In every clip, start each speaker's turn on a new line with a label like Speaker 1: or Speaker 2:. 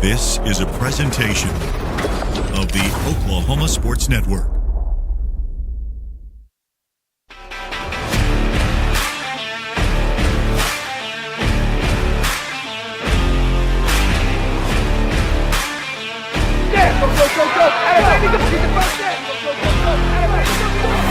Speaker 1: This is a presentation of the Oklahoma Sports Network.
Speaker 2: Yeah, go, go, go, go. Everybody, get the first down. Go, go, go, go. Everybody, go, go, go.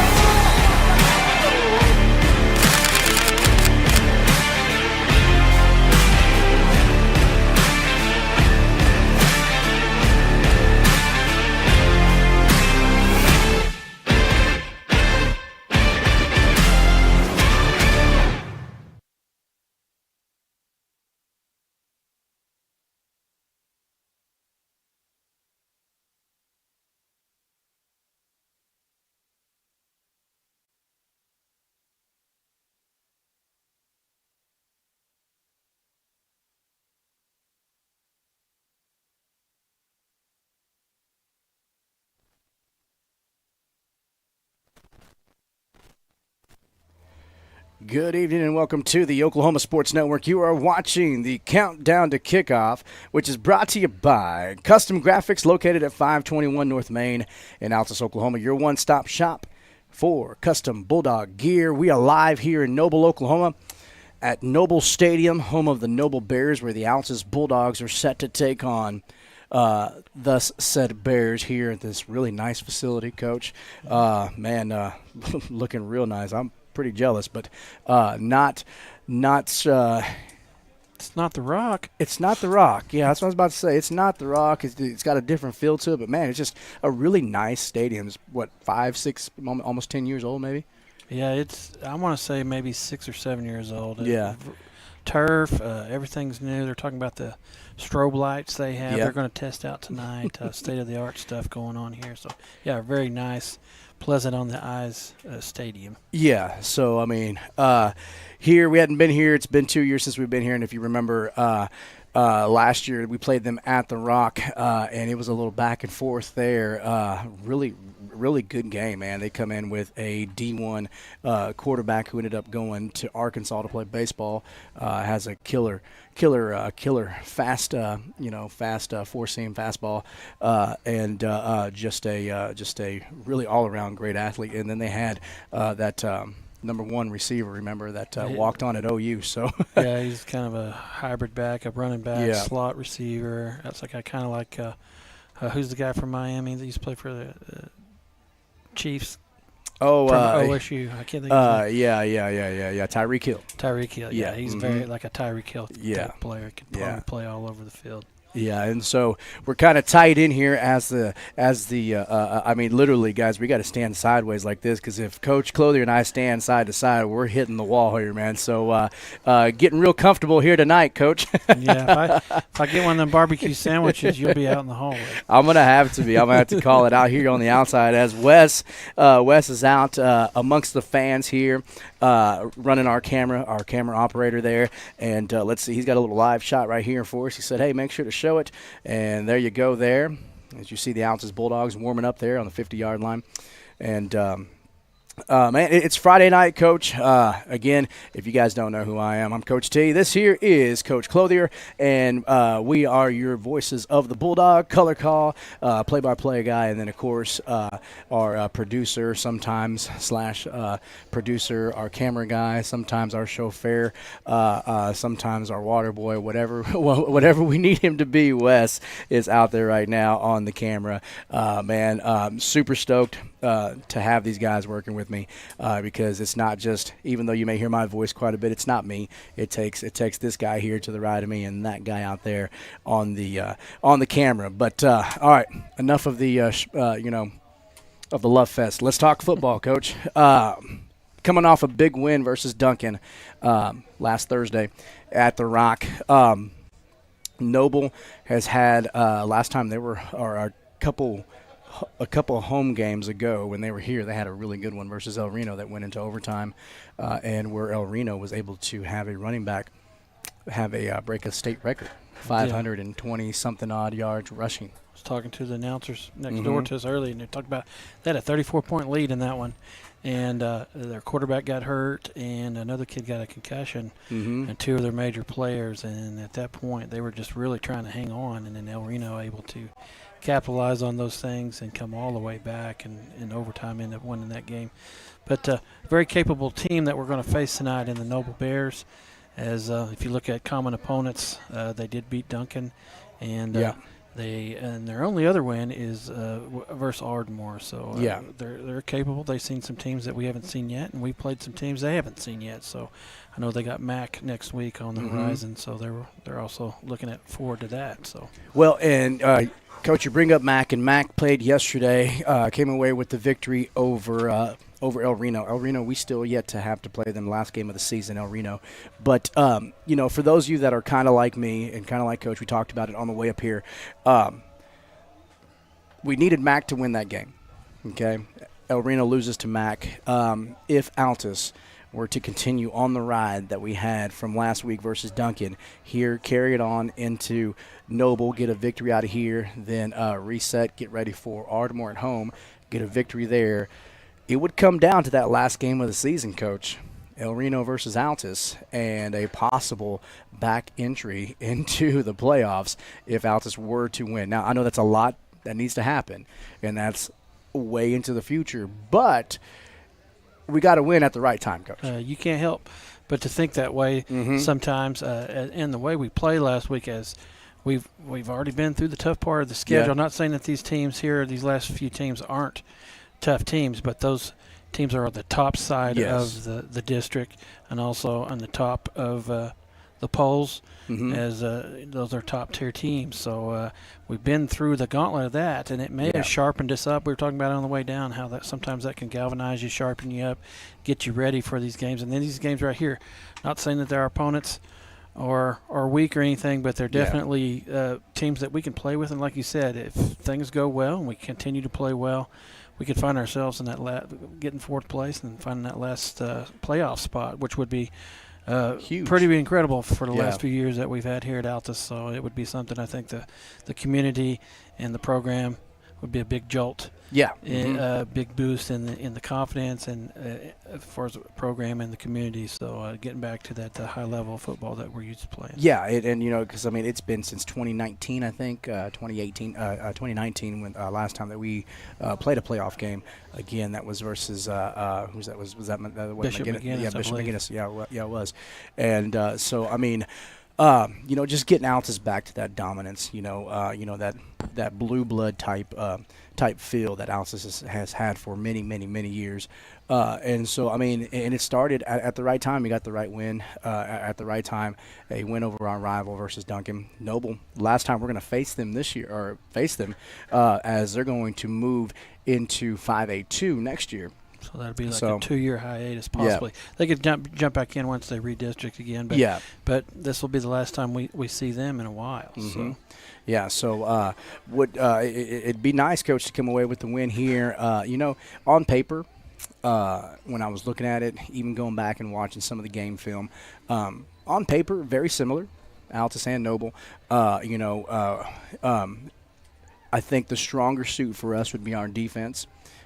Speaker 3: Good evening and welcome to the Oklahoma Sports Network. You are watching the Countdown to Kickoff, which is brought to you by Custom Graphics, located at 521 North Main in Altus, Oklahoma. Your one-stop shop for custom Bulldog gear. We are live here in Noble, Oklahoma at Noble Stadium, home of the Noble Bears, where the Altus Bulldogs are set to take on thus said Bears here at this really nice facility, Coach. Looking real nice. I'm pretty jealous, but not
Speaker 4: It's not the Rock.
Speaker 3: It's not the Rock. Yeah, that's what I was about to say. It's not the Rock. It's got a different feel to it, but man, it's just a really nice stadium. It's what, 5, 6, almost 10 years old, maybe.
Speaker 4: Yeah, I want to say maybe 6 or 7 years old.
Speaker 3: Yeah.
Speaker 4: Turf, everything's new. They're talking about the strobe lights they have.
Speaker 3: Yep.
Speaker 4: They're going to test out tonight. State-of-the-art stuff going on here. So, yeah, very nice, pleasant on the eyes stadium.
Speaker 3: Yeah, so, I mean, here, we hadn't been here. It's been 2 years since we've been here, and if you remember, last year we played them at the Rock, and it was a little back and forth there. Really good game, man. They come in with a D1 quarterback who ended up going to Arkansas to play baseball. Has a killer fast four-seam fastball, and just a really all-around great athlete. And then they had that number one receiver, remember, that walked on at OU. So
Speaker 4: yeah, he's kind of a hybrid back, a running back,
Speaker 3: Yeah.
Speaker 4: slot receiver. That's like I kind of like who's the guy from Miami that used to play for the Chiefs?
Speaker 3: Oh,
Speaker 4: from OSU. I can't think of his name.
Speaker 3: Yeah. Tyreek Hill.
Speaker 4: Tyreek Hill. Yeah, he's very like a Tyreek Hill
Speaker 3: Yeah.
Speaker 4: type player. Can probably play all over the field.
Speaker 3: Yeah, and so we're kind of tight in here as the I mean, literally, guys, we got to stand sideways like this, because if Coach Clothier and I stand side to side, we're hitting the wall here, man. So getting real comfortable here tonight, Coach.
Speaker 4: Yeah, if I get one of them barbecue sandwiches, you'll be out in the hallway.
Speaker 3: I'm gonna have to be. I'm gonna have to call it out here on the outside as Wes is out amongst the fans here, running our camera operator there, and let's see, he's got a little live shot right here for us. He said, "Hey, make sure to show it," and there you go there. As you see the Altus Bulldogs warming up there on the 50-yard line. And man, it's Friday night, Coach. Again, if you guys don't know who I am, I'm Coach T. This here is Coach Clothier, and we are your voices of the Bulldog, color call, play-by-play guy, and then, of course, our producer sometimes / producer, our camera guy, sometimes our chauffeur, sometimes our water boy, whatever we need him to be. Wes is out there right now on the camera. Man, super stoked to have these guys working with me, because it's not just, even though you may hear my voice quite a bit, it's not me. It takes this guy here to the right of me and that guy out there on the camera. But all right, enough of the of the love fest. Let's talk football, Coach. Coming off a big win versus Duncan last Thursday at the Rock. Noble has had last time they were a couple of home games ago when they were here, they had a really good one versus El Reno that went into overtime, and where El Reno was able to have a running back break a state record, 520-something odd yards rushing.
Speaker 4: was talking to the announcers next door to us early, and they talked about they had a 34-point lead in that one. And their quarterback got hurt, and another kid got a concussion, and two of their major players. And at that point, they were just really trying to hang on. And then El Reno able to capitalize on those things and come all the way back, and in overtime end up winning that game. But very capable team that we're going to face tonight in the Noble Bears. As if you look at common opponents, they did beat Duncan, and their only other win is versus Ardmore. So they're capable. They've seen some teams that we haven't seen yet, and we played some teams they haven't seen yet. So I know they got Mac next week on the horizon. So they're also looking forward to that. So
Speaker 3: well, and Coach, you bring up Mac, and Mac played yesterday. Came away with the victory over El Reno. El Reno, we still yet to have to play them last game of the season, El Reno. But, for those of you that are kind of like me and kind of like Coach, we talked about it on the way up here. We needed Mac to win that game, okay? El Reno loses to Mac. If Altus were to continue on the ride that we had from last week versus Duncan, here, carry it on into Noble, get a victory out of here, then reset, get ready for Ardmore at home, get a victory there. It would come down to that last game of the season, Coach. El Reno versus Altus, and a possible back entry into the playoffs if Altus were to win. Now, I know that's a lot that needs to happen, and that's way into the future, but we got to win at the right time, Coach.
Speaker 4: You can't help but to think that way sometimes, and the way we played last week, as we've already been through the tough part of the schedule. I'm not saying that these teams here, these last few teams, aren't tough teams, but those teams are on the top side of the district, and also on the top of the polls, as those are top-tier teams. So we've been through the gauntlet of that, and it may have sharpened us up. We were talking about it on the way down, how that sometimes that can galvanize you, sharpen you up, get you ready for these games. And then these games right here, not saying that they're opponents or weak or anything, but they're definitely teams that we can play with. And like you said, if things go well and we continue to play well, we could find ourselves in that getting fourth place and finding that last playoff spot, which would be huge. Pretty incredible for the last few years that we've had here at Altus. So it would be something I think the community and the program would be a big jolt. Big boost in the confidence and as far as the program and the community. So getting back to that high level of football that we're used to playing.
Speaker 3: Yeah, because it's been since 2019, I think, 2019 when last time that we played a playoff game. Again, that was versus who's that was that
Speaker 4: Bishop McGinnis?
Speaker 3: Yeah, Bishop McGinnis. Yeah, it was. And just getting Altus back to that dominance. That blue blood type feel that Altus has had for many years. And it started at the right time. You got the right win at the right time. A win over our rival versus Duncan. Noble, last time we're going to face them this year, as they're going to move into 5A2 next year.
Speaker 4: So that would be like a 2-year hiatus, possibly. Yeah. They could jump back in once they redistrict again. But this will be the last time we see them in a while. So.
Speaker 3: Yeah, so it'd be nice, Coach, to come away with the win here. On paper, when I was looking at it, even going back and watching some of the game film, on paper, very similar, Altus and Noble. I think the stronger suit for us would be our defense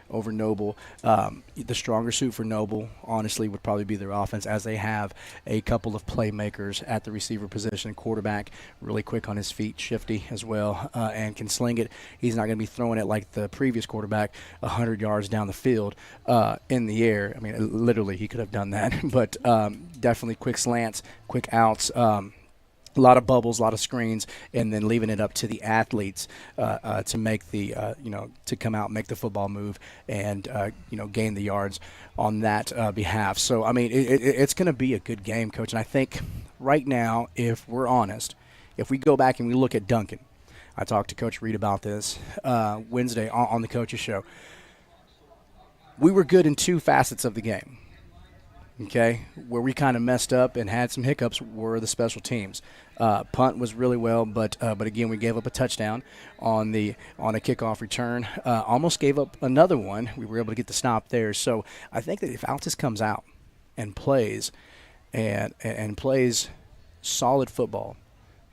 Speaker 3: over Noble. The stronger suit for Noble, honestly, would probably be their offense, as they have a couple of playmakers at the receiver position. Quarterback, really quick on his feet, shifty as well, and can sling it. He's not going to be throwing it like the previous quarterback 100 yards down the field in the air. I mean, literally, he could have done that. But definitely quick slants, quick outs, a lot of bubbles, a lot of screens, and then leaving it up to the athletes to make the, to come out and make the football move and, gain the yards on that behalf. So, it's going to be a good game, Coach. And I think right now, if we're honest, if we go back and we look at Duncan, I talked to Coach Reed about this Wednesday on the Coaches Show. We were good in two facets of the game. Okay, where we kind of messed up and had some hiccups were the special teams. Punt was really well, but again, we gave up a touchdown on a kickoff return. Almost gave up another one. We were able to get the stop there. So I think that if Altus comes out and plays and plays solid football,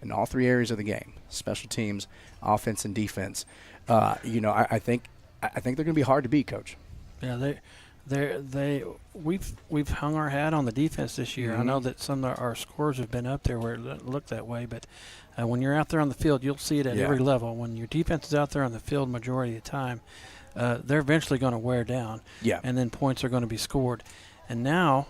Speaker 3: in all three areas of the game: special teams, offense, and defense. I think they're going to be hard to beat, Coach.
Speaker 4: Yeah, we've hung our hat on the defense this year.
Speaker 3: Mm-hmm.
Speaker 4: I know that some of our scores have been up there where it looked that way, but when you're out there on the field, you'll see it at every level. When your defense is out there on the field majority of the time, they're eventually going to wear down, and then points are going to be scored. And now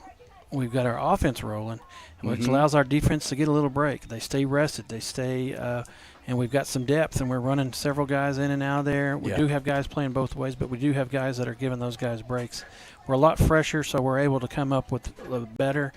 Speaker 4: we've got our offense rolling, which allows our defense to get a little break. They stay rested. They stay and we've got some depth, and we're running several guys in and out of there. We do have guys playing both ways, but we do have guys that are giving those guys breaks. We're a lot fresher, so we're able to come up with a better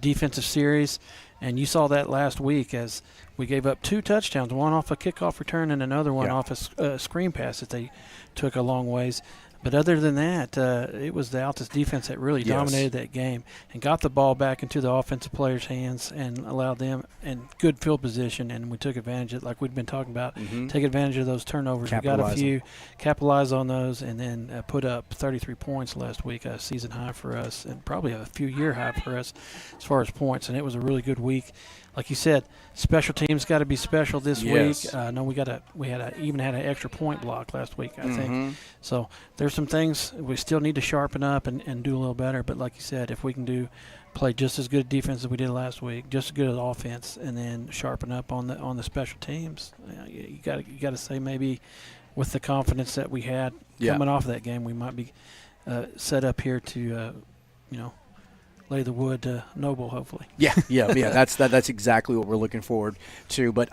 Speaker 4: defensive series. And you saw that last week as we gave up 2 touchdowns, one off a kickoff return and another one off a screen pass that they took a long ways. But other than that, it was the Altus defense that really dominated that game and got the ball back into the offensive players' hands and allowed them in good field position. And we took advantage of it, like we'd been talking about, take advantage of those turnovers. We got a few, capitalize on those, and then put up 33 points last week, a season high for us, and probably a few-year high for us as far as points. And it was a really good week. Like you said, special teams got to be special this week. No, we even had an extra point block last week, I think. So there's some things we still need to sharpen up and do a little better. But like you said, if we can play just as good defense as we did last week, just as good as offense, and then sharpen up on the special teams, you got to say maybe with the confidence that we had coming off of that game, we might be set up here to lay the wood to Noble, hopefully.
Speaker 3: Yeah. That's exactly what we're looking forward to. But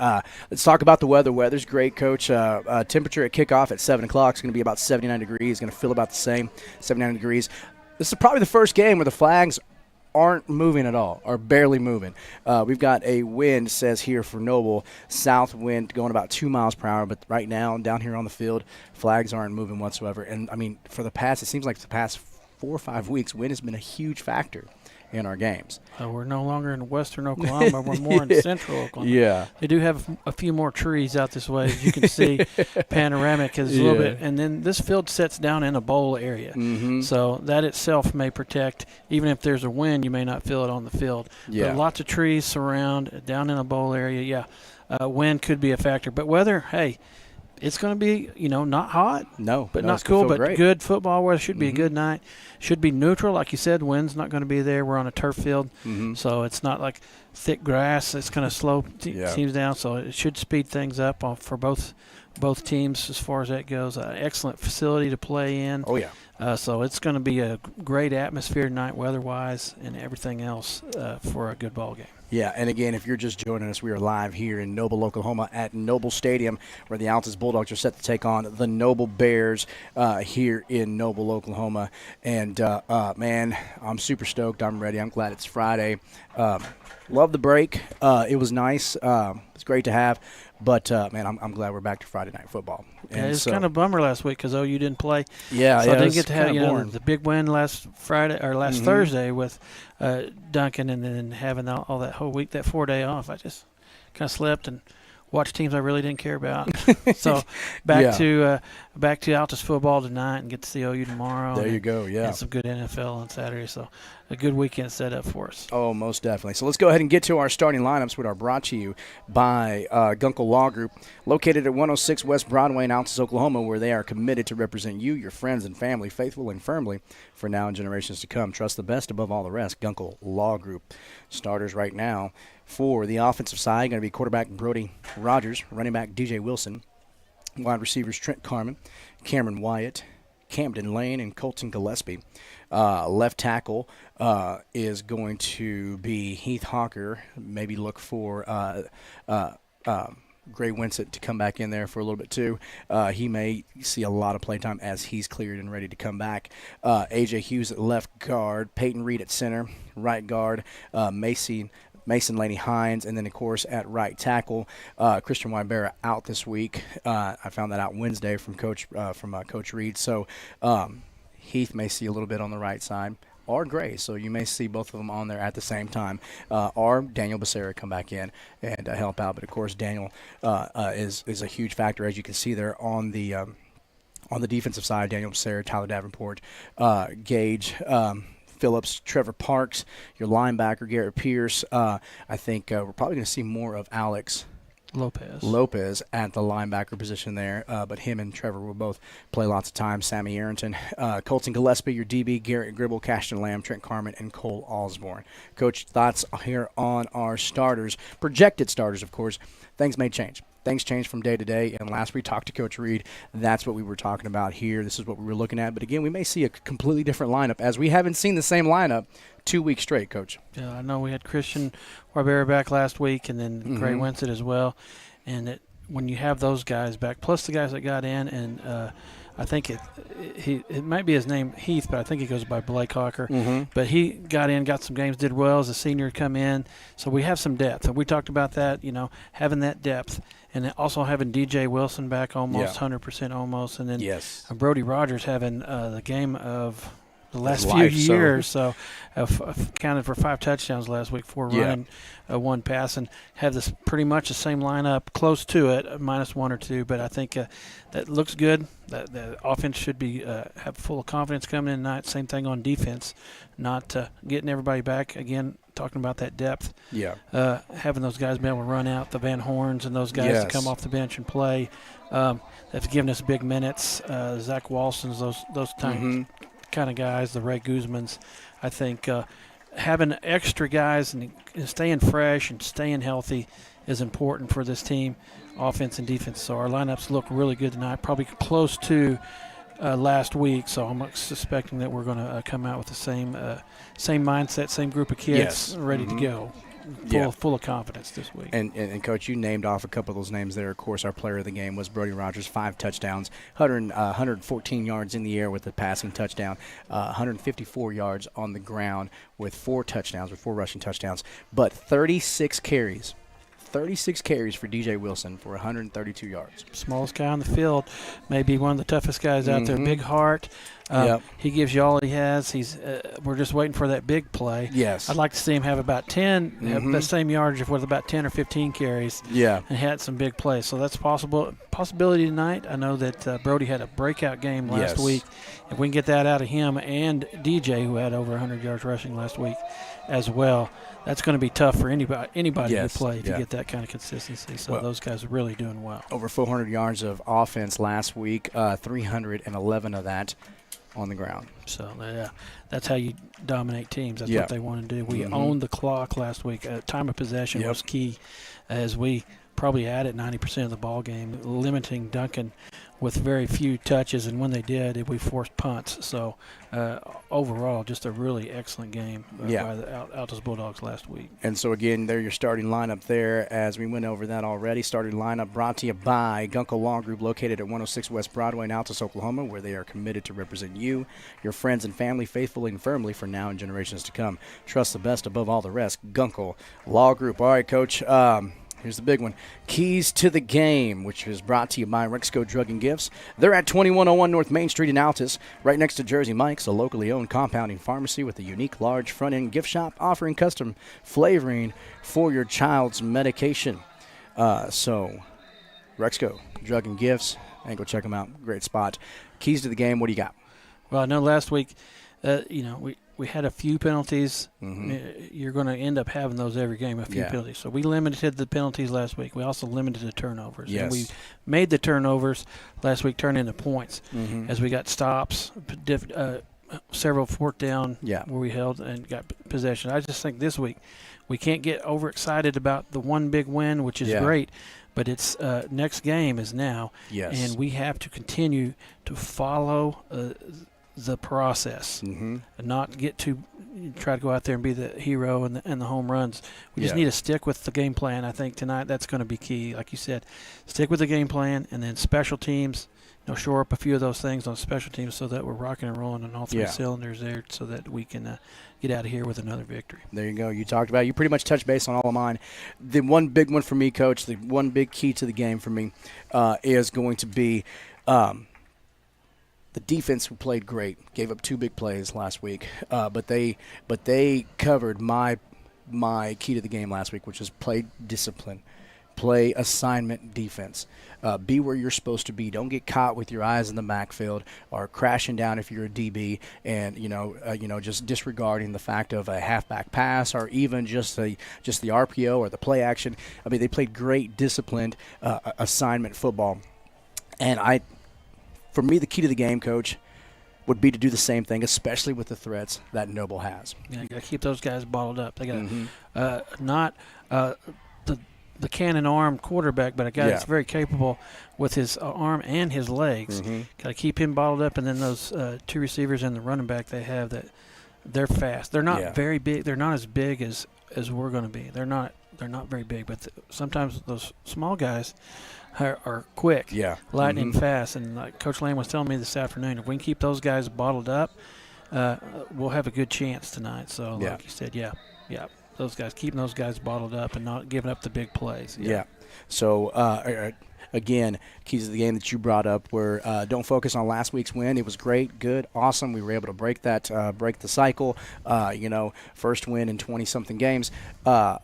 Speaker 3: let's talk about the weather. Weather's great, Coach. Temperature at kickoff at 7 o'clock is going to be about 79 degrees. Going to feel about the same, 79 degrees. This is probably the first game where the flags aren't moving at all, or barely moving. We've got a wind, says here for Noble, south wind going about 2 miles per hour. But right now, down here on the field, flags aren't moving whatsoever. And, I mean, it seems like the past 4 or 5 weeks, wind has been a huge factor in our games.
Speaker 4: We're no longer in western Oklahoma. We're more in central Oklahoma.
Speaker 3: Yeah.
Speaker 4: They do have a few more trees out this way, as you can see. Panoramic is a little bit. And then this field sets down in a bowl area. So that itself may protect. Even if there's a wind, you may not feel it on the field. But lots of trees surround down in a bowl area. Wind could be a factor. But weather, hey, it's going to be, not hot. But not cool, but great. Good football weather. Should be a good night. Should be neutral. Like you said, wind's not going to be there. We're on a turf field, so it's not like thick grass. It's going to slow teams down, so it should speed things up for both teams as far as that goes. Excellent facility to play in.
Speaker 3: Oh, yeah.
Speaker 4: So it's going to be a great atmosphere tonight weather-wise and everything else for a good ball game.
Speaker 3: Yeah, and again, if you're just joining us, we are live here in Noble, Oklahoma at Noble Stadium, where the Altus Bulldogs are set to take on the Noble Bears here in Noble, Oklahoma. And, man, I'm super stoked. I'm ready. I'm glad it's Friday. Love the break. It was nice. It's great to have. But, man, I'm glad we're back to Friday Night Football.
Speaker 4: And it's kind of a bummer last week because OU didn't play.
Speaker 3: Yeah,
Speaker 4: so I didn't get to have the big win last Thursday with Duncan, and then having all that whole week, that 4-day off. I just kind of slept and watched teams I really didn't care about. So back to Altus football tonight and get to see OU tomorrow.
Speaker 3: There you go, yeah.
Speaker 4: And some good NFL on Saturday. So a good weekend set up for us.
Speaker 3: Oh, most definitely. So let's go ahead and get to our starting lineups, which are brought to you by Gunkel Law Group, located at 106 West Broadway in Altus, Oklahoma, where they are committed to represent you, your friends, and family faithfully and firmly for now and generations to come. Trust the best above all the rest. Gunkel Law Group. Starters right now for the offensive side going to be quarterback Brody Rogers, running back DJ Wilson, wide receivers Trent Carmen, Cameron Wyatt, Camden Lane, and Colton Gillespie. Left tackle is going to be Heath Hawker. Maybe look for Gray Winsett to come back in there for a little bit too. He may see a lot of playtime as he's cleared and ready to come back. A.J. Hughes at left guard, Peyton Reed at center, right guard, Mason Laney Hines, and then, of course, at right tackle, Christian Wybera out this week. I found that out Wednesday from Coach Reed. So Heath may see a little bit on the right side, or Gray, so you may see both of them on there at the same time, or Daniel Becerra come back in and help out. But, of course, Daniel is a huge factor, as you can see there on the defensive side. Daniel Becerra, Tyler Davenport, Gage, Phillips, Trevor Parks, your linebacker, Garrett Pierce. I think we're probably going to see more of Alex Lopez at the linebacker position there, but him and Trevor will both play lots of time. Sammy Arrington, Colton Gillespie, your DB, Garrett Gribble, Cashton Lamb, Trent Carman, and Cole Osborne. Coach, thoughts here on our starters, projected starters, of course. Things may change. Things change from day to day, and last we talked to Coach Reed, that's what we were talking about here. This is what we were looking at. But, again, we may see a completely different lineup, as we haven't seen the same lineup 2 weeks straight, Coach.
Speaker 4: Yeah, I know we had Christian Barbera back last week and then Gray Winsett as well. And when you have those guys back, plus the guys that got in, and I think it might be his name Heath, but I think he goes by Blake Hawker. But he got in, got some games, did well as a senior come in. So we have some depth. And we talked about that, having that depth. And then also having DJ Wilson back almost, 100% almost. And then Brody Rogers having the game of the last few years. So counted for 5 touchdowns last week, 4 running, 1 pass, and have this pretty much the same lineup, close to it, -1 or 2. But I think that looks good. The offense should be have full of confidence coming in tonight. Same thing on defense, not getting everybody back. Again, talking about that depth. Having those guys be able to run out, the Van Horns and those guys to come off the bench and play. That's given us big minutes. Zach Walsons, those kind of guys, the Ray Guzmans. I think having extra guys and staying fresh and staying healthy is important for this team, offense and defense. So our lineups look really good tonight, probably close to last week. So I'm suspecting that we're going to come out with the same mindset, same group of kids ready to go. Full of confidence this week.
Speaker 3: And Coach, you named off a couple of those names there. Of course, our player of the game was Brody Rogers, 5 touchdowns, 114 yards in the air with a passing touchdown, 154 yards on the ground with 4 touchdowns, with 4 rushing touchdowns, but 36 carries for DJ Wilson for 132 yards.
Speaker 4: Smallest guy on the field, maybe one of the toughest guys out there. Big heart. He gives you all he has. We're just waiting for that big play.
Speaker 3: Yes.
Speaker 4: I'd like to see him have about 10, have the same yardage with about 10 or 15 carries. And had some big plays. So that's possibility tonight. I know that Brody had a breakout game last week. If we can get that out of him and DJ, who had over 100 yards rushing last week as well, that's going to be tough for anybody to play to get that kind of consistency. So those guys are really doing well.
Speaker 3: Over 400 yards of offense last week, 311 of that on the ground.
Speaker 4: So, that's how you dominate teams. That's what they want to do. We owned the clock last week. Time of possession was key, as we probably added 90% of the ball game, limiting Duncan with very few touches, and when they did, we forced punts. So, overall, just a really excellent game by the Altus Bulldogs last week.
Speaker 3: And so, again, there your starting lineup there, as we went over that already. Starting lineup brought to you by Gunkel Law Group, located at 106 West Broadway in Altus, Oklahoma, where they are committed to represent you, your friends, and family faithfully and firmly for now and generations to come. Trust the best above all the rest. Gunkel Law Group. All right, Coach. Here's the big one. Keys to the Game, which is brought to you by Rexco Drug and Gifts. They're at 2101 North Main Street in Altus, right next to Jersey Mike's, a locally owned compounding pharmacy with a unique large front-end gift shop offering custom flavoring for your child's medication. So, Rexco Drug and Gifts, and go check them out. Great spot. Keys to the Game, what do you got?
Speaker 4: Well, I know last week, we had a few penalties. You're going to end up having those every game, a few penalties. So we limited the penalties last week. We also limited the turnovers. And we made the turnovers last week turn into points as we got stops, several fourth down where we held and got possession. I just think this week we can't get overexcited about the one big win, which is great. But it's next game is now, and we have to continue to follow the process, and not get to try to go out there and be the hero and the home runs. We just need to stick with the game plan. I think tonight that's going to be key. Like you said, stick with the game plan, and then special teams, shore up a few of those things on special teams so that we're rocking and rolling on all 3 cylinders there, so that we can get out of here with another victory.
Speaker 3: There you go. You talked about it. You pretty much touched base on all of mine. The one big one for me, Coach, the one big key to the game for me is going to be the defense, who played great, gave up 2 big plays last week, but they covered my key to the game last week, which is play discipline. play assignment defense. Be where you're supposed to be. Don't get caught with your eyes in the backfield or crashing down if you're a DB and just disregarding the fact of a halfback pass or even just the RPO or the play action. I mean, they played great disciplined assignment football, and for me, the key to the game, Coach, would be to do the same thing, especially with the threats that Noble has.
Speaker 4: Yeah, you got to keep those guys bottled up. They got not the cannon arm quarterback, but a guy that's very capable with his arm and his legs. Got to keep him bottled up, and then those two receivers and the running back they have, that they're fast. They're not very big. They're not as big as we're going to be. They're not very big, but sometimes those small guys are quick, lightning fast. And like Coach Lamb was telling me this afternoon, if we can keep those guys bottled up, we'll have a good chance tonight. So like you said, those guys, keeping those guys bottled up and not giving up the big plays.
Speaker 3: Yeah. So, again, keys to the game that you brought up were don't focus on last week's win. It was great, good, awesome. We were able to break the cycle. First win in 20-something games.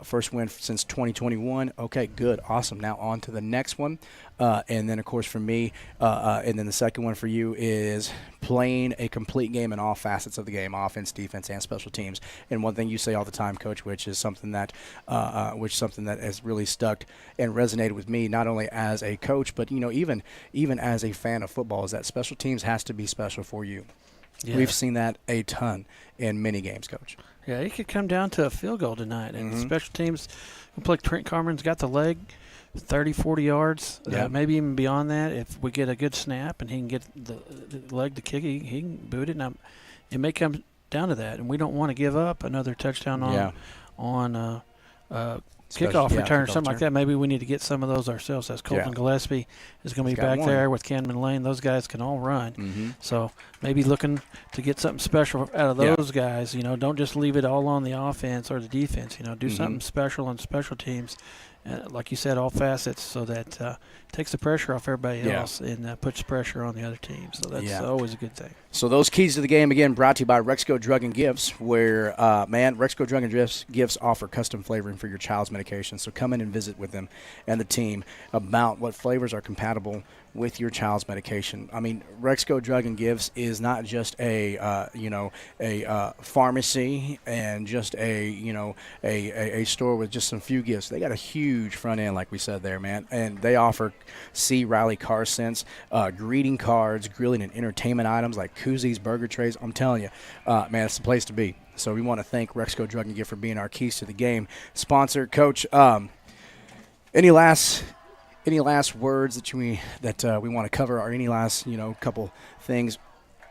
Speaker 3: First win since 2021. Okay, good, awesome. Now on to the next one. And then, of course, for me, and then the second one for you is playing a complete game in all facets of the game, offense, defense, and special teams. And one thing you say all the time, Coach, which is something that has really stuck and resonated with me, not only as a coach, but even as a fan of football, is that special teams has to be special for you. Yeah. We've seen that a ton in many games, Coach.
Speaker 4: Yeah, it could come down to a field goal tonight, and special teams. Like Trent Carmen's got the leg. 30, 40 yards, maybe even beyond that. If we get a good snap and he can get the leg to kick, he can boot it. Now, it may come down to that, and we don't want to give up another touchdown on kickoff return or something like that. Maybe we need to get some of those ourselves. As Colton Gillespie is going to be back there with Canman Lane. Those guys can all run. So maybe looking to get something special out of those guys. Don't just leave it all on the offense or the defense. Do something special on special teams. Like you said, all facets, so that takes the pressure off everybody else and puts pressure on the other team. So that's always a good thing.
Speaker 3: So those keys to the game, again, brought to you by Rexco Drug and Gifts, where, Rexco Drug and Gifts offer custom flavoring for your child's medication. So come in and visit with them and the team about what flavors are compatible with your child's medication. I mean, Rexco Drug and Gifts is not just a pharmacy and just a store with just some few gifts. They got a huge front end, like we said there, man, and they offer C. Riley car scents, greeting cards, grilling and entertainment items like koozies, burger trays. I'm telling you, man, it's the place to be. So we want to thank Rexco Drug and Gift for being our keys to the game sponsor. Coach, any last words that we want to cover, or any last couple things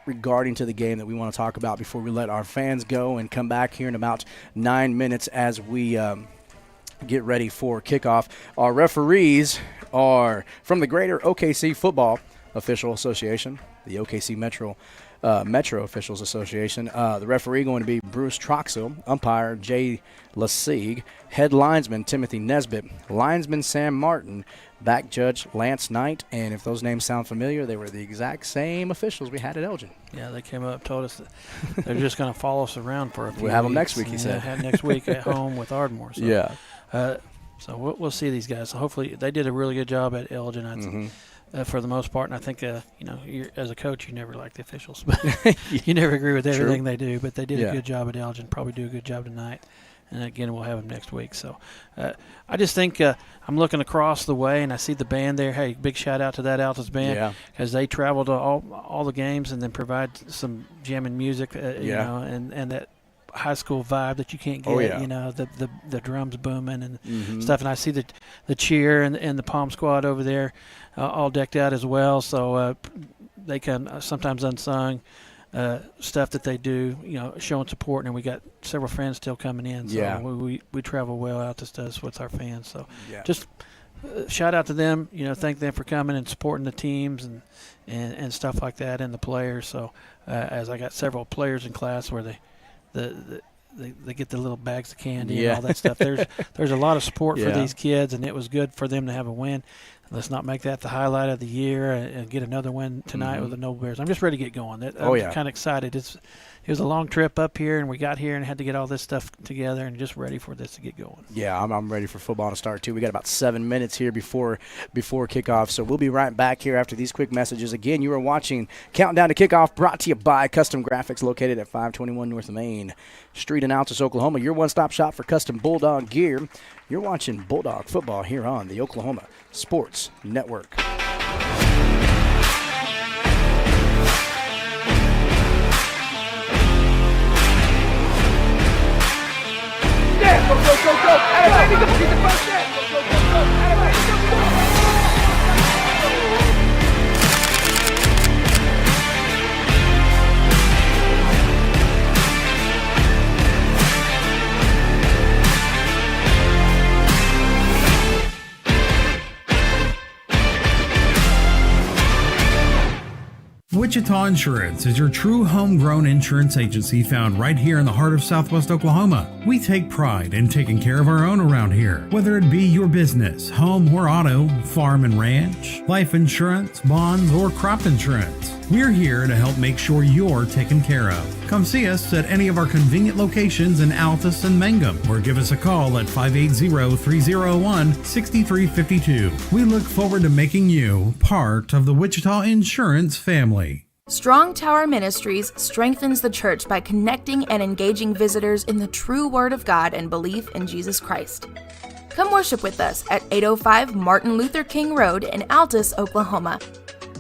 Speaker 3: regarding to the game that we want to talk about before we let our fans go and come back here in about 9 minutes as we get ready for kickoff? Our referees are from the Greater OKC Football Official Association, the OKC Metro Officials Association. The referee going to be Bruce Troxell, umpire Jay Lasigue, head linesman Timothy Nesbitt, linesman Sam Martin, back judge Lance Knight, and if those names sound familiar, they were the exact same officials we had at Elgin. Yeah, they came up, told us that they're just going to follow us around for a few weeks. We'll have them next week, he said. Have next week at home with Ardmore. So, so we'll see these guys. So hopefully they did a really good job at Elgin. For the most part, and I think as a coach, you never like the officials, but you never agree with everything they do. But they did a good job at Elgin. Probably do a good job tonight, and again, we'll have them next week. So, I just think I'm looking across the way, and I see the band there. Hey, big shout out to that Altus band because they travel to all the games and then provide some jamming music, and that high school vibe that you can't get. The drums booming and stuff. And I see the cheer and the Palm Squad over there. All decked out as well, so they can sometimes unsung stuff that they do, showing support. And we got several friends still coming in, so we travel well out to us with our fans. So just shout out to them, thank them for coming and supporting the teams and stuff like that and the players. So as I got several players in class where they get the little bags of candy and all that stuff. There's a lot of support for these kids, and it was good for them to have a win.
Speaker 4: let's not make that the highlight of the year and get another win tonight with the Noble Bears. I'm just ready to get going. I'm kind of excited. It was a long trip up here, and we got here and had to get all this stuff together and just ready for this to get going.
Speaker 3: Yeah, I'm ready for football to start, too. We got about 7 minutes here before kickoff, so we'll be right back here after these quick messages. Again, you are watching Countdown to Kickoff, brought to you by Custom Graphics, located at 521 North Main Street in Altus, Oklahoma. Your one-stop shop for custom Bulldog gear. You're watching Bulldog football here on the Oklahoma Sports Network.
Speaker 2: Go, go, go, go! Everybody, go, get the first down! Go, go, go, go! Everybody, go!
Speaker 5: Wichita Insurance is your true homegrown insurance agency found right here in the heart of Southwest Oklahoma. We take pride in taking care of our own around here, whether it be your business, home or auto, farm and ranch, life insurance, bonds, or crop insurance. We're here to help make sure you're taken care of. Come see us at any of our convenient locations in Altus and Mangum, or give us a call at 580-301-6352. We look forward to making you part of the Wichita Insurance family.
Speaker 6: Strong Tower Ministries strengthens the church by connecting and engaging visitors in the true Word of God and belief in Jesus Christ. Come worship with us at 805 Martin Luther King Road in Altus, Oklahoma.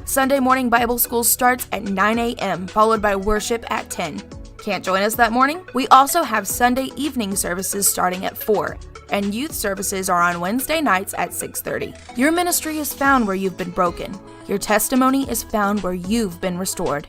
Speaker 6: Sunday morning Bible school starts at 9 a.m., followed by worship at 10. Can't join us that morning? We also have Sunday evening services starting at 4, and youth services are on Wednesday nights at 6:30. Your ministry is found where you've been broken. Your testimony is found where you've been restored.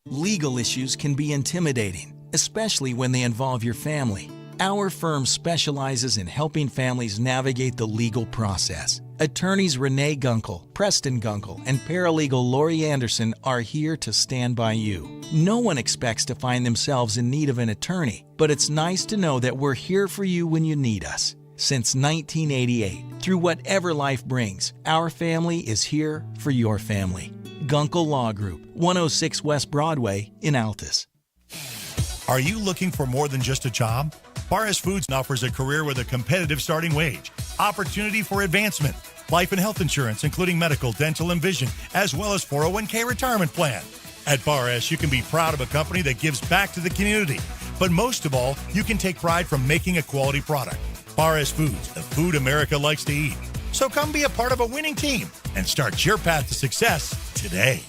Speaker 7: Legal issues can be intimidating, especially when they involve your family. Our firm specializes in helping families navigate the legal process. Attorneys Renee Gunkel, Preston Gunkel, and paralegal Lori Anderson are here to stand by you. No one expects to find themselves in need of an attorney, but it's nice to know that we're here for you when you need us. Since 1988, through whatever life brings, our family is here for your family. Gunkel Law Group, 106 West Broadway in Altus.
Speaker 1: Are you looking for more than just a job? Barres Foods offers a career with a competitive starting wage, opportunity for advancement, life and health insurance, including medical, dental, and vision, as well as 401k retirement plan. At Barres, you can be proud of a company that gives back to the community. But most of all, you can take pride from making a quality product. Barres Foods, the food America likes to eat. So come be a part of a winning team and start your path to success today.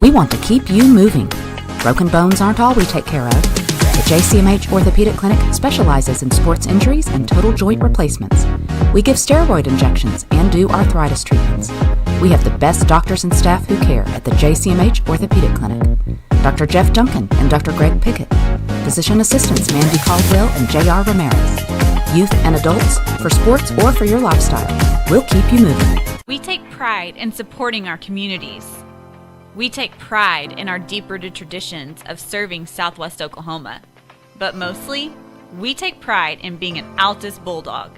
Speaker 8: We want to keep you moving. Broken bones aren't all we take care of. The JCMH Orthopedic Clinic specializes in sports injuries and total joint replacements. We give steroid injections and do arthritis treatments. We have the best doctors and staff who care at the JCMH Orthopedic Clinic. Dr. Jeff Duncan and Dr. Greg Pickett. Physician assistants Mandy Caldwell and J.R. Ramirez. Youth and adults, for sports or for your lifestyle. We'll keep you moving.
Speaker 9: We take pride in supporting our communities. We take pride in our deep-rooted traditions of serving Southwest Oklahoma. But mostly, we take pride in being an Altus Bulldog.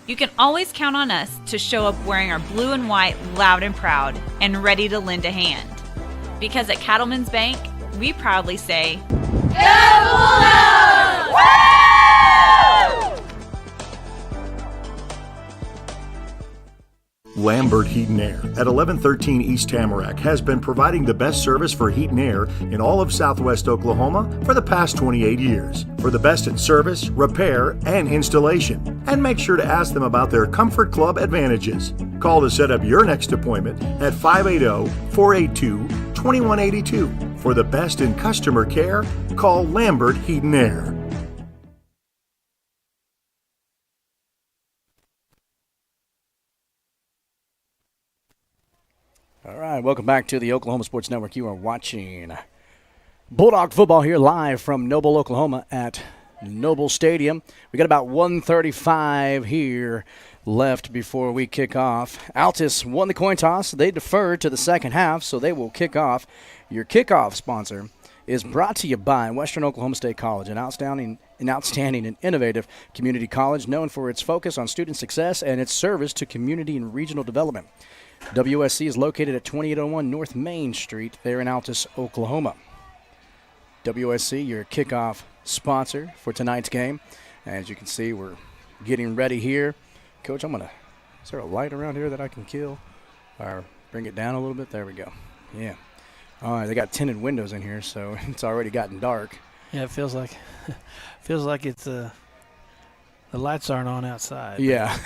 Speaker 9: You can always count on us to show up wearing our blue and white loud and proud and ready to lend a hand. Because at Cattlemen's Bank, we proudly say, Go Bulldogs!
Speaker 1: Lambert Heat and Air at 1113 East Tamarack has been providing the best service for heat and air in all of Southwest Oklahoma for the past 28 years. For the best in service, repair, and installation. And make sure to ask them about their Comfort Club advantages. Call to set up your next appointment at 580-482-2182. For the best in customer care, call Lambert Heat and Air.
Speaker 3: All right, welcome back to the Oklahoma Sports Network. You are watching Bulldog football here live from Noble, Oklahoma at Noble Stadium. We got about 1:35 here left before we kick off. Altus won the coin toss. They deferred to the second half, so they will kick off. Your kickoff sponsor is brought to you by Western Oklahoma State College, an outstanding and innovative community college known for its focus on student success and its service to community and regional development. WSC is located at 2801 North Main Street there in Altus, Oklahoma. WSC, your kickoff sponsor for tonight's game. As you can see, we're getting ready here. Coach, is there a light around here that I can kill? Or bring it down a little bit? There we go. Yeah. All right, they got tinted windows in here, so it's already gotten dark.
Speaker 4: Yeah, it feels like it's the lights aren't on outside.
Speaker 3: Yeah.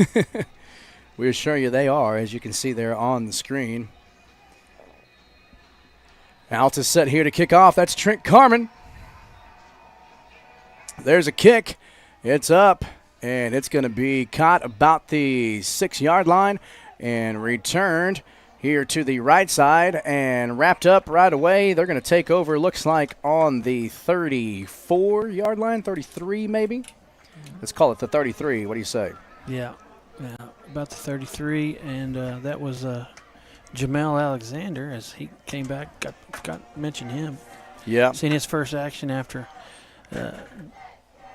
Speaker 3: We assure you they are, as you can see there on the screen. Altus set here to kick off. That's Trent Carmen. There's a kick. It's up, and it's going to be caught about the 6-yard line and returned here to the right side and wrapped up right away. They're going to take over, looks like, on the 34-yard line, 33 maybe. Let's call it the 33. What do you say?
Speaker 4: Yeah. Yeah, about the 33, and that was Jamel Alexander as he came back. Got mention him.
Speaker 3: Yeah.
Speaker 4: Seen his first action after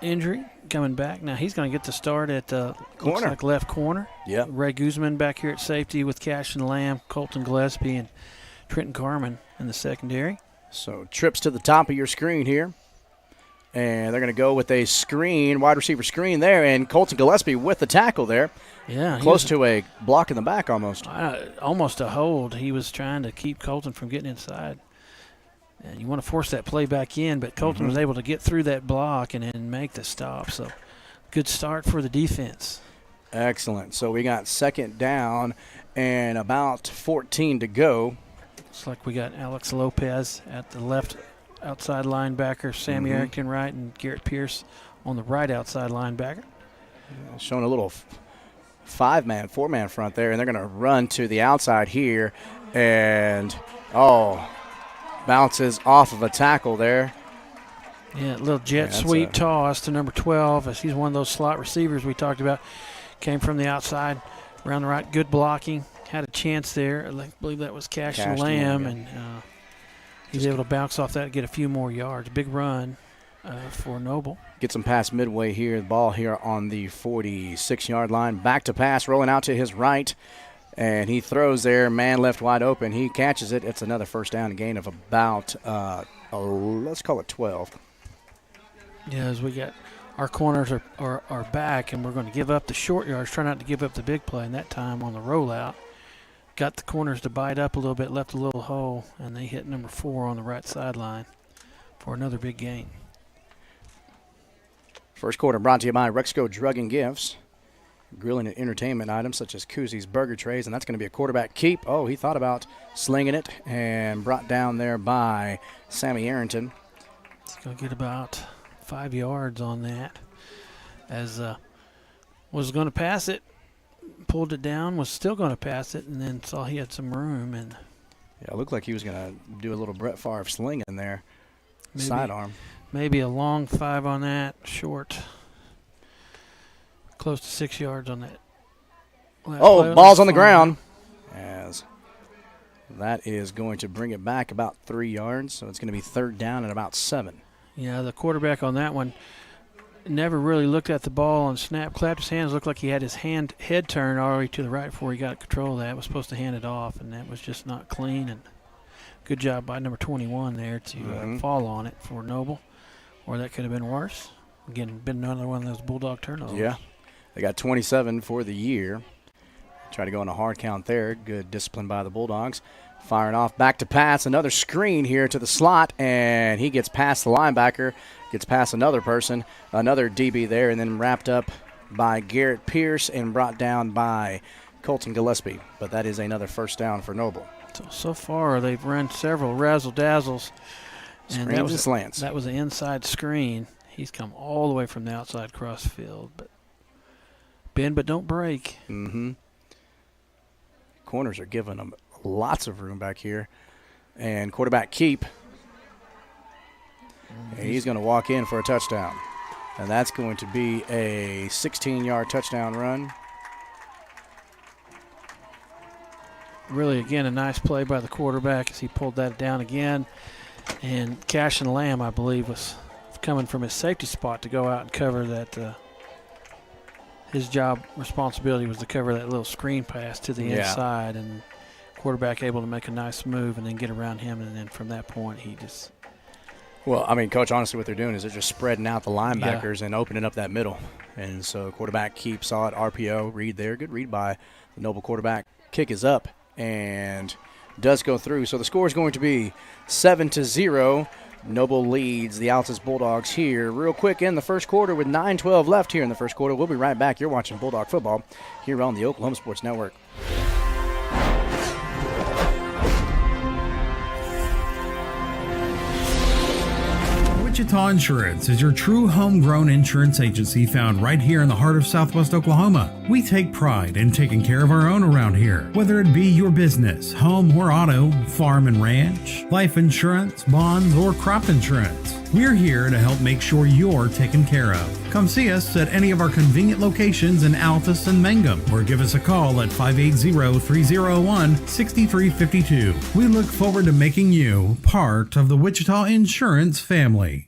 Speaker 4: injury, coming back. Now he's going to get the start at looks like left corner.
Speaker 3: Yeah.
Speaker 4: Ray Guzman back here at safety with Cash and Lamb, Colton Gillespie, and Trenton Carmen in the secondary.
Speaker 3: So trips to the top of your screen here. And they're going to go with a screen, wide receiver screen there, and Colton Gillespie with the tackle there.
Speaker 4: Yeah.
Speaker 3: Close to a block in the back almost.
Speaker 4: Almost a hold. He was trying to keep Colton from getting inside. And you want to force that play back in, but Colton was able to get through that block and then make the stop. So good start for the defense.
Speaker 3: Excellent. So we got second down and about 14 to go.
Speaker 4: Looks like we got Alex Lopez at the left outside linebacker, Sammy Arrington right, and Garrett Pierce on the right outside linebacker.
Speaker 3: Showing a little four-man front there, and they're going to run to the outside here. And, bounces off of a tackle there.
Speaker 4: Yeah, a little jet sweep toss to number 12 as he's one of those slot receivers we talked about. Came from the outside, around the right, good blocking. Had a chance there. I believe that was Cash and Lamb, and he's able to bounce off that and get a few more yards. Big run for Noble.
Speaker 3: Gets him past midway here. The ball here on the 46-yard line. Back to pass, rolling out to his right. And he throws there, man left wide open. He catches it. It's another first down, a gain of about, let's call it 12.
Speaker 4: Yeah, as we got our corners are back, and we're going to give up the short yards, try not to give up the big play. And that time on the rollout, got the corners to bite up a little bit, left a little hole, and they hit number 4 on the right sideline for another big gain.
Speaker 3: First quarter brought to you by Rexco Drug and Gifts. Grilling and entertainment items such as koozies, burger trays, and that's going to be a quarterback keep. Oh, he thought about slinging it and brought down there by Sammy Arrington.
Speaker 4: He's going to get about 5 yards on that. As was going to pass it, pulled it down, was still going to pass it, and then saw he had some room. And
Speaker 3: yeah, it looked like he was going to do a little Brett Favre sling in there, sidearm.
Speaker 4: Maybe a long 5 on that, short. Close to 6 yards on that.
Speaker 3: Ball's on the ground. As that is going to bring it back about 3 yards, so it's going to be third down and about 7.
Speaker 4: Yeah, the quarterback on that one never really looked at the ball on snap, clapped his hands, looked like he had his head turned all the way to the right before he got control of that. Was supposed to hand it off, and that was just not clean. And good job by number 21 there to fall on it for Noble, or that could have been worse. Again, been another one of those Bulldog turnovers.
Speaker 3: Yeah, they got 27 for the year. Try to go on a hard count there. Good discipline by the Bulldogs. Firing off back to pass. Another screen here to the slot, and he gets past the linebacker, gets past another person, another DB there, and then wrapped up by Garrett Pierce and brought down by Colton Gillespie. But that is another first down for Noble.
Speaker 4: So far, they've run several razzle-dazzles.
Speaker 3: And
Speaker 4: that was
Speaker 3: slants.
Speaker 4: That was an inside screen. He's come all the way from the outside cross field. But bend but don't break.
Speaker 3: Corners are giving them lots of room back here. And quarterback Keep. And he's going to walk in for a touchdown. And that's going to be a 16-yard touchdown run.
Speaker 4: Really, again, a nice play by the quarterback as he pulled that down again. And Cash and Lamb, I believe, was coming from his safety spot to go out and cover that. His job responsibility was to cover that little screen pass to the inside, and quarterback able to make a nice move and then get around him, and then from that point he just.
Speaker 3: Well, I mean, Coach, honestly what they're doing is they're just spreading out the linebackers and opening up that middle. And so quarterback Keep saw it, RPO, read there. Good read by the Noble quarterback. Kick is up and does go through. So the score is going to be 7-0. Noble leads the Altus Bulldogs here real quick in the first quarter with 9:12 left here in the first quarter. We'll be right back. You're watching Bulldog football here on the Oklahoma Sports Network.
Speaker 5: Wichita Insurance is your true homegrown insurance agency found right here in the heart of Southwest Oklahoma. We take pride in taking care of our own around here, whether it be your business, home or auto, farm and ranch, life insurance, bonds, or crop insurance. We're here to help make sure you're taken care of. Come see us at any of our convenient locations in Altus and Mangum, or give us a call at 580-301-6352. We look forward to making you part of the Wichita Insurance family.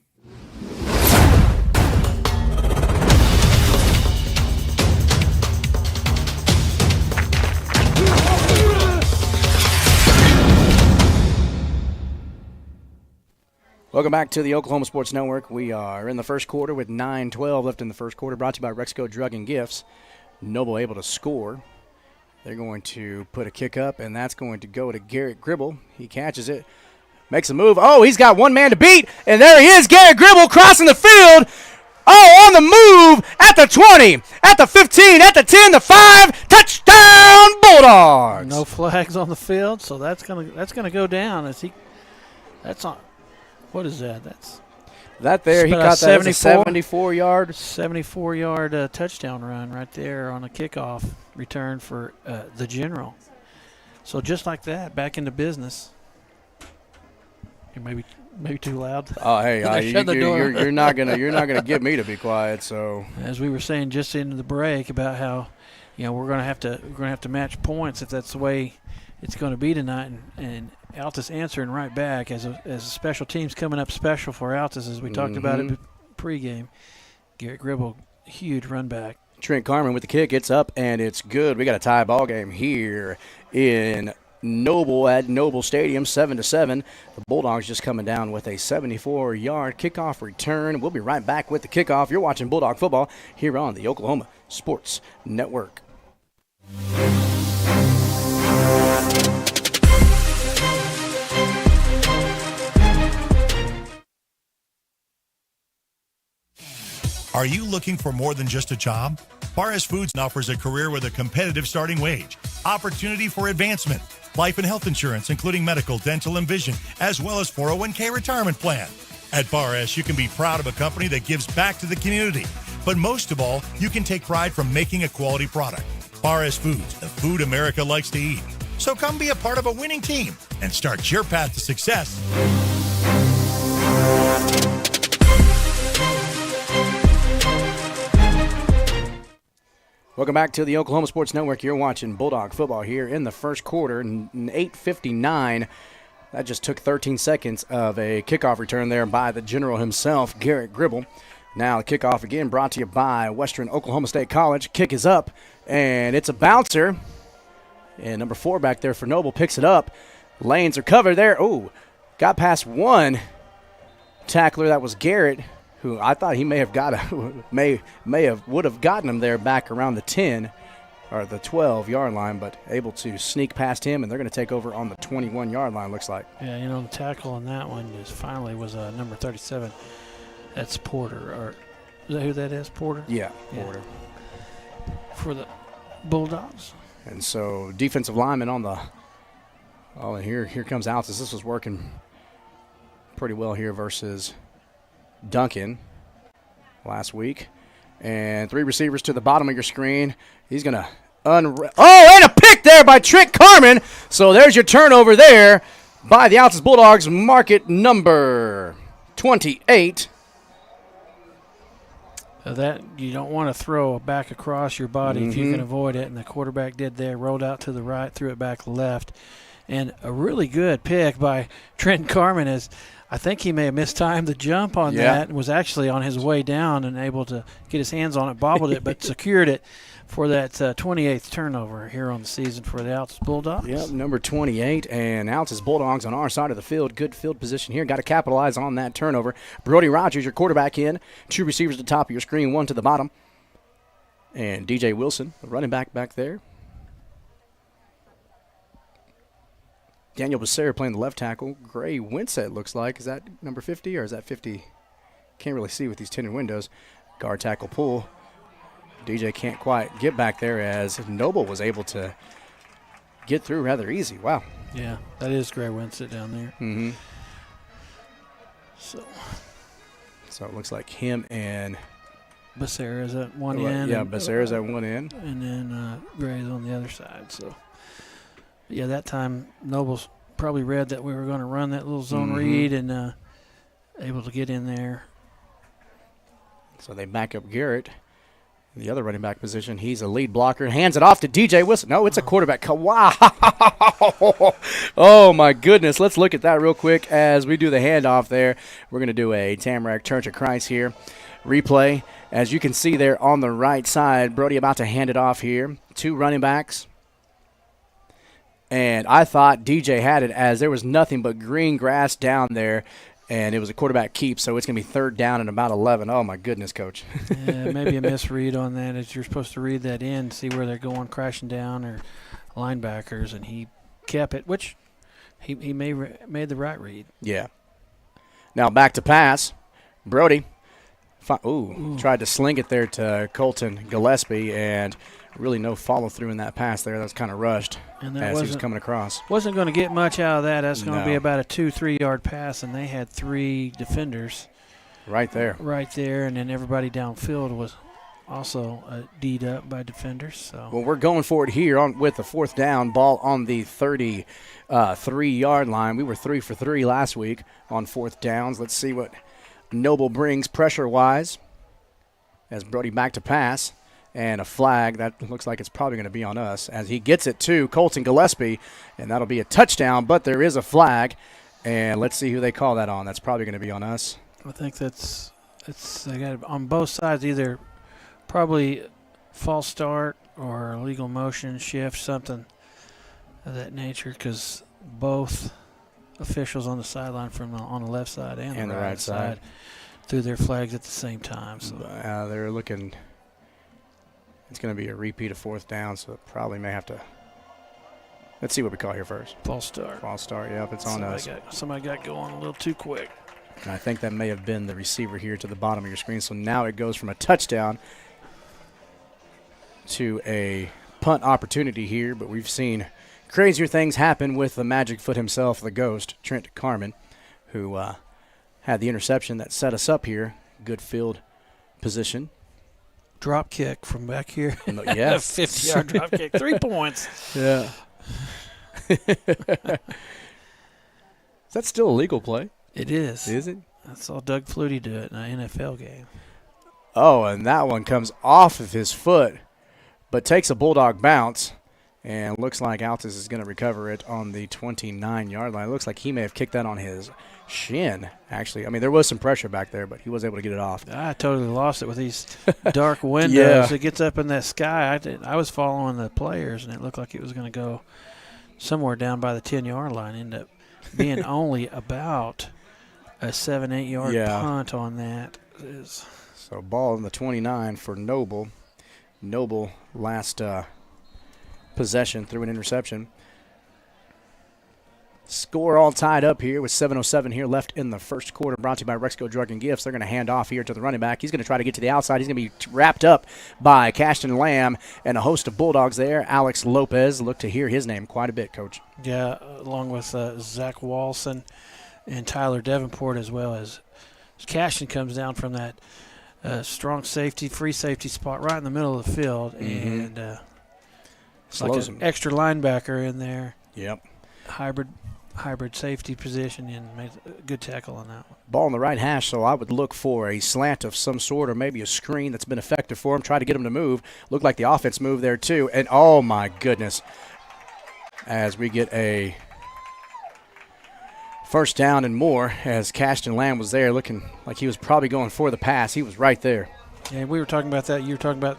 Speaker 3: Welcome back to the Oklahoma Sports Network. We are in the first quarter with 9:12 left in the first quarter, brought to you by Rexco Drug and Gifts. Noble able to score. They're going to put a kick up, and that's going to go to Garrett Gribble. He catches it, makes a move. Oh, he's got one man to beat, and there he is, Garrett Gribble crossing the field. Oh, on the move at the 20, at the 15, at the 10, the 5. Touchdown, Bulldogs!
Speaker 4: No flags on the field, so that's gonna go down as he. That's on. What is that?
Speaker 3: That there, he got that as a 74-yard.
Speaker 4: 74-yard touchdown run right there on a kickoff return for the General. So just like that, back into business. Maybe too loud.
Speaker 3: Oh, hey, you're not gonna get me to be quiet. So
Speaker 4: as we were saying just into the break about how, we're gonna have to match points if that's the way it's going to be tonight, and Altus answering right back as a special teams coming up special for Altus as we talked about it pregame. Garrett Gribble, huge run back.
Speaker 3: Trent Carmen with the kick. It's up and it's good. We got a tie ball game here in Noble at Noble Stadium, 7-7. The Bulldogs just coming down with a 74-yard kickoff return. We'll be right back with the kickoff. You're watching Bulldog football here on the Oklahoma Sports Network.
Speaker 1: Are you looking for more than just a job? Barres Foods offers a career with a competitive starting wage, opportunity for advancement, life and health insurance, including medical, dental, and vision, as well as 401k retirement plan. At Barres, you can be proud of a company that gives back to the community. But most of all, you can take pride from making a quality product. Barres Foods, the food America likes to eat. So come be a part of a winning team and start your path to success.
Speaker 3: Welcome back to the Oklahoma Sports Network. You're watching Bulldog football here in the first quarter, 8:59. That just took 13 seconds of a kickoff return there by the General himself, Garrett Gribble. Now the kickoff again brought to you by Western Oklahoma State College. Kick is up, and it's a bouncer. And number 4 back there for Noble picks it up. Lanes are covered there. Oh, got past one tackler. That was Garrett, who I thought he would have gotten him there back around the 10 or the 12-yard line, but able to sneak past him, and they're going to take over on the 21-yard line, looks like.
Speaker 4: Yeah, the tackle on that one was number 37. That's Porter. Or is that who that is, Porter?
Speaker 3: Yeah, Porter.
Speaker 4: For the Bulldogs.
Speaker 3: And so defensive lineman on the – and here comes Altus. This was working pretty well here versus Duncan last week. And 3 receivers to the bottom of your screen. He's going to and a pick there by Trent Carmen. So there's your turnover there by the Altus Bulldogs. Market number 28.
Speaker 4: That you don't want to throw back across your body if you can avoid it, and the quarterback did there, rolled out to the right, threw it back left. And a really good pick by Trent Carmen is I think he may have mistimed the jump on that and was actually on his way down and able to get his hands on it, bobbled it, but secured it for that 28th turnover here on the season for the Altus Bulldogs.
Speaker 3: Yep, number 28, and Altus Bulldogs on our side of the field. Good field position here. Got to capitalize on that turnover. Brody Rogers, your quarterback in. 2 receivers at the top of your screen, 1 to the bottom. And DJ Wilson, the running back there. Daniel Becerra playing the left tackle. Gray Winsett looks like. Is that number 50 or is that 50? Can't really see with these tinted windows. Guard tackle pull. DJ can't quite get back there as Noble was able to get through rather easy. Wow.
Speaker 4: Yeah, that is Gray Winsett down there.
Speaker 3: Mm-hmm.
Speaker 4: So
Speaker 3: it looks like him and
Speaker 4: Becerra's at one end.
Speaker 3: Yeah, Becerra's at one end.
Speaker 4: And then Gray's on the other side. So, yeah, that time Noble's probably read that we were going to run that little zone read and able to get in there.
Speaker 3: So they back up Garrett. The other running back position, he's a lead blocker. Hands it off to DJ Wilson. No, it's a quarterback. Wow. Oh, my goodness. Let's look at that real quick as we do the handoff there. We're going to do a Tamarack Church of Christ here. Replay. As you can see there on the right side, Brody about to hand it off here. 2 running backs. And I thought DJ had it as there was nothing but green grass down there. And it was a quarterback keep, so it's going to be 3rd down and about 11. Oh, my goodness, Coach.
Speaker 4: Yeah, maybe a misread on that as you're supposed to read that in, see where they're going crashing down or linebackers, and he kept it, which he made the right read.
Speaker 3: Yeah. Now back to pass. Brody tried to sling it there to Colton Gillespie, and really no follow-through in that pass there. That was kind of rushed as he was coming across.
Speaker 4: Wasn't going to get much out of that. That's going to be about a 2-3 yard pass, and they had 3 defenders.
Speaker 3: Right there.
Speaker 4: Right there, and then everybody downfield was also D'd up by defenders. So.
Speaker 3: Well, we're going for it here with the 4th down, ball on the 33-yard line. We were 3 for 3 last week on 4th downs. Let's see what Noble brings pressure-wise as Brody back to pass. And a flag that looks like it's probably going to be on us as he gets it to Colton Gillespie, and that'll be a touchdown, but there is a flag, and let's see who they call that on. That's probably going to be on us.
Speaker 4: I think they got it on both sides, either probably false start or illegal motion, shift, something of that nature, because both officials on the sideline on the left side and the right side threw their flags at the same time. So
Speaker 3: they're looking – it's going to be a repeat of 4th down, so it probably may have to – let's see what we call here first.
Speaker 4: False start.
Speaker 3: False start, yep, it's on us.
Speaker 4: Somebody got going a little too quick.
Speaker 3: And I think that may have been the receiver here to the bottom of your screen. So now it goes from a touchdown to a punt opportunity here, but we've seen crazier things happen with the magic foot himself, the ghost, Trent Carmen, who had the interception that set us up here. Good field position.
Speaker 4: Drop kick from back here.
Speaker 3: Yes.
Speaker 4: 50-yard drop kick. 3 points.
Speaker 3: Yeah. Is that still a legal play?
Speaker 4: It is.
Speaker 3: Is it?
Speaker 4: I saw Doug Flutie do it in an NFL game.
Speaker 3: Oh, and that one comes off of his foot, but takes a Bulldog bounce And looks like Altus is going to recover it on the 29-yard line. It looks like he may have kicked that on his shin, actually. I mean, there was some pressure back there, but he was able to get it off.
Speaker 4: I totally lost it with these dark windows.
Speaker 3: Yeah.
Speaker 4: It gets up in that sky. I was following the players, and it looked like it was going to go somewhere down by the 10-yard line. Ended up being only about a 7-8 yard punt on that.
Speaker 3: So ball in the 29 for Noble. Noble last possession through an interception. Score all tied up here with 7:07 here left in the first quarter, brought to you by Rexco Drug and Gifts. They're going to hand off here to the running back. He's going to try to get to the outside. He's going to be wrapped up by Cashton Lamb and a host of Bulldogs there. Alex Lopez, look to hear his name quite a bit, Coach.
Speaker 4: Yeah, along with Zach Walson and Tyler Davenport, as well as Cashton comes down from that strong safety, free safety spot right in the middle of the field. And it's like an extra linebacker in there.
Speaker 3: Yep.
Speaker 4: Hybrid safety position and made a good tackle on that one.
Speaker 3: Ball on the right hash, so I would look for a slant of some sort or maybe a screen that's been effective for him. Try to get him to move. Looked like the offense moved there too. And oh my goodness, as we get a first down and more, as Cashton Lamb was there looking like he was probably going for the pass. He was right there.
Speaker 4: Yeah, we were talking about that. You were talking about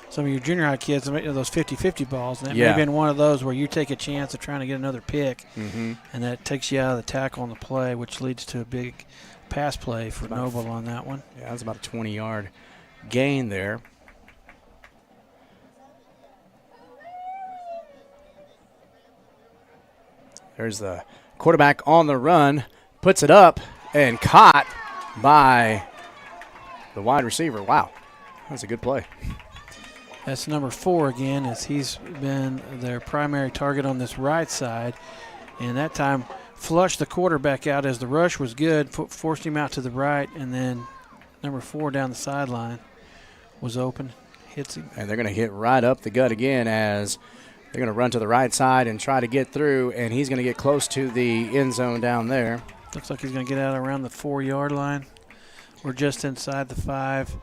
Speaker 4: some of your junior high kids, those 50-50 balls. And that may have been one of those where you take a chance of trying to get another pick, and that takes you out of the tackle on the play, which leads to a big pass play for Noble on that one.
Speaker 3: Yeah, that was about a 20-yard gain there. There's the quarterback on the run, puts it up, and caught by the wide receiver. Wow, that's a good play.
Speaker 4: That's number 4 again, as he's been their primary target on this right side. And that time flushed the quarterback out as the rush was good, forced him out to the right, and then number 4 down the sideline was open, hits him.
Speaker 3: And they're going to hit right up the gut again as they're going to run to the right side and try to get through, and he's going to get close to the end zone down there.
Speaker 4: Looks like he's going to get out around the 4-yard line. We're just inside the 5,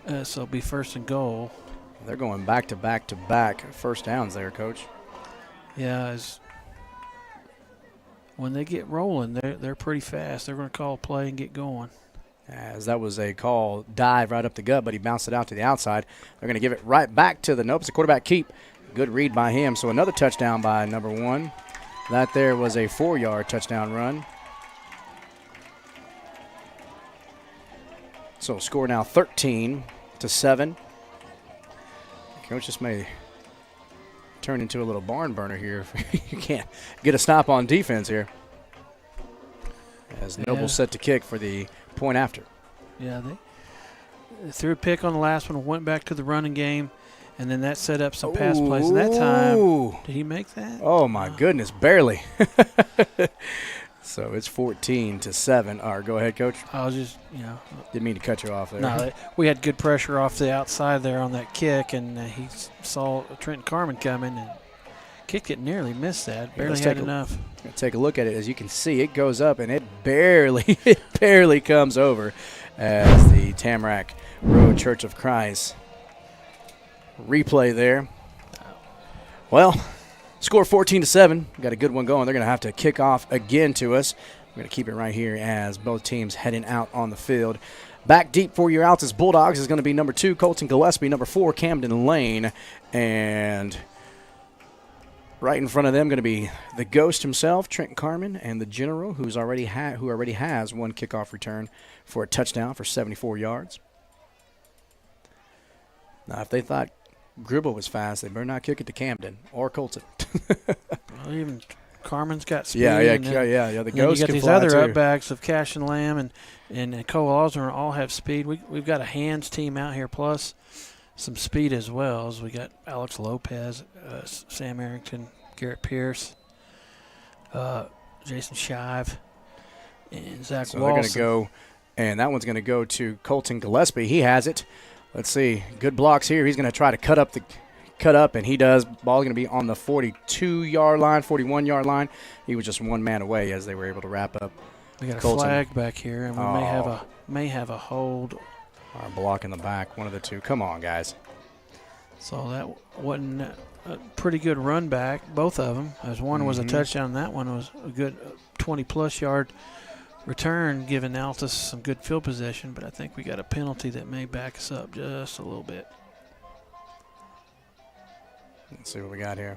Speaker 4: so it'll be first and goal.
Speaker 3: They're going back to back to back first downs there, Coach.
Speaker 4: Yeah, when they get rolling, they're pretty fast. They're going to call a play and get going.
Speaker 3: As that was a call dive right up the gut, but he bounced it out to the outside. They're going to give it right back to the nope. It's a quarterback keep. Good read by him. So another touchdown by number 1. That there was a 4-yard touchdown run. So score now 13-7. Coach, this may turn into a little barn burner here if you can't get a stop on defense here. As Noble set to kick for the point after.
Speaker 4: Yeah, they threw a pick on the last one, went back to the running game, and then that set up some pass plays. And that time, did he make that?
Speaker 3: Oh, my goodness, barely. So it's 14-7. All right, go ahead, Coach.
Speaker 4: I was just,
Speaker 3: didn't mean to cut you off there.
Speaker 4: No, we had good pressure off the outside there on that kick, and he saw Trenton Carmen coming and kicked it, nearly missed that. Barely had enough.
Speaker 3: Take a look at it. As you can see, it goes up, and it barely comes over as the Tamarack Road Church of Christ replay there. Well, score 14-7. Got a good one going. They're going to have to kick off again to us. We're going to keep it right here as both teams heading out on the field. Back deep for your Altus Bulldogs is going to be number 2, Colton Gillespie, number 4, Camden Lane, and right in front of them going to be the Ghost himself, Trent Carmen, and the General, who already has one kickoff return for a touchdown for 74 yards. Now, if they thought Gribble was fast, they better not kick it to Camden or Colton.
Speaker 4: Well, even Carmen's got speed.
Speaker 3: Yeah. The Ghost
Speaker 4: you got
Speaker 3: can
Speaker 4: these
Speaker 3: fly
Speaker 4: other
Speaker 3: too.
Speaker 4: Upbacks of Cash and Lamb and Cole Osborne all have speed. We've got a hands team out here plus some speed as well. As we got Alex Lopez, Sam Arrington, Garrett Pierce, Jason Shive, and Zach Walson.
Speaker 3: They're going to go, and that one's going to go to Colton Gillespie. He has it. Let's see. Good blocks here. He's going to try to cut up, and he does. Ball's going to be on the 42-yard line, 41-yard line. He was just one man away as they were able to wrap up.
Speaker 4: We got
Speaker 3: Colton.
Speaker 4: A flag back here, and we may have a hold.
Speaker 3: Or a block in the back, one of the two. Come on, guys.
Speaker 4: So that wasn't a pretty good run back, both of them. As one was a touchdown, that one was a good 20-plus yard return, giving Altus some good field position. But I think we got a penalty that may back us up just a little bit.
Speaker 3: Let's see what we got here.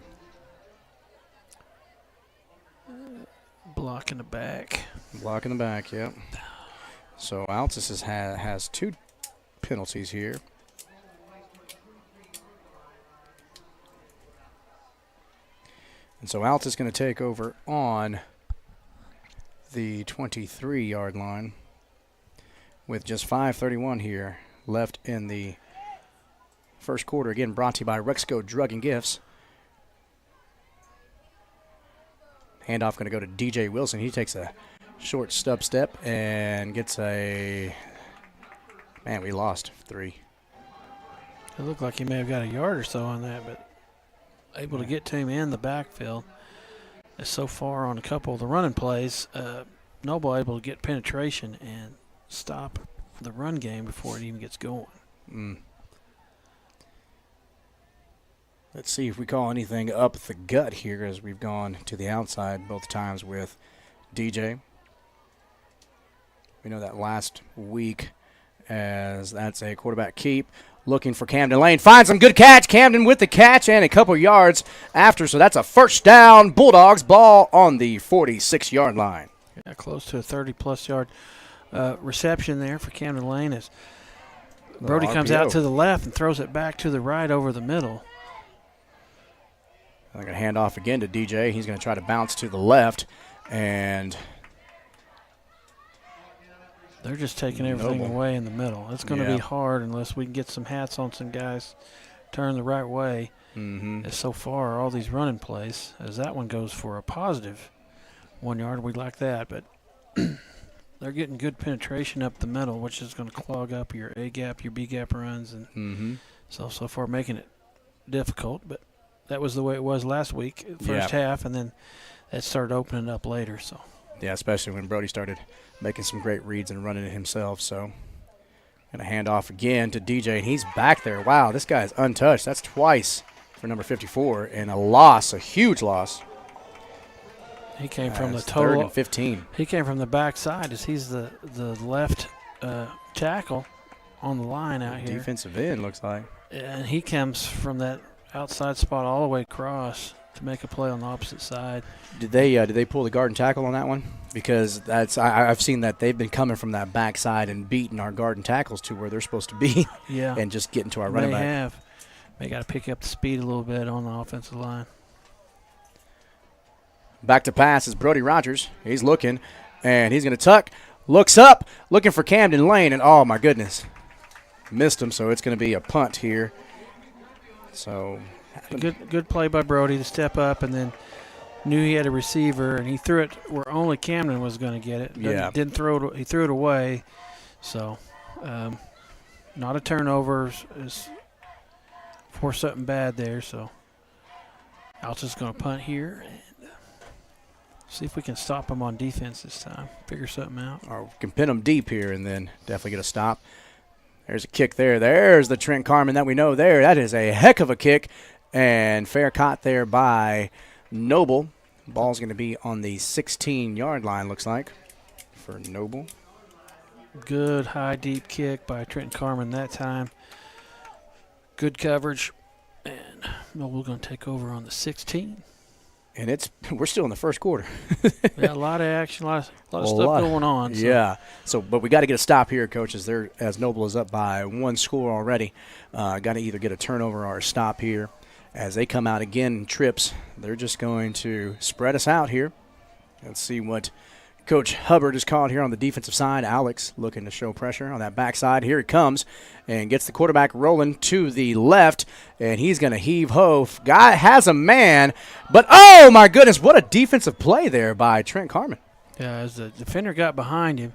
Speaker 4: Block in the back.
Speaker 3: Block in the back, yep. So Altus has 2 penalties here. And so Altus is going to take over on the 23-yard line with just 5:31 here left in the first quarter. Again, brought to you by Rexco Drug and Gifts. Handoff going to go to DJ Wilson. He takes a short stub step and gets a – man, we lost 3.
Speaker 4: It looked like he may have got a yard or so on that, but able to get to him in the backfield. So far on a couple of the running plays, Noble able to get penetration and stop the run game before it even gets going.
Speaker 3: Let's see if we call anything up the gut here as we've gone to the outside both times with DJ. We know that last week as that's a quarterback keep. Looking for Camden Lane. Finds him. Good catch. Camden with the catch and a couple yards after. So that's a first down. Bulldogs ball on the 46-yard line.
Speaker 4: Yeah, close to a 30-plus yard reception there for Camden Lane as Brody comes out to the left and throws it back to the right over the middle.
Speaker 3: I'm going to hand off again to DJ. He's going to try to bounce to the left, and
Speaker 4: they're just taking everything away in the middle. It's going to be hard unless we can get some hats on some guys, turn the right way. As so far, all these running plays, as that one goes for a positive 1 yard, we like that. But they're getting good penetration up the middle, which is going to clog up your A-gap, your B-gap runs. And so far making it difficult. But that was the way it was last week, first half, and then that started opening up later. So
Speaker 3: yeah, especially when Brody started making some great reads and running it himself. So going to hand off again to DJ, and he's back there. Wow, this guy's untouched. That's twice for number 54, and a loss, a huge loss.
Speaker 4: He came from the total.
Speaker 3: 3rd and 15.
Speaker 4: He came from the backside as he's the left tackle on the line out here.
Speaker 3: Defensive end, looks like.
Speaker 4: And he comes from that outside spot all the way across to make a play on the opposite side.
Speaker 3: Did they pull the guard and tackle on that one? Because I've seen that they've been coming from that backside and beating our guard and tackles to where they're supposed to be.
Speaker 4: Yeah.
Speaker 3: And just getting to our running back.
Speaker 4: They got to pick up the speed a little bit on the offensive line.
Speaker 3: Back to pass is Brody Rogers. He's looking, and he's going to tuck. Looks up, looking for Camden Lane, and oh, my goodness. Missed him, so it's going to be a punt here. So
Speaker 4: good play by Brody to step up, and then knew he had a receiver, and he threw it where only Camden was going to get it. Didn't throw it. He threw it away. So not a turnover. Is for something bad there. So Altus is going to punt here and see if we can stop him on defense this time. Figure something out.
Speaker 3: Or we can pin him deep here and then definitely get a stop. There's a kick there. There's the Trent Carmen that we know there. That is a heck of a kick. And fair caught there by Noble. Ball's going to be on the 16-yard line, looks like, for Noble.
Speaker 4: Good high, deep kick by Trent Carmen that time. Good coverage. And Noble's going to take over on the 16.
Speaker 3: And we're still in the first quarter.
Speaker 4: Yeah, a lot of action, a lot of stuff going on. So.
Speaker 3: Yeah. But we got to get a stop here, coaches. As Noble is up by 1 score already. Got to either get a turnover or a stop here. As they come out again in trips, they're just going to spread us out here. Let's see what Coach Hubbard has called here on the defensive side. Alex looking to show pressure on that backside. Here it comes and gets the quarterback rolling to the left, and he's going to heave-ho. Guy has a man, but oh, my goodness, what a defensive play there by Trent Carmen.
Speaker 4: Yeah, as the defender got behind him,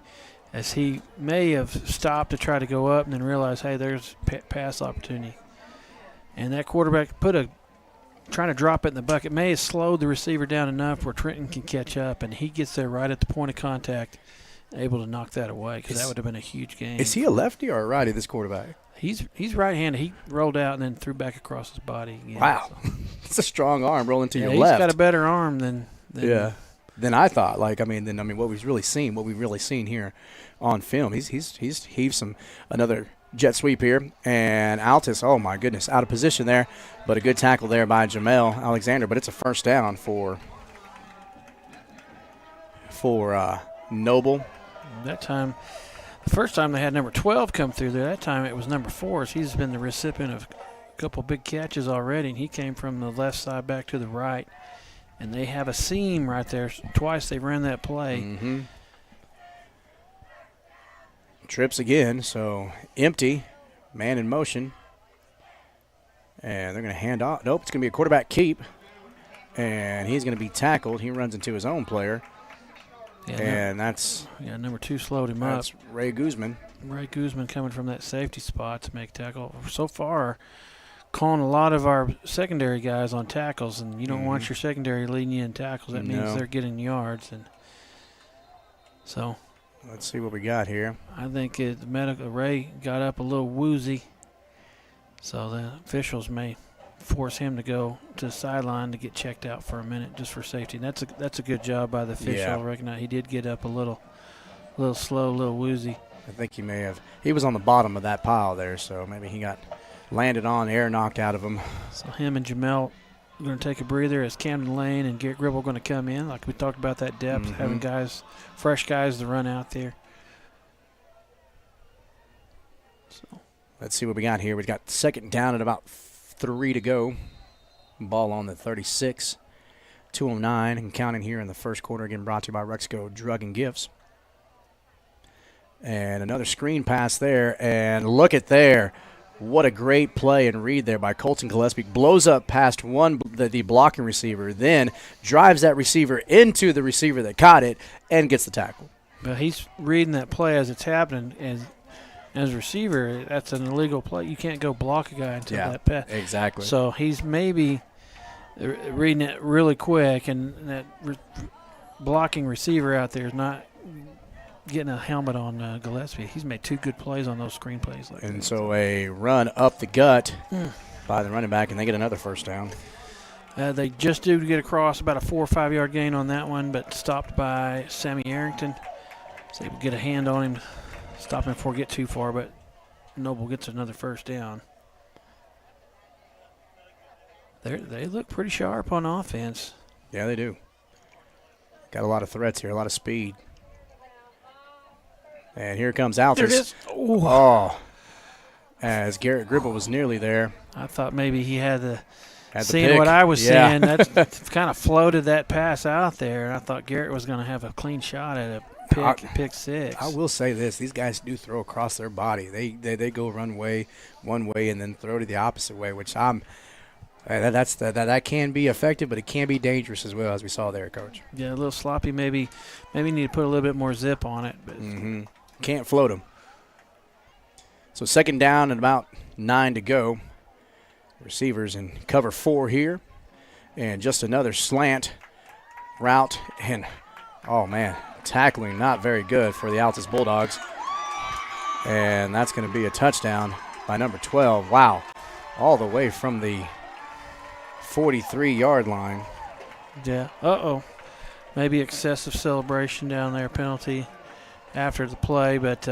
Speaker 4: as he may have stopped to try to go up and then realized, hey, there's pass opportunity. And that quarterback trying to drop it in the bucket may have slowed the receiver down enough where Trenton can catch up, and he gets there right at the point of contact, able to knock that away because that would have been a huge game.
Speaker 3: Is he a lefty or a righty, this quarterback?
Speaker 4: He's right-handed. He rolled out and then threw back across his body again.
Speaker 3: Wow.
Speaker 4: So.
Speaker 3: It's a strong arm rolling to your
Speaker 4: he's
Speaker 3: left.
Speaker 4: He's got a better arm than
Speaker 3: than I thought. What we've really seen here on film. He's heaved another jet sweep here, and Altus, oh my goodness, out of position there, but a good tackle there by Jamel Alexander. But it's a first down for Noble.
Speaker 4: That time, the first time they had number 12 come through there, that time it was number 4. So he's been the recipient of a couple big catches already, and he came from the left side back to the right. And they have a seam right there. Twice they ran that play.
Speaker 3: Mm-hmm. Trips again, so empty, man in motion. And they're going to hand off. Nope, it's going to be a quarterback keep. And he's going to be tackled. He runs into his own player.
Speaker 4: Yeah,
Speaker 3: and that's
Speaker 4: number 2 slowed him up.
Speaker 3: That's Ray Guzman.
Speaker 4: Ray Guzman coming from that safety spot to make tackle. So far, calling a lot of our secondary guys on tackles, and you don't want your secondary leading you in tackles. That means they're getting yards. And so
Speaker 3: let's see what we got here.
Speaker 4: I think Ray got up a little woozy, so the officials may force him to go to the sideline to get checked out for a minute just for safety. And that's a good job by the official.
Speaker 3: Yeah.
Speaker 4: I recognize he did get up a little slow, a little woozy.
Speaker 3: I think he may have. He was on the bottom of that pile there, so maybe he got landed on, air knocked out of him.
Speaker 4: So him and Jamel are going to take a breather as Camden Lane and Garrett Gribble are going to come in. Like we talked about that depth, having fresh guys to run out there. So
Speaker 3: let's see what we got here. We've got second down at about 3 to go. Ball on the 36. 2:09 and counting here in the first quarter. Again, brought to you by Rexco Drug and Gifts. And another screen pass there. And look at there. What a great play and read there by Colton Gillespie. Blows up past the blocking receiver, then drives that receiver into the receiver that caught it and gets the tackle.
Speaker 4: But he's reading that play as it's happening. As a receiver, that's an illegal play. You can't go block a guy until that pass.
Speaker 3: Exactly.
Speaker 4: So he's maybe reading it really quick, and that blocking receiver out there is not getting a helmet on Gillespie. He's made 2 good plays on those screen plays.
Speaker 3: And so a run up the gut by the running back, and they get another first down.
Speaker 4: They just do get across about a 4 or 5 yard gain on that one, but stopped by Sammy Arrington. So they will get a hand on him, stop him before he get too far, but Noble gets another first down. They look pretty sharp on offense.
Speaker 3: Yeah, they do. Got a lot of threats here, a lot of speed. And here comes Altus.
Speaker 4: There it is.
Speaker 3: Oh, as Garrett Gribble was nearly there.
Speaker 4: I thought maybe he had
Speaker 3: seeing
Speaker 4: what I was seeing. That kind of floated that pass out there, and I thought Garrett was going to have a clean shot at a pick six.
Speaker 3: I will say this: these guys do throw across their body. They go one way and then throw to the opposite way, which that can be effective, but it can be dangerous as well, as we saw there, Coach.
Speaker 4: Yeah, a little sloppy. Maybe need to put a little bit more zip on it. But
Speaker 3: can't float them. So second down and about 9 to go. Receivers in cover 4 here, and just another slant route, and oh man, tackling not very good for the Altus Bulldogs, and that's going to be a touchdown by number 12. Wow, all the way from the 43-yard line.
Speaker 4: Yeah. Maybe excessive celebration down there, penalty after the play, but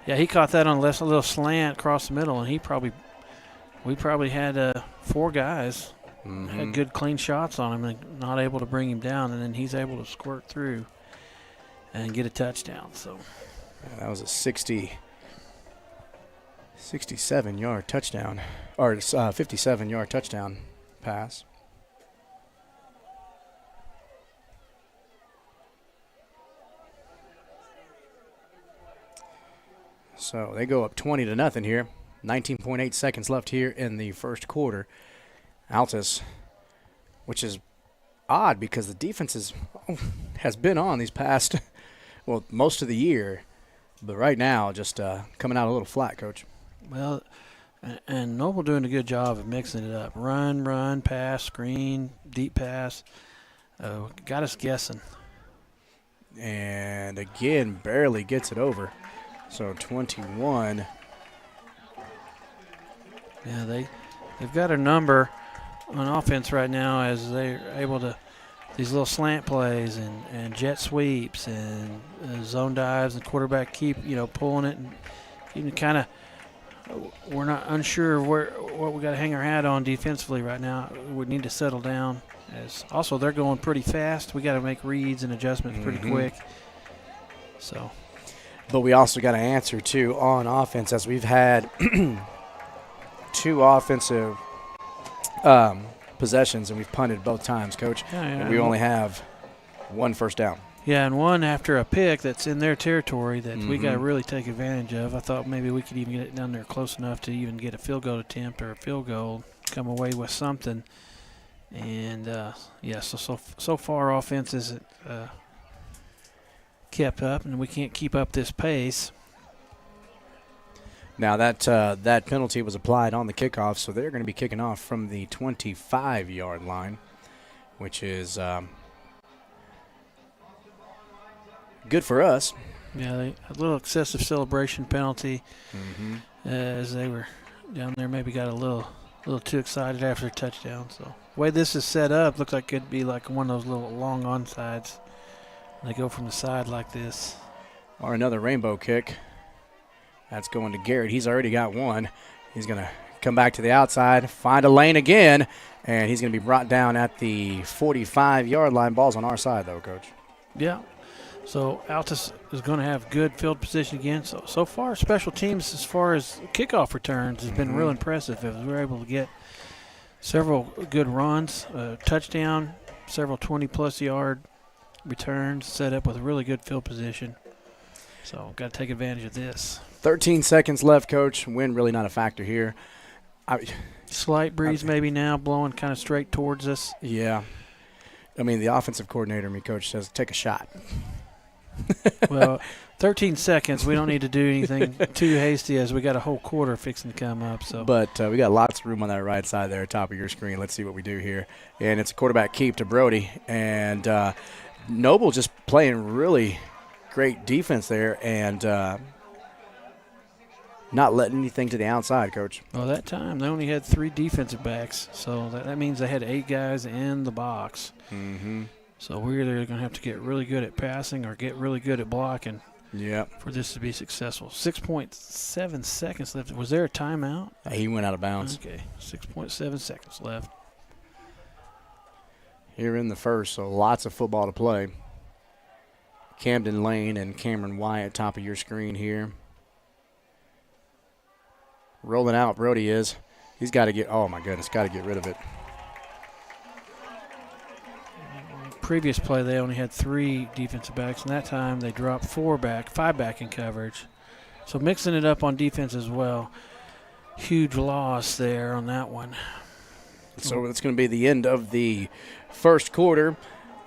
Speaker 4: yeah, he caught that on a little slant across the middle, and we probably had 4 guys had good clean shots on him and not able to bring him down, and then he's able to squirt through and get a touchdown. So
Speaker 3: that was a 67-yard touchdown, or 57-yard touchdown pass. So they go up 20-0 here. 19.8 seconds left here in the first quarter. Altus, which is odd because the defense has been on these past, most of the year. But right now, just coming out a little flat, Coach.
Speaker 4: Well, and Noble doing a good job of mixing it up. Run, pass, screen, deep pass. Got us guessing.
Speaker 3: And again, barely gets it over. So 21.
Speaker 4: Yeah, they've got a number on offense right now as they're able to these little slant plays and jet sweeps and zone dives and quarterback keep pulling it, and even kind of we're not unsure what we got to hang our hat on defensively right now. We need to settle down. As also they're going pretty fast. We got to make reads and adjustments pretty quick. So,
Speaker 3: but we also got to answer too on offense, as we've had 2 offensive possessions and we've punted both times, Coach. And we only have 1 first down.
Speaker 4: Yeah, and 1 after a pick that's in their territory that we got to really take advantage of. I thought maybe we could even get it down there close enough to even get a field goal attempt or a field goal, come away with something. And so far offense isn't kept up, and we can't keep up this pace.
Speaker 3: Now that penalty was applied on the kickoff, so they're going to be kicking off from the 25-yard line, which is good for us.
Speaker 4: Yeah, a little excessive celebration penalty as they were down there. Maybe got a little too excited after a touchdown. So the way this is set up, looks like it'd be like one of those little long onsides. They go from the side like this.
Speaker 3: Or another rainbow kick. That's going to Garrett. He's already got 1. He's going to come back to the outside, find a lane again, and he's going to be brought down at the 45-yard line. Ball's on our side, though, Coach.
Speaker 4: Yeah. So Altus is going to have good field position again. So far, special teams as far as kickoff returns has been real impressive. As we're able to get several good runs, touchdown, several 20-plus yard returns set up with a really good field position. So got to take advantage of this.
Speaker 3: 13 seconds left, Coach. Wind really not a factor here.
Speaker 4: Slight breeze maybe now blowing kind of straight towards us.
Speaker 3: Yeah. I mean, the offensive coordinator, Coach, says take a shot.
Speaker 4: Well, 13 seconds. We don't need to do anything too hasty as we got a whole quarter fixing to come up. So,
Speaker 3: but we got lots of room on that right side there, top of your screen. Let's see what we do here. And it's a quarterback keep to Brody. And Noble just playing really great defense there and not letting anything to the outside, Coach.
Speaker 4: Well, that time they only had 3 defensive backs, so that means they had 8 guys in the box. So we're either going to have to get really good at passing or get really good at blocking for this to be successful. 6.7 seconds left. Was there a timeout?
Speaker 3: He went out of bounds.
Speaker 4: Okay, 6.7 seconds left.
Speaker 3: Here in the first, so lots of football to play. Camden Lane and Cameron Wyatt, top of your screen here. Rolling out, Brody is. He's got to get, oh my goodness, got to get rid of it.
Speaker 4: Previous play, they only had 3 defensive backs, and that time they dropped 5 back in coverage. So mixing it up on defense as well. Huge loss there on that one.
Speaker 3: So that's going to be the end of the first quarter.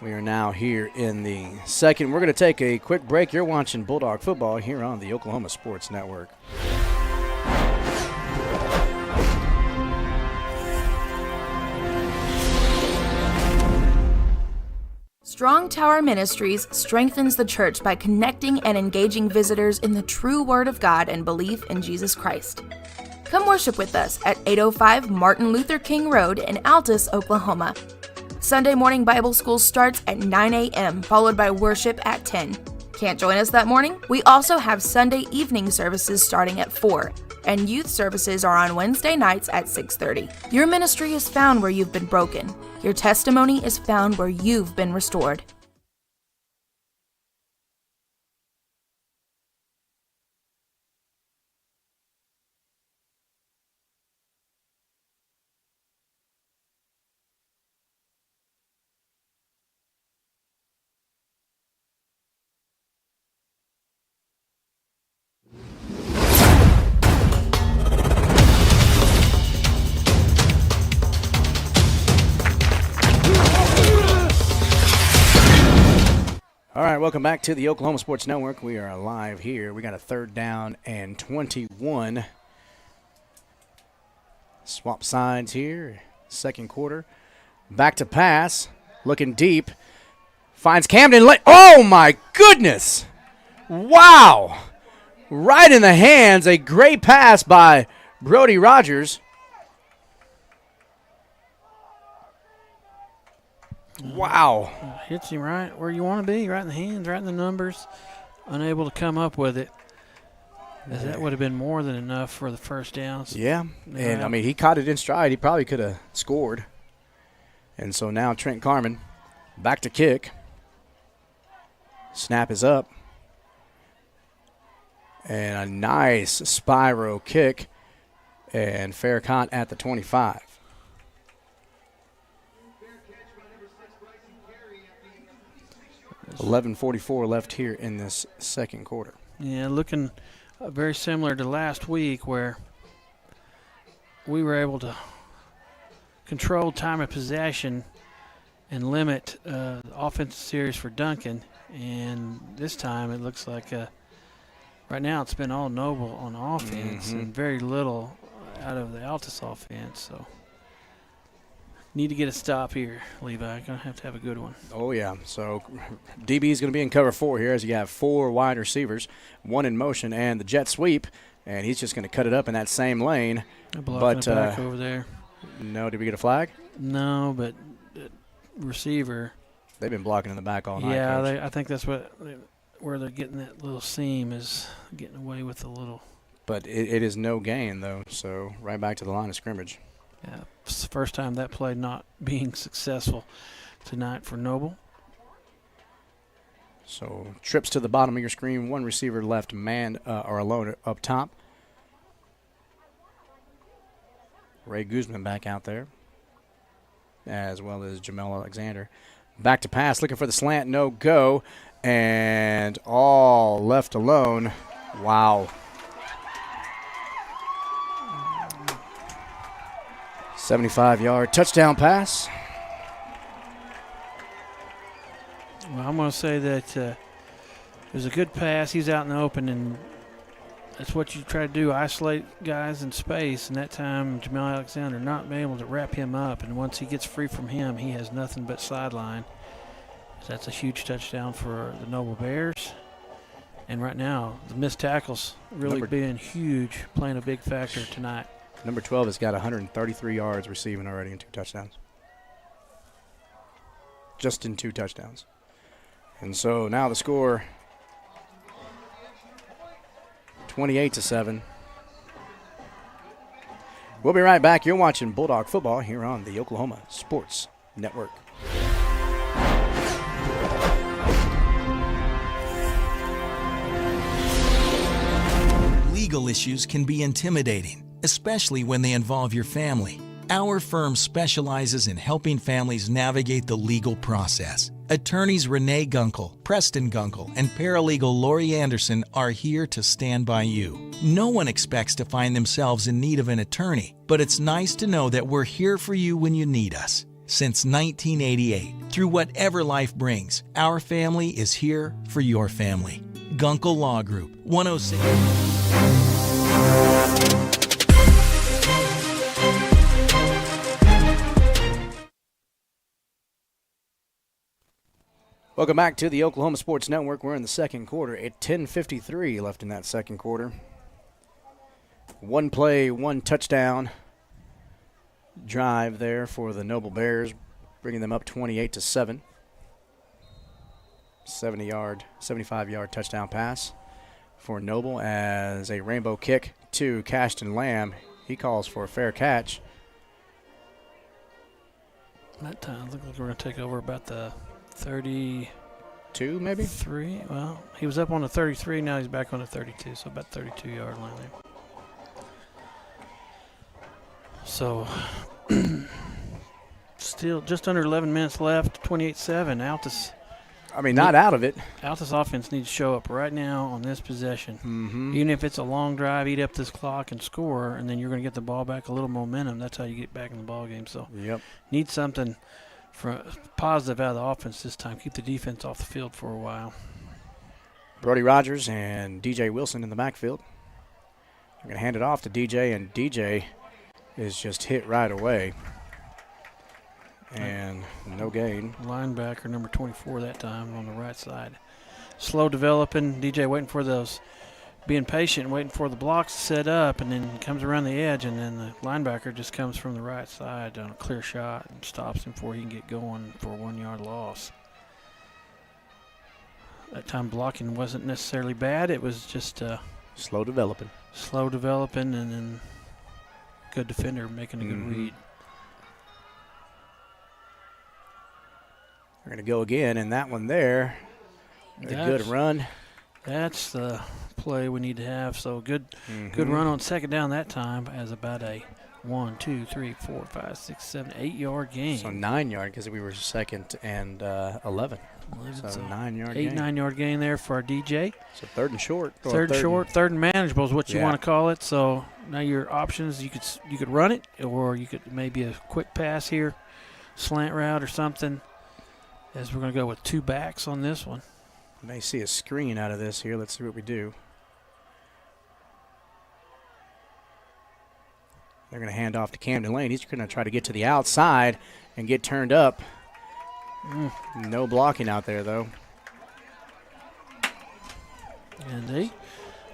Speaker 3: We are now here in the second. We're going to take a quick break. You're watching Bulldog football here on the Oklahoma Sports Network.
Speaker 6: Strong Tower Ministries strengthens the church by connecting and engaging visitors in the true Word of God and belief in Jesus Christ. Come worship with us at 805 Martin Luther King Road in Altus, Oklahoma. Sunday morning Bible school starts at 9 a.m., followed by worship at 10. Can't join us that morning? We also have Sunday evening services starting at 4, and youth services are on Wednesday nights at 6:30. Your ministry is found where you've been broken. Your testimony is found where you've been restored.
Speaker 3: All right, welcome back to the Oklahoma Sports Network. We are live here. We got a 3rd down and 21. Swap sides here. Second quarter. Back to pass. Looking deep. Finds Camden. Oh, my goodness. Wow. Right in the hands. A great pass by Brody Rogers. Wow.
Speaker 4: Hits him right where you want to be, right in the hands, right in the numbers. Unable to come up with it. As that would have been more than enough for the first downs.
Speaker 3: Yeah, and, I mean, he caught it in stride. He probably could have scored. And so now Trent Carmen back to kick. Snap is up. And a nice Spyro kick. And fair count at the 25. $11:44 left here in this second quarter.
Speaker 4: Yeah, looking very similar to last week where we were able to control time of possession and limit the offensive series for Duncan. And this time it looks like right now it's been all Noble on offense and very little out of the Altus offense. So need to get a stop here, Levi. Going to have a good one.
Speaker 3: Oh, yeah. So DB is going to be in cover 4 here as you have 4 wide receivers, 1 in motion, and the jet sweep. And he's just going to cut it up in that same lane.
Speaker 4: Blocking it back over there.
Speaker 3: No, did we get a flag?
Speaker 4: No, but receiver.
Speaker 3: They've been blocking in the back all night.
Speaker 4: Yeah, I think that's where they're getting that little seam is getting away with a little.
Speaker 3: But it is no gain, though, so right back to the line of scrimmage.
Speaker 4: Yeah, it's the first time that play not being successful tonight for Noble.
Speaker 3: So trips to the bottom of your screen, 1 receiver left, man or alone up top. Ray Guzman back out there, as well as Jamel Alexander. Back to pass, looking for the slant, no go, and all left alone. Wow. 75-yard touchdown pass.
Speaker 4: Well, I'm going to say that it was a good pass. He's out in the open, and that's what you try to do, isolate guys in space. And that time, Jamel Alexander not being able to wrap him up. And once he gets free from him, he has nothing but sideline. So that's a huge touchdown for the Noble Bears. And right now, the missed tackles really being huge, playing a big factor tonight.
Speaker 3: Number 12 has got 133 yards receiving already in 2 touchdowns. Just in 2 touchdowns. And so now the score, 28-7. We'll be right back. You're watching Bulldog football here on the Oklahoma Sports Network.
Speaker 7: Legal issues can be intimidating, especially when they involve your family. Our firm specializes in helping families navigate the legal process. Attorneys Renee Gunkel, Preston Gunkel, and paralegal Lori Anderson are here to stand by you. No one expects to find themselves in need of an attorney, but it's nice to know that we're here for you when you need us. Since 1988, through whatever life brings, our family is here for your family. Gunkel Law Group, 106.
Speaker 3: Welcome back to the Oklahoma Sports Network. We're in the second quarter at 10:53 left in that second quarter. 1 play, 1 touchdown drive there for the Noble Bears, bringing them up 28-7. 75-yard touchdown pass for Noble as a rainbow kick to Cashton Lamb. He calls for a fair catch.
Speaker 4: That time, looks like we're going to take over about the
Speaker 3: 32, maybe?
Speaker 4: 3. Well, he was up on the 33. Now he's back on the 32, so about 32-yard line there. So, still just under 11 minutes left, 28-7. Altus.
Speaker 3: I mean, not out of it.
Speaker 4: Altus offense needs to show up right now on this possession.
Speaker 3: Mm-hmm.
Speaker 4: Even if it's a long drive, eat up this clock and score, and then you're going to get the ball back, a little momentum. That's how you get back in the ball game. So, need something positive out of the offense this time. Keep the defense off the field for a while.
Speaker 3: Brody Rogers and DJ Wilson in the backfield. I'm going to hand it off to DJ, and DJ is just hit right away. And no gain.
Speaker 4: Linebacker number 24 that time on the right side. Slow developing. DJ waiting for those being patient, waiting for the blocks to set up, and then comes around the edge, and then the linebacker just comes from the right side on a clear shot and stops him before he can get going for a 1 yard loss. That time blocking wasn't necessarily bad. It was just
Speaker 3: slow developing,
Speaker 4: and then good defender making a good read.
Speaker 3: We're going to go again, and that one there, a good run.
Speaker 4: That's the play we need to have. So good run on second down that time as about a 1, 2, 3, 4, 5, 6, 7, 8 yard gain.
Speaker 3: So 9 yard because we were second and 11. So 9 yard gain.
Speaker 4: 9 yard gain there for our DJ.
Speaker 3: So third and short.
Speaker 4: Third and manageable is what you want to call it. So now your options, you could run it, or you could maybe a quick pass here, slant route or something. As we're going to go with 2 backs on this one.
Speaker 3: May see a screen out of this here. Let's see what we do. They're going to hand off to Camden Lane. He's going to try to get to the outside and get turned up. No blocking out there, though.
Speaker 4: And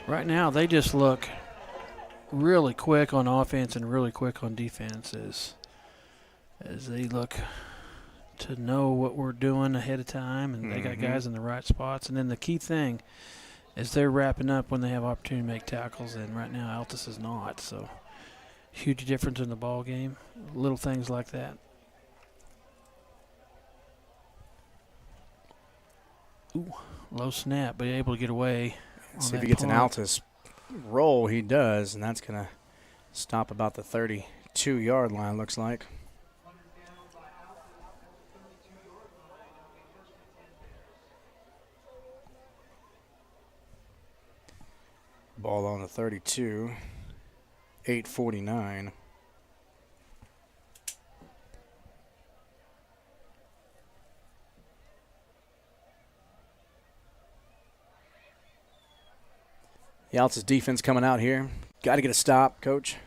Speaker 4: right now, they just look really quick on offense and really quick on defense as they look to know what we're doing ahead of time, and they got guys in the right spots. And then the key thing is they're wrapping up when they have opportunity to make tackles, and right now Altus is not. So huge difference in the ball game, little things like that. Ooh, low snap, but able to get away.
Speaker 3: See if he gets an Altus roll. He does, and that's going to stop about the 32-yard line, looks like. Ball on the 32, 8:49. The Altus defense coming out here. Got to get a stop, Coach.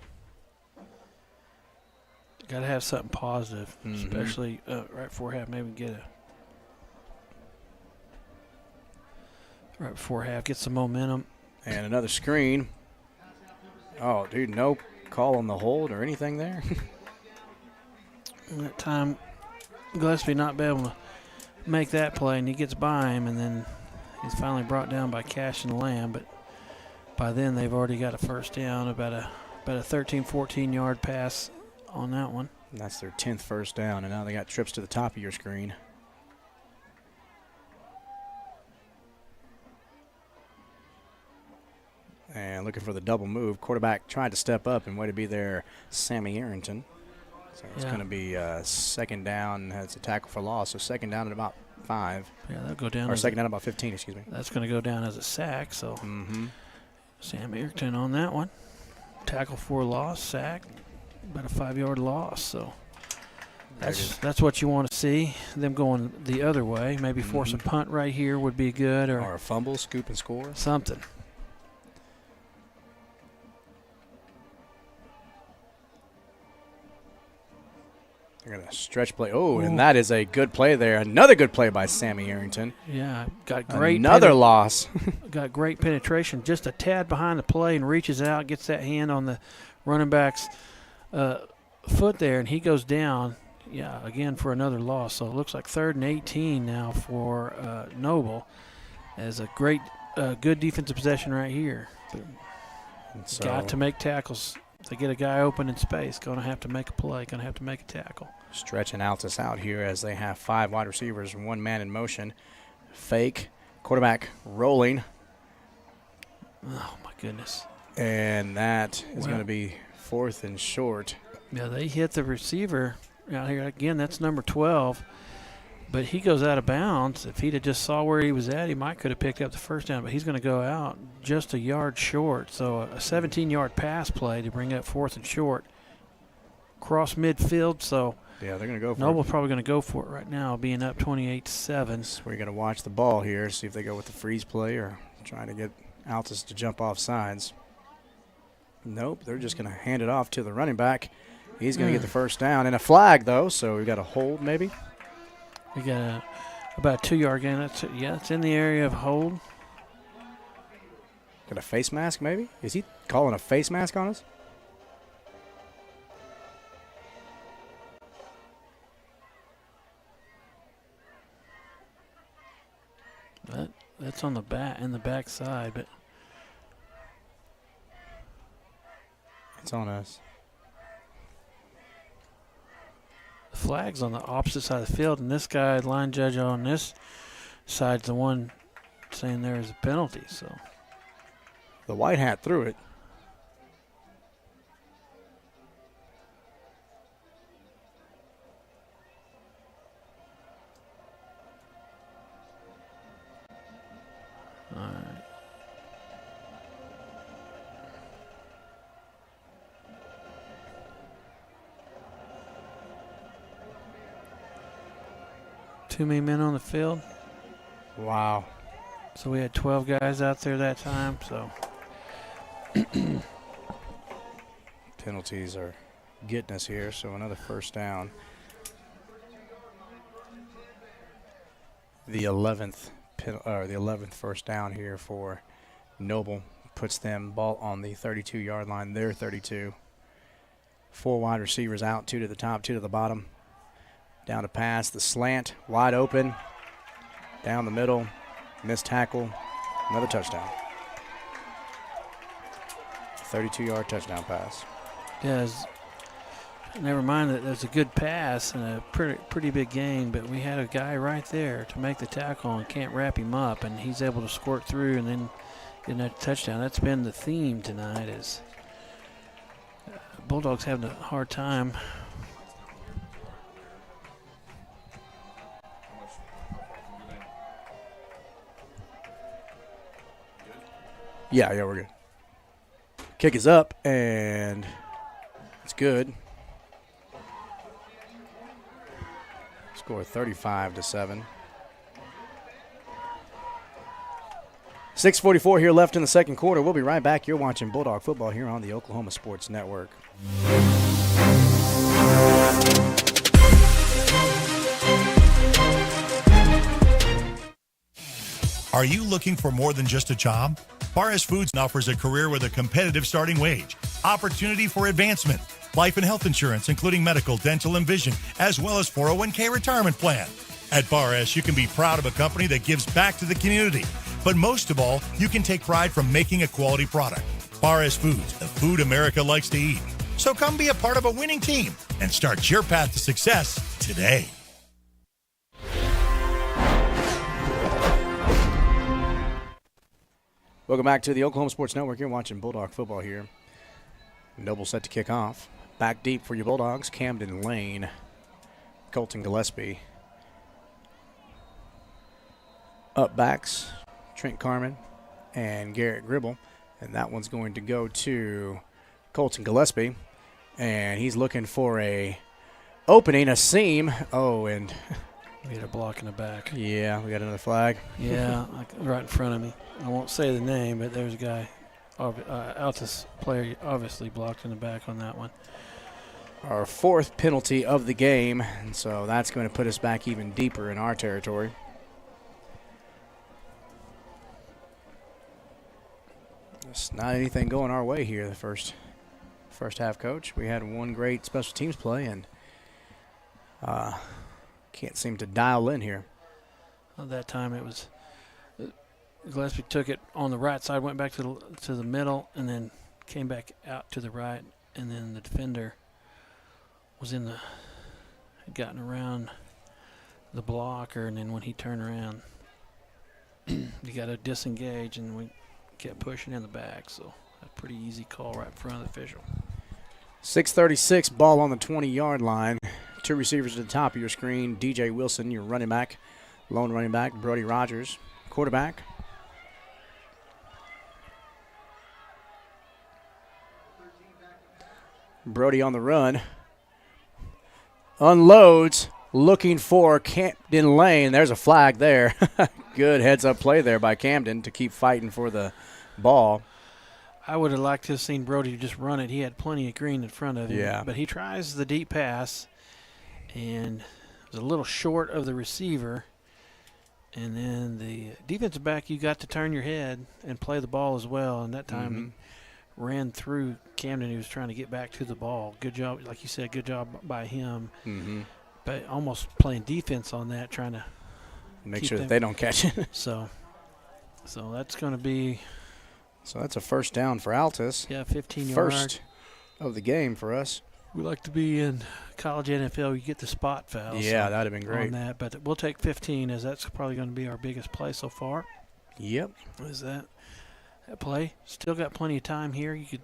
Speaker 4: Got to have something positive, especially right before half. Maybe get right before half, get some momentum.
Speaker 3: And another screen. Oh, dude, no call on the hold or anything there.
Speaker 4: That time, Gillespie not be able to make that play, and he gets by him, and then he's finally brought down by Cash and Lamb. But by then, they've already got a first down, about a 13, 14-yard pass on that one.
Speaker 3: And that's their 10th first down, and now they got trips to the top of your screen. And looking for the double move. Quarterback tried to step up, and way to be there, Sammy Arrington. So it's going to be second down. That's a tackle for loss. So second down at about 5.
Speaker 4: Yeah, that'll go down.
Speaker 3: Or second down at about 15, excuse me.
Speaker 4: That's going to go down as a sack. So Sam Arrington on that one. Tackle for loss, sack, about a 5-yard loss. So that's what you want to see. Them going the other way. Maybe force a punt right here would be good. Or
Speaker 3: a fumble, scoop and score.
Speaker 4: Something.
Speaker 3: They're going to stretch play. Oh, and that is a good play there. Another good play by Sammy Arrington.
Speaker 4: Yeah, got great.
Speaker 3: Another loss.
Speaker 4: Got great penetration. Just a tad behind the play and reaches out, gets that hand on the running back's foot there, and he goes down. Yeah, again for another loss. So it looks like 3rd and 18 now for Noble, as a great, good defensive possession right here. So got to make tackles. They get a guy open in space, going to have to make a play, going to have to make a tackle.
Speaker 3: Stretching Altus out here as they have 5 wide receivers and 1 man in motion. Fake, quarterback rolling.
Speaker 4: Oh, my goodness.
Speaker 3: And that is going to be 4th and short.
Speaker 4: Yeah, they hit the receiver out here. Again, that's number 12. But he goes out of bounds. If he'd have just saw where he was at, he might could have picked up the first down. But he's going to go out just a yard short. So a 17-yard pass play to bring up 4th and short. Cross midfield. So
Speaker 3: yeah, they're going to go for
Speaker 4: Noble's
Speaker 3: it.
Speaker 4: Probably going to go for it right now, being up 28-7.
Speaker 3: So we're going to watch the ball here, see if they go with the freeze play or try to get Altus to jump off sides. Nope, they're just going to hand it off to the running back. He's going to get the first down. And a flag, though, so we've got a hold maybe.
Speaker 4: We got about a 2-yard gain. It's in the area of hold.
Speaker 3: Got a face mask, maybe? Is he calling a face mask on us?
Speaker 4: That's on the back, in the back side, but
Speaker 3: it's on us.
Speaker 4: The flag's on the opposite side of the field, and this guy, line judge on this side's the one saying there is a penalty. So
Speaker 3: the white hat threw it.
Speaker 4: All right. Too many men on the field.
Speaker 3: Wow.
Speaker 4: So we had 12 guys out there that time. So
Speaker 3: penalties are getting us here. So another first down. The 11th first down here for Noble puts them ball on the 32-yard line. They're 32. 4 wide receivers out, 2 to the top, 2 to the bottom. Down to pass, the slant, wide open. Down the middle, missed tackle, another touchdown. 32-yard touchdown pass.
Speaker 4: yeah, never mind that there's a good pass and a pretty big gain, but we had a guy right there to make the tackle and can't wrap him up, and he's able to squirt through and then get that touchdown. That's been the theme tonight. Is Bulldogs having a hard time.
Speaker 3: Yeah, we're good. Kick is up, and it's good. Score 35-7. 6:44 here left in the second quarter. We'll be right back. You're watching Bulldog football here on the Oklahoma Sports Network.
Speaker 1: Are you looking for more than just a job? Barres Foods offers a career with a competitive starting wage, opportunity for advancement, life and health insurance, including medical, dental, and vision, as well as 401k retirement plan. At Barres, you can be proud of a company that gives back to the community. But most of all, you can take pride from making a quality product. Barres Foods, the food America likes to eat. So come be a part of a winning team and start your path to success today.
Speaker 3: Welcome back to the Oklahoma Sports Network. You're watching Bulldog football here. Noble set to kick off. Back deep for your Bulldogs. Camden Lane, Colton Gillespie. Up backs, Trent Carmen and Garrett Gribble. And that one's going to go to Colton Gillespie. And he's looking for a opening, a seam. Oh, and
Speaker 4: We had a block in the back.
Speaker 3: yeah, we got another flag.
Speaker 4: Yeah, right in front of me. I won't say the name, but there's a guy, Altus player, obviously blocked in the back on that one.
Speaker 3: Our 4th penalty of the game, and so that's going to put us back even deeper in our territory. There's not anything going our way here the first half, Coach. We had one great special teams play, and can't seem to dial in here.
Speaker 4: At that time, it was Gillespie took it on the right side, went back to the middle, and then came back out to the right, and then the defender was had gotten around the blocker, and then when he turned around, you got to disengage, and we kept pushing in the back. So a pretty easy call right in front of the official.
Speaker 3: 6:36, ball on the 20-yard line. 2 receivers at the top of your screen. DJ Wilson, your running back, lone running back. Brody Rogers, quarterback. Brody on the run. Unloads, looking for Camden Lane. There's a flag there. Good heads-up play there by Camden to keep fighting for the ball.
Speaker 4: I would have liked to have seen Brody just run it. He had plenty of green in front of him.
Speaker 3: Yeah.
Speaker 4: But he tries the deep pass, and was a little short of the receiver. And then the defensive back, you got to turn your head and play the ball as well. And that time he ran through Camden. He was trying to get back to the ball. Good job, like you said, good job by him. But almost playing defense on that, trying to
Speaker 3: make sure that they don't catch it.
Speaker 4: So that's going to be.
Speaker 3: So that's a first down for Altus.
Speaker 4: Yeah, 15 yards.
Speaker 3: First of the game for us.
Speaker 4: We like to be in college NFL. You get the spot foul.
Speaker 3: Yeah, that would have been great.
Speaker 4: On that, but we'll take 15 as that's probably going to be our biggest play so far.
Speaker 3: Yep.
Speaker 4: What is that play? Still got plenty of time here. You could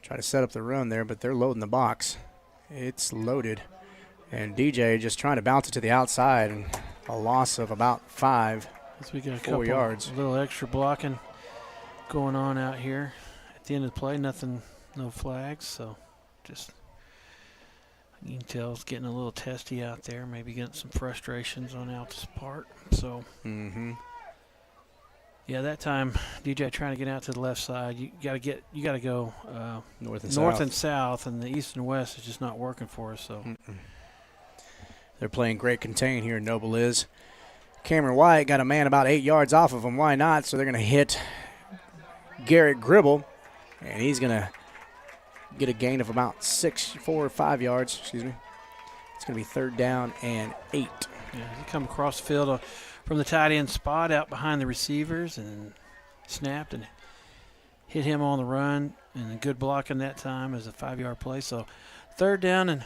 Speaker 3: try to set up the run there, but they're loading the box. It's loaded. And DJ just trying to bounce it to the outside, and a loss of about 5.
Speaker 4: As we get a
Speaker 3: 4 yards.
Speaker 4: A little extra blocking going on out here. At the end of the play, no flags, so just you can tell it's getting a little testy out there, maybe getting some frustrations on Altus' part. So, yeah, that time DJ trying to get out to the left side. You got to go north and south, and the east and west is just not working for us. So
Speaker 3: they're playing great contain here. Noble is. Cameron White got a man about 8 yards off of him. Why not? So they're going to hit Garrett Gribble, and he's going to get a gain of about 4 or 5 yards. Excuse me. It's going to be 3rd down and 8.
Speaker 4: Yeah, he come across the field from the tight end spot out behind the receivers and snapped and hit him on the run, and a good blocking that time as a 5-yard play. So 3rd down and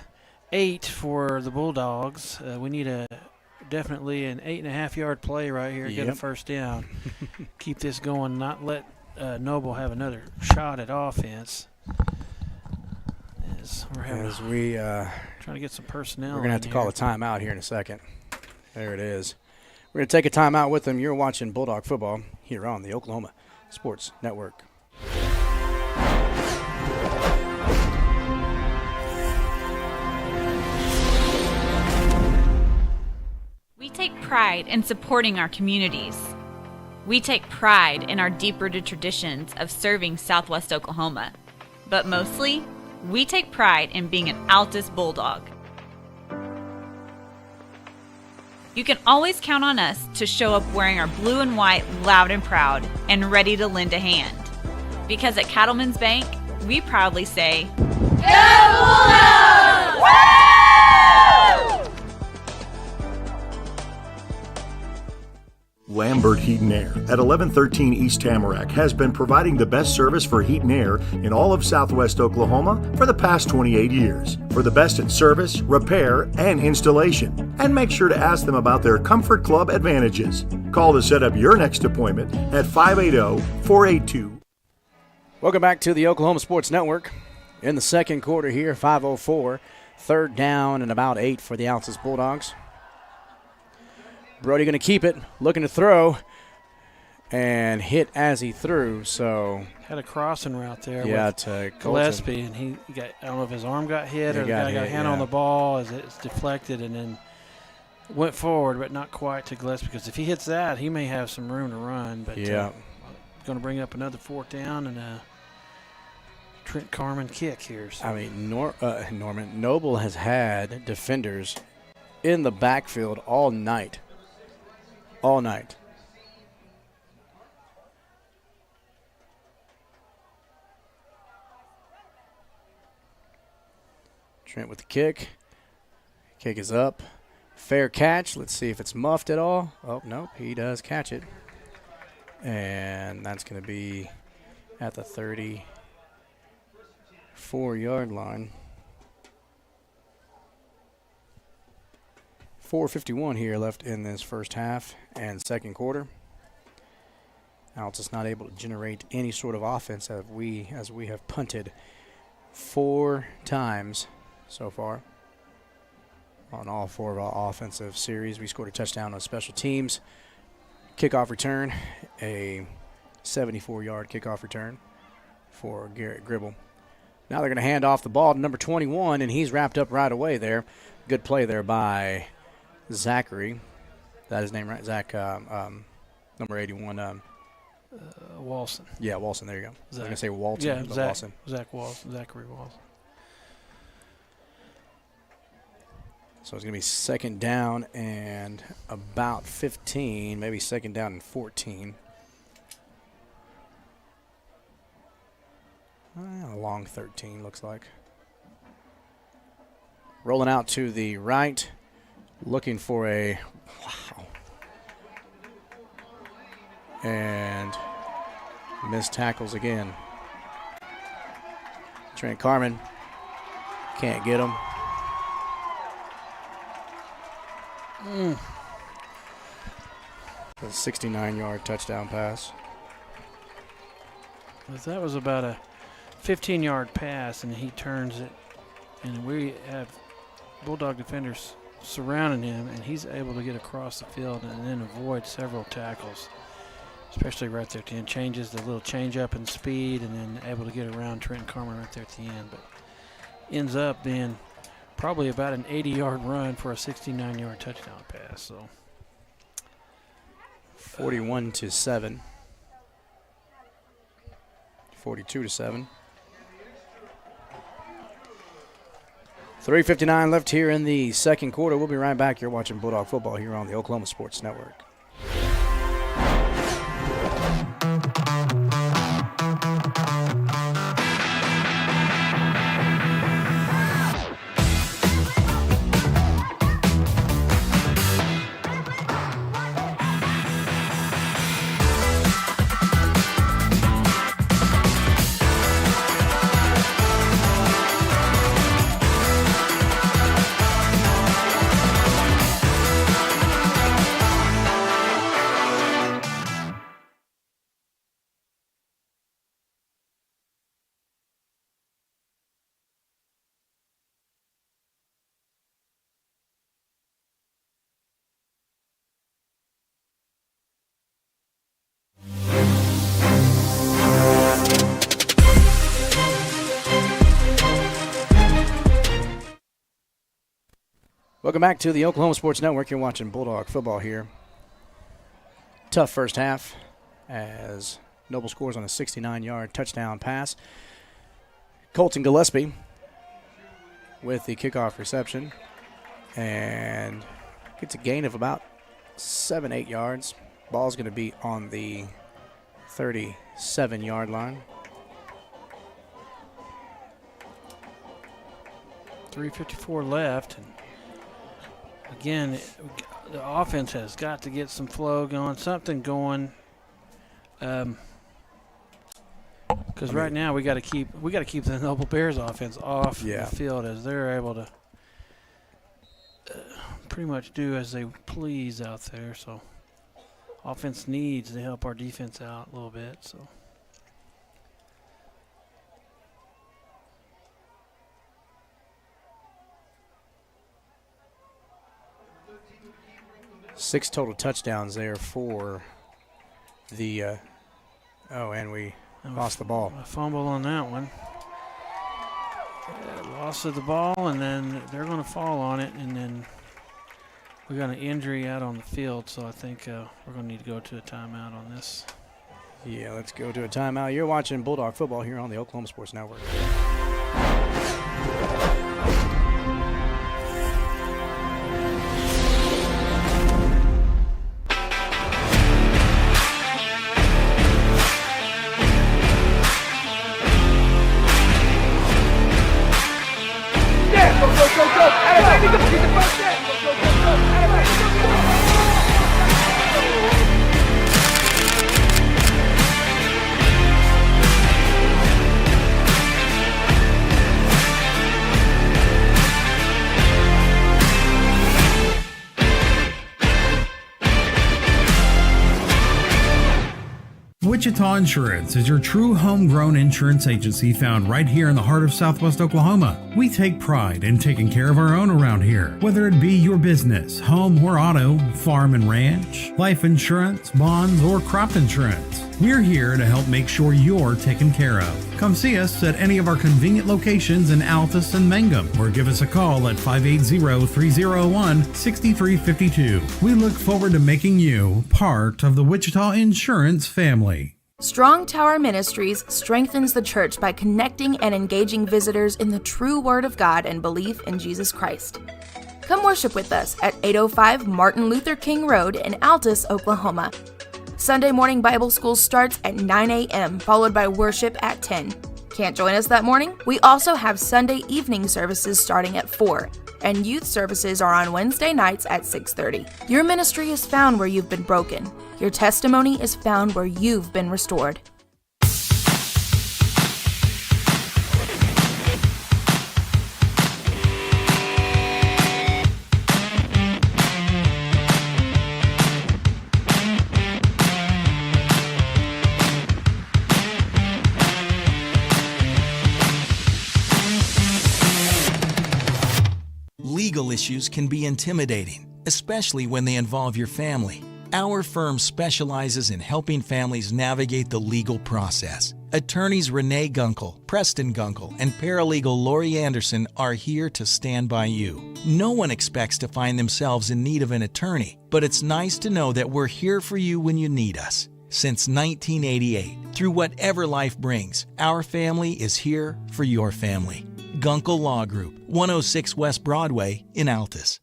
Speaker 4: 8 for the Bulldogs. We need definitely an 8.5-yard play right here. Get a first down. Keep this going. Not let Noble have another shot at offense. As we trying to get some personnel.
Speaker 3: We're going to have to call a timeout here in a second. There it is. We're going to take a timeout with them. You're watching Bulldog football here on the Oklahoma Sports Network.
Speaker 9: We take pride in supporting our communities. We take pride in our deep-rooted traditions of serving Southwest Oklahoma. But mostly, we take pride in being an Altus Bulldog. You can always count on us to show up wearing our blue and white loud and proud and ready to lend a hand. Because at Cattlemen's Bank, we proudly say, Go Bulldogs! Woo!
Speaker 1: Lambert Heat and Air at 1113 East Tamarack has been providing the best service for heat and air in all of Southwest Oklahoma for the past 28 years. For the best in service, repair, and installation. And make sure to ask them about their Comfort Club advantages. Call to set up your next appointment at 580-482.
Speaker 3: Welcome back to the Oklahoma Sports Network. In the second quarter here, 5:04. 3rd down and about 8 for the Altus Bulldogs. Brody going to keep it, looking to throw, and hit as he threw. So
Speaker 4: had a crossing route there.
Speaker 3: To
Speaker 4: Gillespie, and he got, I don't know if his arm got hit or the guy got a hand on the ball as it's deflected, and then went forward, but not quite to Gillespie, because if he hits that, he may have some room to run. But going to bring up another 4th down and a Trent Carman kick here. So.
Speaker 3: I mean, Norman Noble has had defenders in the backfield all night. All night. Trent with the kick. Kick is up. Fair catch. Let's see if it's muffed at all. Oh, nope. He does catch it. And that's going to be at the 34-yard line. 4:51 here left in this first half and second quarter. Altus not able to generate any sort of offense as we have punted 4 times so far on all 4 of our offensive series. We scored a touchdown on special teams. Kickoff return, a 74-yard kickoff return for Garrett Gribble. Now they're going to hand off the ball to number 21, and he's wrapped up right away there. Good play there by Zachary. That his name, right? Zach, number 81.
Speaker 4: Walson.
Speaker 3: Yeah, Walson. There you go.
Speaker 4: Zach.
Speaker 3: I was going to say Walton.
Speaker 4: Yeah,
Speaker 3: but
Speaker 4: Zach,
Speaker 3: Walson.
Speaker 4: Zach Walson. Zachary Walson.
Speaker 3: So it's going to be second down and about 15, maybe second down and 14. A long 13 looks like. Rolling out to the right, looking for a, wow. And missed tackles again. Trent Carmen can't get him. A 69-yard touchdown pass.
Speaker 4: That was about a 15-yard pass, and he turns it, and we have Bulldog defenders surrounding him, and he's able to get across the field and then avoid several tackles, especially right there at the end. Changes the little change up in speed and then able to get around Trenton Carmen right there at the end, but ends up being probably about an 80-yard run for a 69-yard touchdown pass. So
Speaker 3: 41-7. 42-7. 3:59 left here in the second quarter. We'll be right back. You're watching Bulldog football here on the Oklahoma Sports Network. Welcome back to the Oklahoma Sports Network. You're watching Bulldog football here. Tough first half as Noble scores on a 69-yard touchdown pass. Colton Gillespie with the kickoff reception and gets a gain of about 7-8 yards. Ball's going to be on the 37-yard line.
Speaker 4: 3:54 left. And again, the offense has got to get some flow going, something going. Because right now we got to keep the Noble Bears offense off the field as they're able to pretty much do as they please out there. So offense needs to help our defense out a little bit. So.
Speaker 3: Six total touchdowns there for the and we lost the ball.
Speaker 4: A fumble on that one. Loss of the ball, and then they're going to fall on it, and then we got an injury out on the field, so I think we're going to need to go to a timeout on this.
Speaker 3: Yeah, let's go to a timeout. You're watching Bulldog football here on the Oklahoma Sports Network.
Speaker 5: Wichita Insurance is your true homegrown insurance agency found right here in the heart of Southwest Oklahoma. We take pride in taking care of our own around here, whether it be your business, home or auto, farm and ranch, life insurance, bonds, or crop insurance. We're here to help make sure you're taken care of. Come see us at any of our convenient locations in Altus and Mangum, or give us a call at 580-301-6352. We look forward to making you part of the Wichita Insurance family.
Speaker 6: Strong Tower Ministries strengthens the church by connecting and engaging visitors in the true Word of God and belief in Jesus Christ. Come worship with us at 805 Martin Luther King Road in Altus, Oklahoma. Sunday morning Bible school starts at 9 a.m., followed by worship at 10. Can't join us that morning? We also have Sunday evening services starting at 4, and youth services are on Wednesday nights at 6:30. Your ministry is found where you've been broken. Your testimony is found where you've been restored.
Speaker 7: Legal issues can be intimidating, especially when they involve your family. Our firm specializes in helping families navigate the legal process. Attorneys Renee Gunkel, Preston Gunkel, and paralegal Lori Anderson are here to stand by you. No one expects to find themselves in need of an attorney, but it's nice to know that we're here for you when you need us. Since 1988, through whatever life brings, our family is here for your family. Gunkel Law Group, 106 West Broadway in Altus.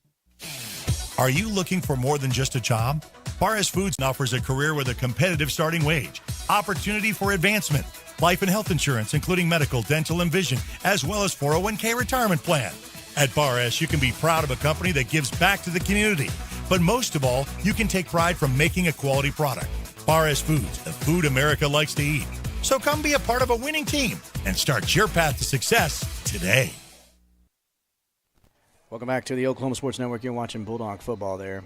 Speaker 1: Are you looking for more than just a job? Paris Foods offers a career with a competitive starting wage, opportunity for advancement, life and health insurance, including medical, dental, and vision, as well as 401k retirement plan. At Paris, you can be proud of a company that gives back to the community. But most of all, you can take pride from making a quality product. Paris Foods, the food America likes to eat. So come be a part of a winning team and start your path to success today.
Speaker 3: Welcome back to the Oklahoma Sports Network. You're watching Bulldog football there.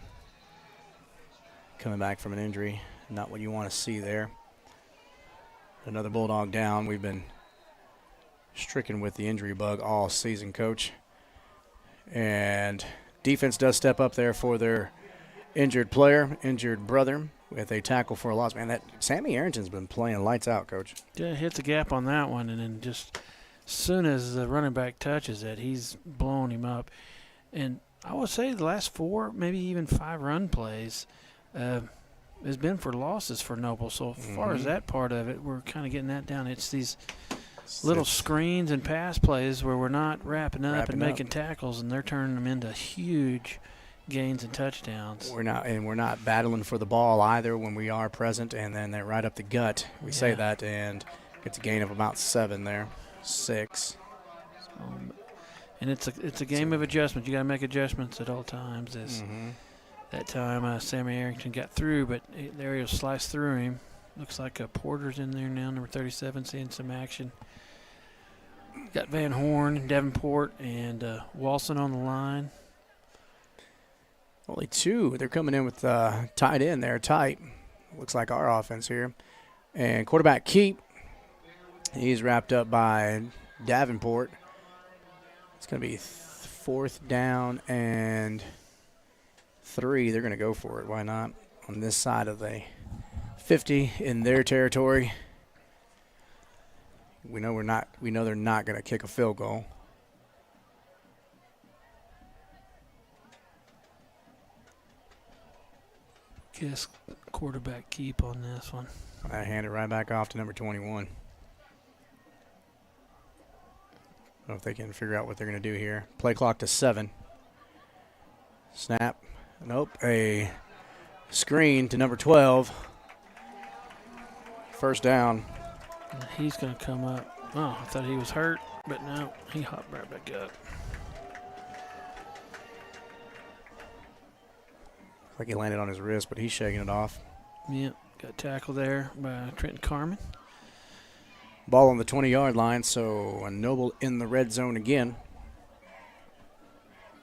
Speaker 3: Coming back from an injury. Not what you want to see there. Another Bulldog down. We've been stricken with the injury bug all season, Coach. And defense does step up there for their injured player, injured brother, with a tackle for a loss. Man, that Sammy Arrington's been playing lights out, Coach.
Speaker 4: Yeah, hit the gap on that one, and then just as soon as the running back touches it, he's blowing him up. And I would say the last 4, maybe even 5 run plays has been for losses for Noble. So as far as that part of it, we're kind of getting that down. It's these little screens and pass plays where we're not wrapping up and making tackles, and they're turning them into huge gains and touchdowns.
Speaker 3: We're not battling for the ball either when we are present, and then they're right up the gut. We say that, and it's a gain of about 7 there, 6.
Speaker 4: And it's a game of adjustment. You got to make adjustments at all times. That time Sammy Arrington got through, but there he was sliced through him. Looks like Porter's in there now, number 37, seeing some action. Got Van Horn, Davenport, and Walson on the line.
Speaker 3: Only 2. They're coming in with tight end there, tight. Looks like our offense here. And quarterback Keep, he's wrapped up by Davenport. It's going to be 4th down and 3. They're going to go for it. Why not? On this side of the 50 in their territory. We know they're not going to kick a field goal.
Speaker 4: Guess quarterback Keep on this one.
Speaker 3: I hand it right back off to number 21. I don't know if they can figure out what they're going to do here. Play clock to 7. Snap. Nope. A screen to number 12. First down.
Speaker 4: And he's going to come up. Oh, I thought he was hurt, but no, he hopped right back up.
Speaker 3: Like he landed on his wrist, but he's shaking it off.
Speaker 4: Yep, got tackled there by Trenton Carmen.
Speaker 3: Ball on the 20-yard line, so Noble in the red zone again.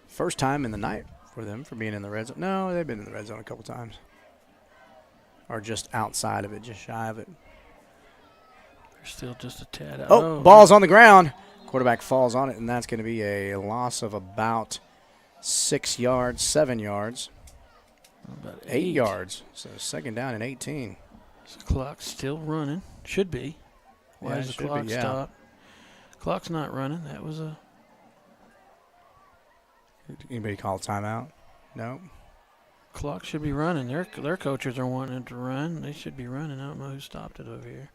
Speaker 3: First time in the night for them for being in the red zone. No, they've been in the red zone a couple times. Or just outside of it, just shy of it.
Speaker 4: They're still just a tad out.
Speaker 3: Oh, ball's on the ground. Quarterback falls on it, and that's going to be a loss of about 6 yards, 7 yards.
Speaker 4: About
Speaker 3: 8 yards. So second down and 18.
Speaker 4: The clock's still running. Should be. Why is the clock stop? Clock's not running. That was a...
Speaker 3: Anybody call timeout? No.
Speaker 4: Clock should be running. Their coaches are wanting it to run. They should be running. I don't know who stopped it over here.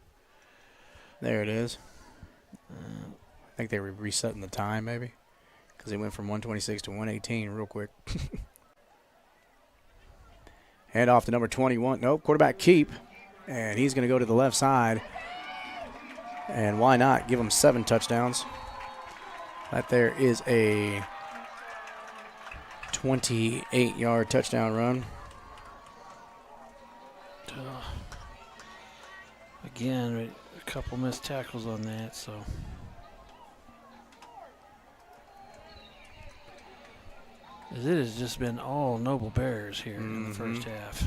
Speaker 3: There it is. I think they were resetting the time maybe. because he went from 126 to 118 real quick. Hand off to number 21. Nope, quarterback keep. And he's going to go to the left side. And why not? Give him 7 touchdowns. That there is a 28-yard touchdown run.
Speaker 4: Again, a couple missed tackles on that, so. It has just been all Noble Bears here in the first half.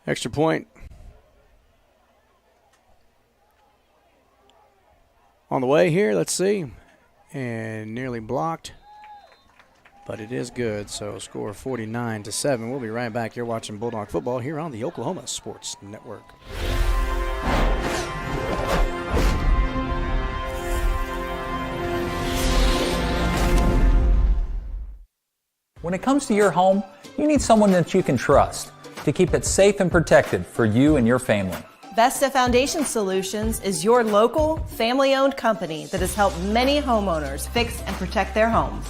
Speaker 3: Extra point. On the way here, let's see. And nearly blocked. But it is good, so score 49-7. We'll be right back. You're watching Bulldog football here on the Oklahoma Sports Network.
Speaker 10: When it comes to your home, you need someone that you can trust to keep it safe and protected for you and your family.
Speaker 11: Vesta Foundation Solutions is your local, family-owned company that has helped many homeowners fix and protect their homes.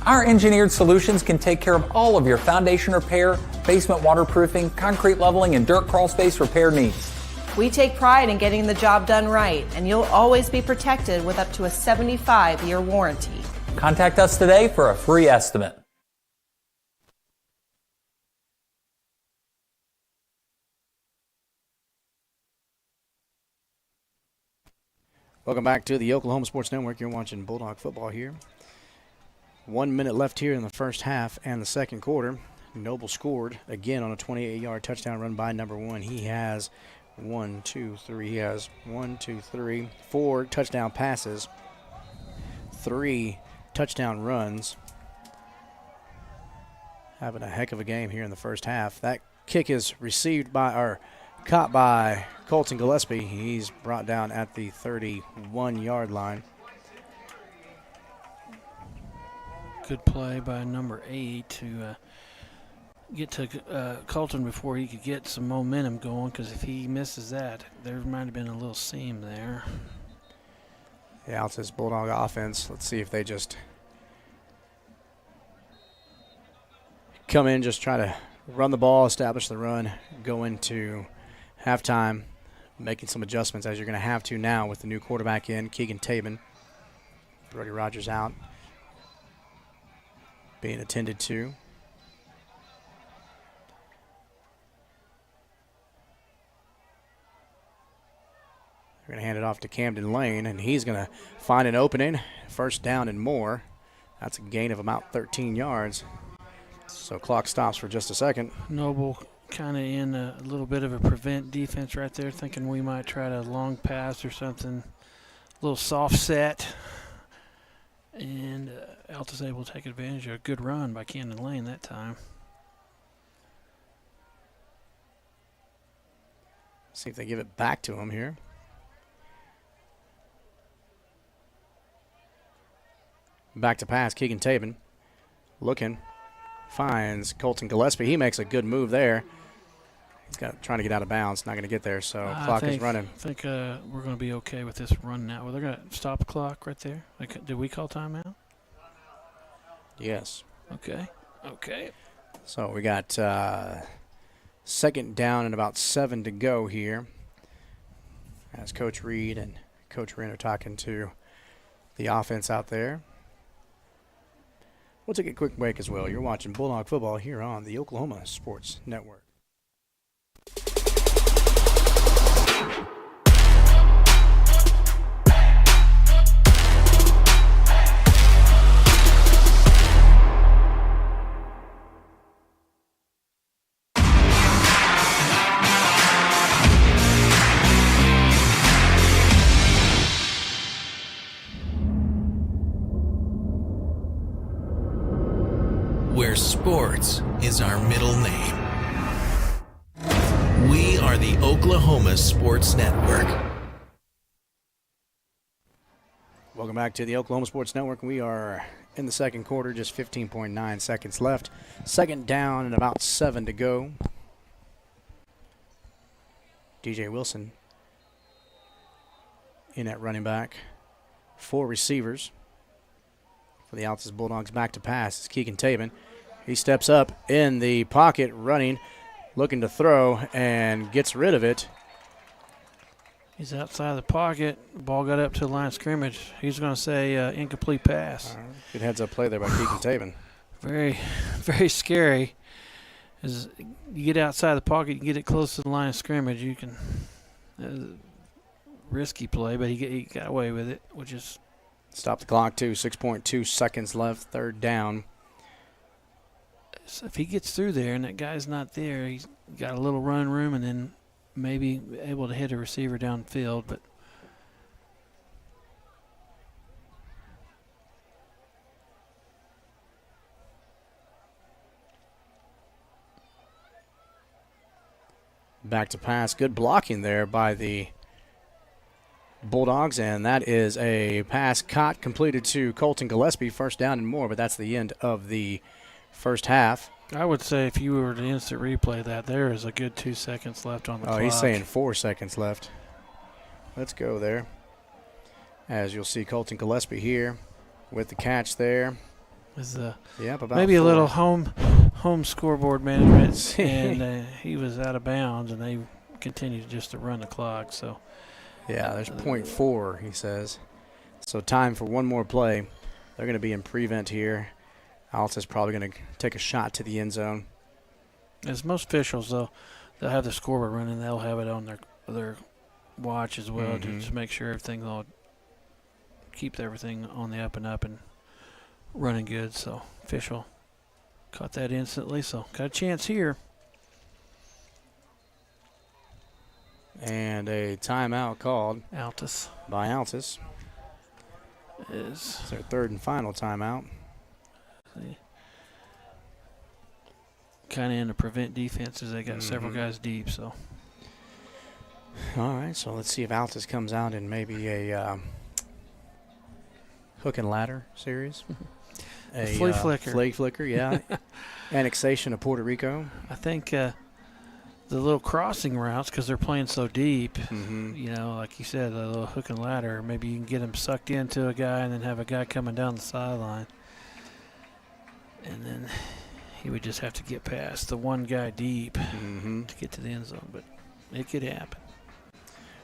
Speaker 10: Our engineered solutions can take care of all of your foundation repair, basement waterproofing, concrete leveling, and dirt crawl space repair needs.
Speaker 11: We take pride in getting the job done right, and you'll always be protected with up to a 75-year warranty.
Speaker 10: Contact us today for a free estimate.
Speaker 3: Welcome back to the Oklahoma Sports Network. You're watching Bulldog football here. 1 minute left here in the first half and the second quarter. Noble scored again on a 28-yard touchdown run by number 1. He has 4 touchdown passes, 3 touchdown runs. Having a heck of a game here in the first half. That kick is caught by Colton Gillespie. He's brought down at the 31-yard line.
Speaker 4: Good play by number 8 to get to Colton before he could get some momentum going, because if he misses that, there might have been a little seam there.
Speaker 3: The Altus Bulldog offense. Let's see if they just come in, just try to run the ball, establish the run, go into halftime, making some adjustments as you're going to have to now with the new quarterback in, Keegan Tabin. Brody Rogers out, being attended to. They're going to hand it off to Camden Lane, and he's going to find an opening. First down and more. That's a gain of about 13 yards. So clock stops for just a second.
Speaker 4: Noble kind of in a little bit of a prevent defense right there, thinking we might try to long pass or something, a little soft set. And Altus able to take advantage of a good run by Camden Lane that time.
Speaker 3: See if they give it back to him here. Back to pass, Keegan Tabin. Looking, finds Colton Gillespie. He makes a good move there. He's trying to get out of bounds, not going to get there, so clock is running.
Speaker 4: I think we're going to be okay with this run now. Well, they're going to stop the clock right there. Did we call timeout?
Speaker 3: Yes.
Speaker 4: Okay.
Speaker 3: So we got second down and about 7 to go here, as Coach Reed and Coach Wren are talking to the offense out there. We'll take a quick break as well. You're watching Bulldog football here on the Oklahoma Sports Network.
Speaker 7: Where sports is our middle name. We are the Oklahoma Sports Network.
Speaker 3: Welcome back to the Oklahoma Sports Network. We are in the second quarter, just 15.9 seconds left. Second down and about 7 to go. DJ Wilson in at running back. 4 receivers for the Altus Bulldogs. Back to pass is Keegan Taven. He steps up in the pocket, running, looking to throw, and gets rid of it.
Speaker 4: He's outside the pocket. Ball got up to the line of scrimmage. He's going to say incomplete pass.
Speaker 3: Good heads-up play there by Keegan Taven.
Speaker 4: Very, very scary. As you get outside the pocket, you get it close to the line of scrimmage, you can risky play, but he got away with it, which is
Speaker 3: stop the clock too. 6.2 seconds left, 3rd down.
Speaker 4: So if he gets through there and that guy's not there, he's got a little run room and then maybe able to hit a receiver downfield, but
Speaker 3: back to pass. Good blocking there by the Bulldogs, and that is a pass caught, completed to Colton Gillespie. 1st down and more, but that's the end of the first half.
Speaker 4: I would say if you were to instant replay that, there is a good 2 seconds left on the clock.
Speaker 3: Oh, he's saying 4 seconds left. Let's go there. As you'll see Colton Gillespie here with the catch there.
Speaker 4: Yep,
Speaker 3: about
Speaker 4: maybe
Speaker 3: 4.
Speaker 4: A little home scoreboard management, and he was out of bounds, and they continued just to run the clock. So,
Speaker 3: yeah, there's 0.4, he says. So time for one more play. They're going to be in prevent here. Altus probably going to take a shot to the end zone.
Speaker 4: As most officials, they'll have the scoreboard running. They'll have it on their watch as well to just make sure everything will keep everything on the up and up and running good. So official caught that instantly. So got a chance here.
Speaker 3: And a timeout called
Speaker 4: Altus
Speaker 3: by Altus.
Speaker 4: It's
Speaker 3: their 3rd and final timeout.
Speaker 4: Kind of in the prevent defenses. They got several guys deep. So.
Speaker 3: All right, so let's see if Altus comes out in maybe a hook and ladder series.
Speaker 4: A flea flicker.
Speaker 3: Flea flicker, yeah. Annexation of Puerto Rico.
Speaker 4: I think the little crossing routes, because they're playing so deep, you know, like you said, the little hook and ladder, maybe you can get them sucked into a guy and then have a guy coming down the sideline. And then he would just have to get past the one guy deep to get to the end zone. But it could happen.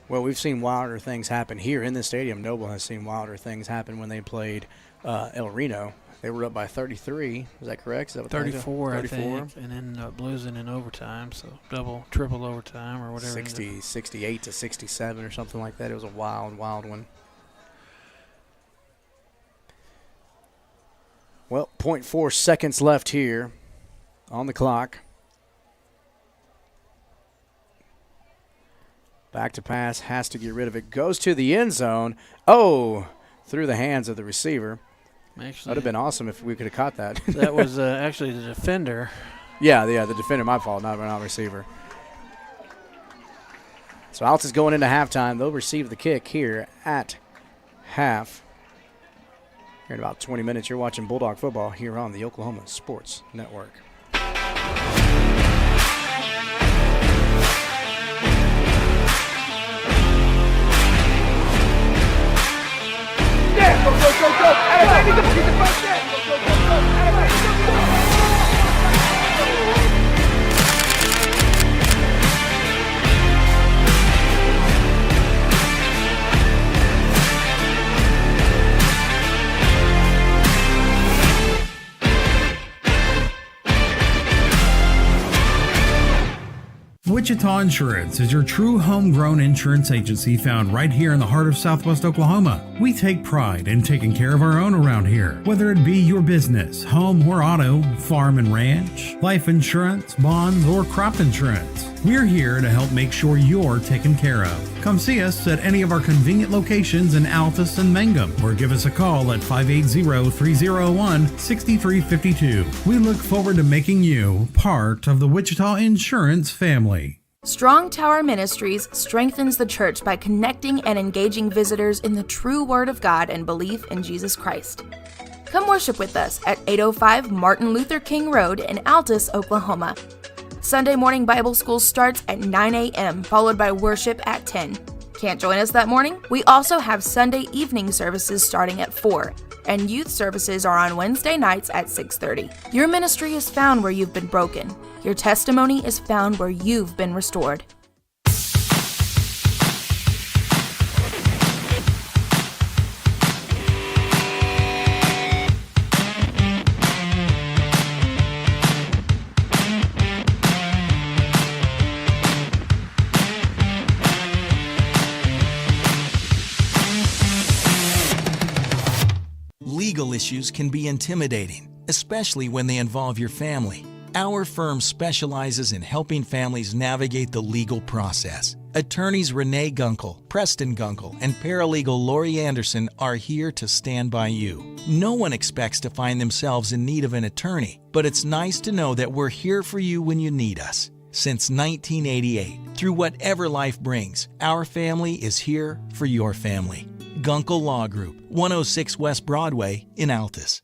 Speaker 3: Well, we've seen wilder things happen here in the stadium. Noble has seen wilder things happen when they played El Reno. They were up by 33. Is that correct? Is that what
Speaker 4: 34, I think. And then losing in overtime, so triple overtime or whatever.
Speaker 3: 68 to 67 or something like that. It was a wild one. Well, 0.4 seconds left here on the clock. Back to pass, has to get rid of it. Goes to the end zone. Oh, through the hands of the receiver. Actually, that would have been awesome if we could have caught that.
Speaker 4: That was actually the defender.
Speaker 3: Yeah, the defender. My fault, not receiver. So Altus going into halftime. They'll receive the kick here at half. Here in about 20 minutes, you're watching Bulldog football here on the Oklahoma Sports Network.
Speaker 2: Yeah, go. Everybody, he's the first down. Go. Everybody, go.
Speaker 5: Wichita Insurance is your true homegrown insurance agency found right here in the heart of Southwest Oklahoma. We take pride in taking care of our own around here, whether it be your business, home or auto, farm and ranch, life insurance, bonds, or crop insurance. We're here to help make sure you're taken care of. Come see us at any of our convenient locations in Altus and Mangum, or give us a call at 580-301-6352. We look forward to making you part of the Wichita Insurance family.
Speaker 6: Strong Tower Ministries strengthens the church by connecting and engaging visitors in the true Word of God and belief in Jesus Christ. Come worship with us at 805 Martin Luther King Road in Altus, Oklahoma. Sunday morning Bible school starts at 9 a.m., followed by worship at 10. Can't join us that morning? We also have Sunday evening services starting at 4, and youth services are on Wednesday nights at 6:30. Your ministry is found where you've been broken. Your testimony is found where you've been restored.
Speaker 7: Legal issues can be intimidating, especially when they involve your family. Our firm specializes in helping families navigate the legal process. Attorneys Renee Gunkel, Preston Gunkel, and paralegal Lori Anderson are here to stand by you. No one expects to find themselves in need of an attorney, but it's nice to know that we're here for you when you need us. Since 1988, through whatever life brings, our family is here for your family. Gunkel Law Group, 106 West Broadway in Altus.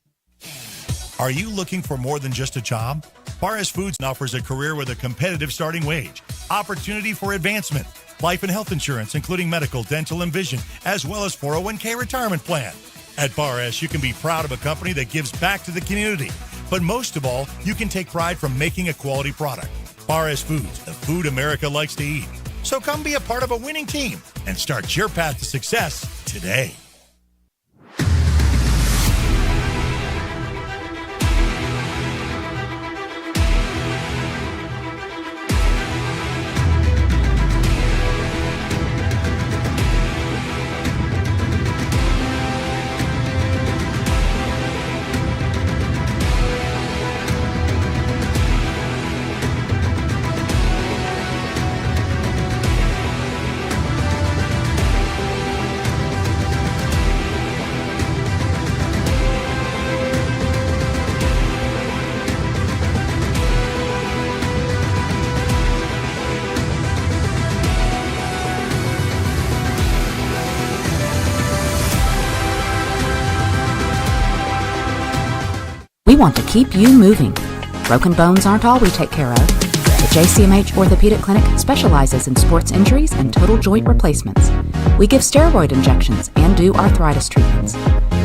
Speaker 1: Are you looking for more than just a job? Paris Foods offers a career with a competitive starting wage, opportunity for advancement, life and health insurance, including medical, dental, and vision, as well as 401k retirement plan. At Paris, you can be proud of a company that gives back to the community. But most of all, you can take pride from making a quality product. Paris Foods, the food America likes to eat. So come be a part of a winning team and start your path to success today.
Speaker 8: We want to keep you moving. Broken bones aren't all we take care of. The JCMH Orthopedic Clinic specializes in sports injuries and total joint replacements. We give steroid injections and do arthritis treatments.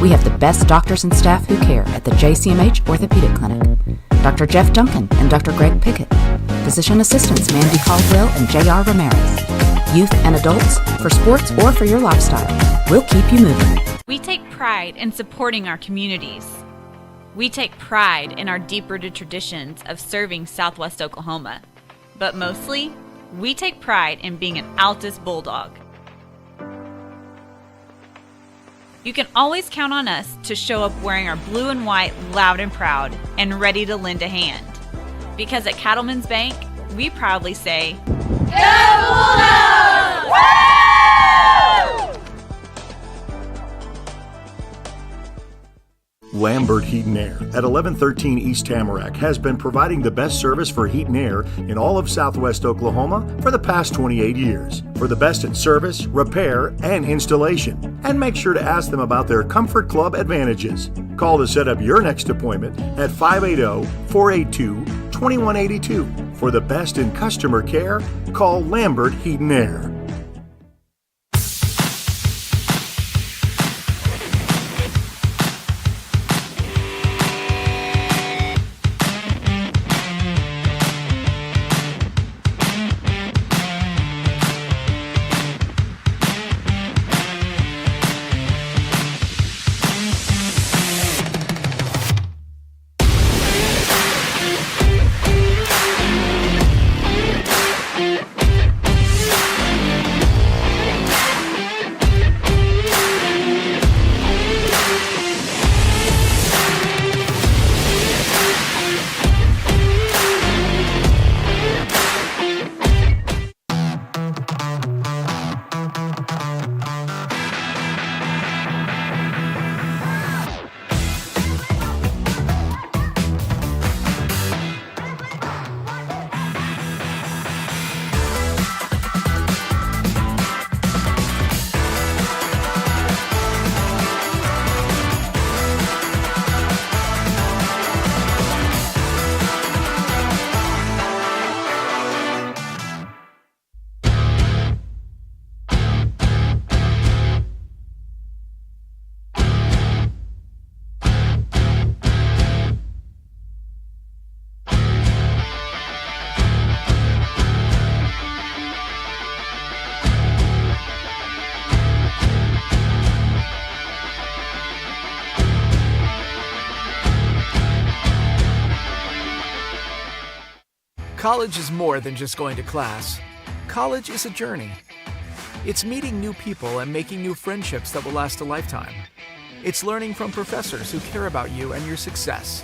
Speaker 8: We have the best doctors and staff who care at the JCMH Orthopedic Clinic. Dr. Jeff Duncan and Dr. Greg Pickett. Physician assistants Mandy Caldwell and J.R. Ramirez. Youth and adults, for sports or for your lifestyle. We'll keep you moving.
Speaker 9: We take pride in supporting our communities. We take pride in our deep-rooted traditions of serving Southwest Oklahoma. But mostly, we take pride in being an Altus Bulldog. You can always count on us to show up wearing our blue and white loud and proud and ready to lend a hand. Because at Cattlemen's Bank, we proudly say, Go Bulldogs! Woo!
Speaker 1: Lambert Heat and Air at 1113 East Tamarack has been providing the best service for heat and air in all of Southwest Oklahoma for the past 28 years. For the best in service, repair, and installation. And make sure to ask them about their Comfort Club advantages. Call to set up your next appointment at 580-482-2182. For the best in customer care, call Lambert Heat and Air.
Speaker 12: College is more than just going to class. College is a journey. It's meeting new people and making new friendships that will last a lifetime. It's learning from professors who care about you and your success.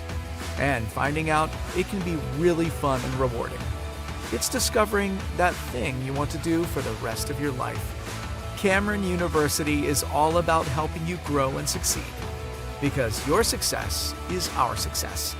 Speaker 12: And finding out it can be really fun and rewarding. It's discovering that thing you want to do for the rest of your life. Cameron University is all about helping you grow and succeed. Because your success is our success.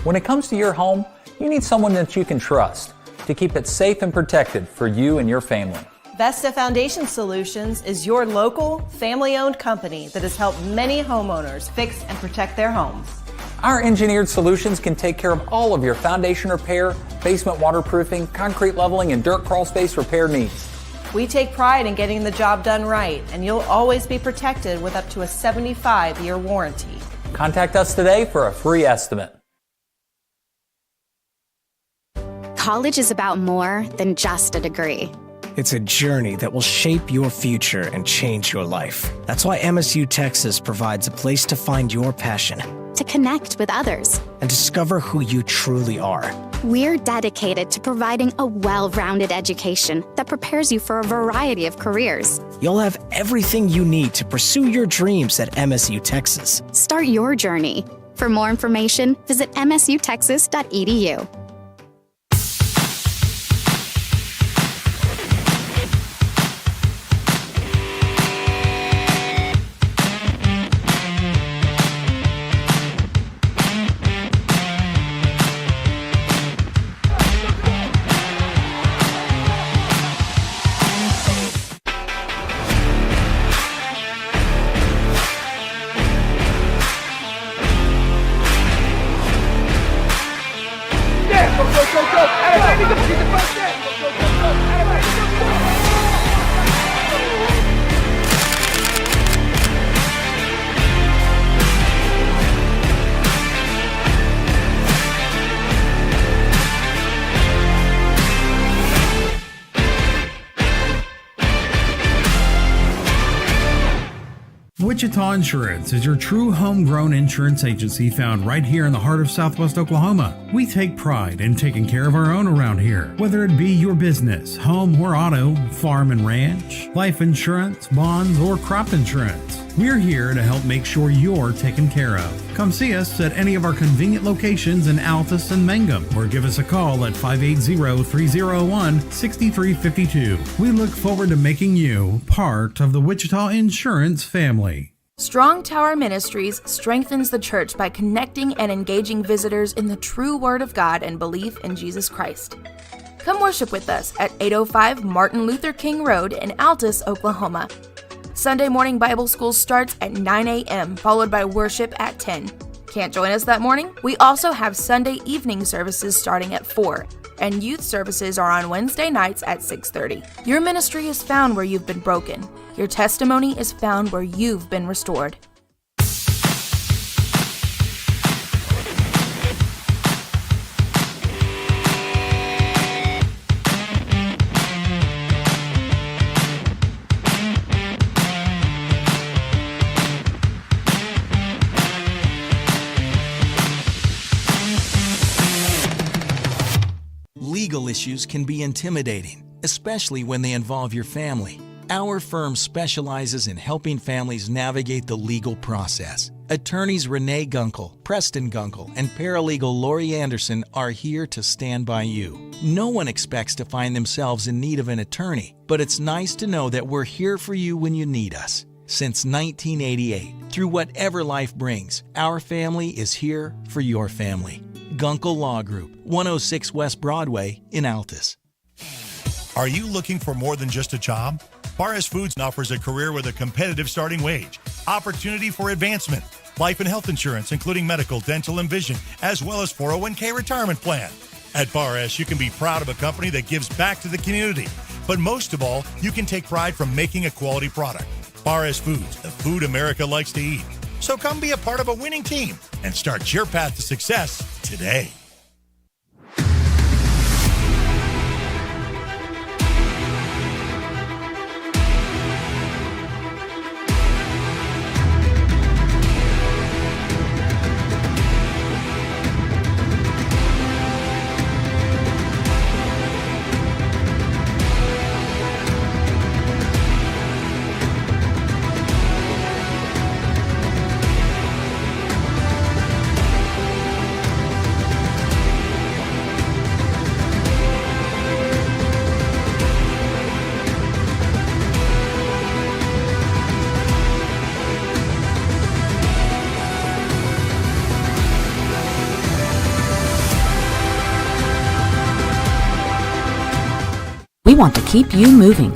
Speaker 10: When it comes to your home, you need someone that you can trust to keep it safe and protected for you and your family.
Speaker 11: Vesta Foundation Solutions is your local, family-owned company that has helped many homeowners fix and protect their homes.
Speaker 10: Our engineered solutions can take care of all of your foundation repair, basement waterproofing, concrete leveling, and dirt crawl space repair needs.
Speaker 11: We take pride in getting the job done right, and you'll always be protected with up to a 75-year warranty.
Speaker 10: Contact us today for a free estimate.
Speaker 13: College is about more than just a degree.
Speaker 14: It's a journey that will shape your future and change your life. That's why MSU Texas provides a place to find your passion,
Speaker 13: to connect with others,
Speaker 14: and discover who you truly are.
Speaker 13: We're dedicated to providing a well-rounded education that prepares you for a variety of careers.
Speaker 14: You'll have everything you need to pursue your dreams at MSU Texas.
Speaker 13: Start your journey. For more information, visit msutexas.edu.
Speaker 5: Wichita Insurance is your true homegrown insurance agency found right here in the heart of Southwest Oklahoma. We take pride in taking care of our own around here, whether it be your business, home or auto, farm and ranch, life insurance, bonds, or crop insurance. We're here to help make sure you're taken care of. Come see us at any of our convenient locations in Altus and Mangum, or give us a call at 580-301-6352. We look forward to making you part of the Wichita Insurance family.
Speaker 6: Strong Tower Ministries strengthens the church by connecting and engaging visitors in the true Word of God and belief in Jesus Christ. Come worship with us at 805 Martin Luther King Road in Altus, Oklahoma. Sunday morning Bible school starts at 9 a.m., followed by worship at 10. Can't join us that morning? We also have Sunday evening services starting at 4, and youth services are on Wednesday nights at 6:30. Your ministry is found where you've been broken. Your testimony is found where you've been restored.
Speaker 7: Legal issues can be intimidating, especially when they involve your family. Our firm specializes in helping families navigate the legal process. Attorneys Renee Gunkel, Preston Gunkel, and paralegal Lori Anderson are here to stand by you. No one expects to find themselves in need of an attorney, but it's nice to know that we're here for you when you need us. Since 1988, through whatever life brings, our family is here for your family. Gunkel Law Group, 106 West Broadway in Altus.
Speaker 1: Are you looking for more than just a job? Paris Foods offers a career with a competitive starting wage, opportunity for advancement, life and health insurance, including medical, dental, and vision, as well as 401k retirement plan. At Paris, you can be proud of a company that gives back to the community. But most of all, you can take pride from making a quality product. Bar Foods, the food America likes to eat. So come be a part of a winning team and start your path to success today.
Speaker 8: We want to keep you moving.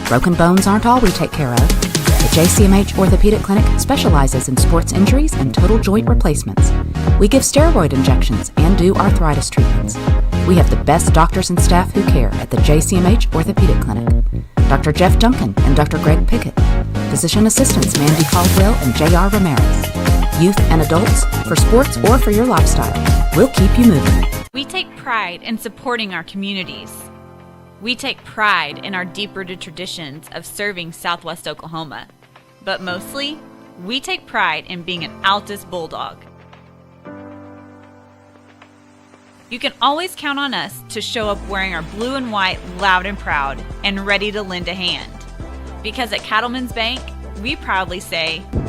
Speaker 8: Broken bones aren't all we take care of. The JCMH Orthopedic Clinic specializes in sports injuries and total joint replacements. We give steroid injections and do arthritis treatments. We have the best doctors and staff who care at the JCMH Orthopedic Clinic. Dr. Jeff Duncan and Dr. Greg Pickett. Physician assistants Mandy Caldwell and J.R. Ramirez. Youth and adults, for sports or for your lifestyle. We'll keep you moving.
Speaker 9: We take pride in supporting our communities. We take pride in our deep-rooted traditions of serving Southwest Oklahoma. But mostly, we take pride in being an Altus Bulldog. You can always count on us to show up wearing our blue and white loud and proud and ready to lend a hand. Because at Cattlemen's Bank, we proudly say, Go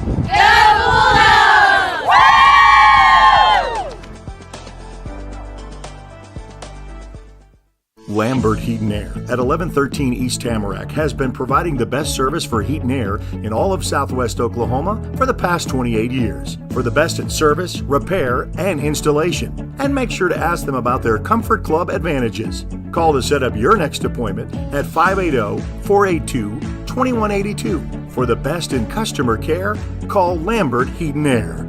Speaker 9: Bulldogs! Woo!
Speaker 1: Lambert Heat and Air at 1113 East Tamarack has been providing the best service for heat and air in all of Southwest Oklahoma for the past 28 years. For the best in service, repair, and installation. And make sure to ask them about their Comfort Club advantages. Call to set up your next appointment at 580-482-2182. For the best in customer care, call Lambert Heat and Air.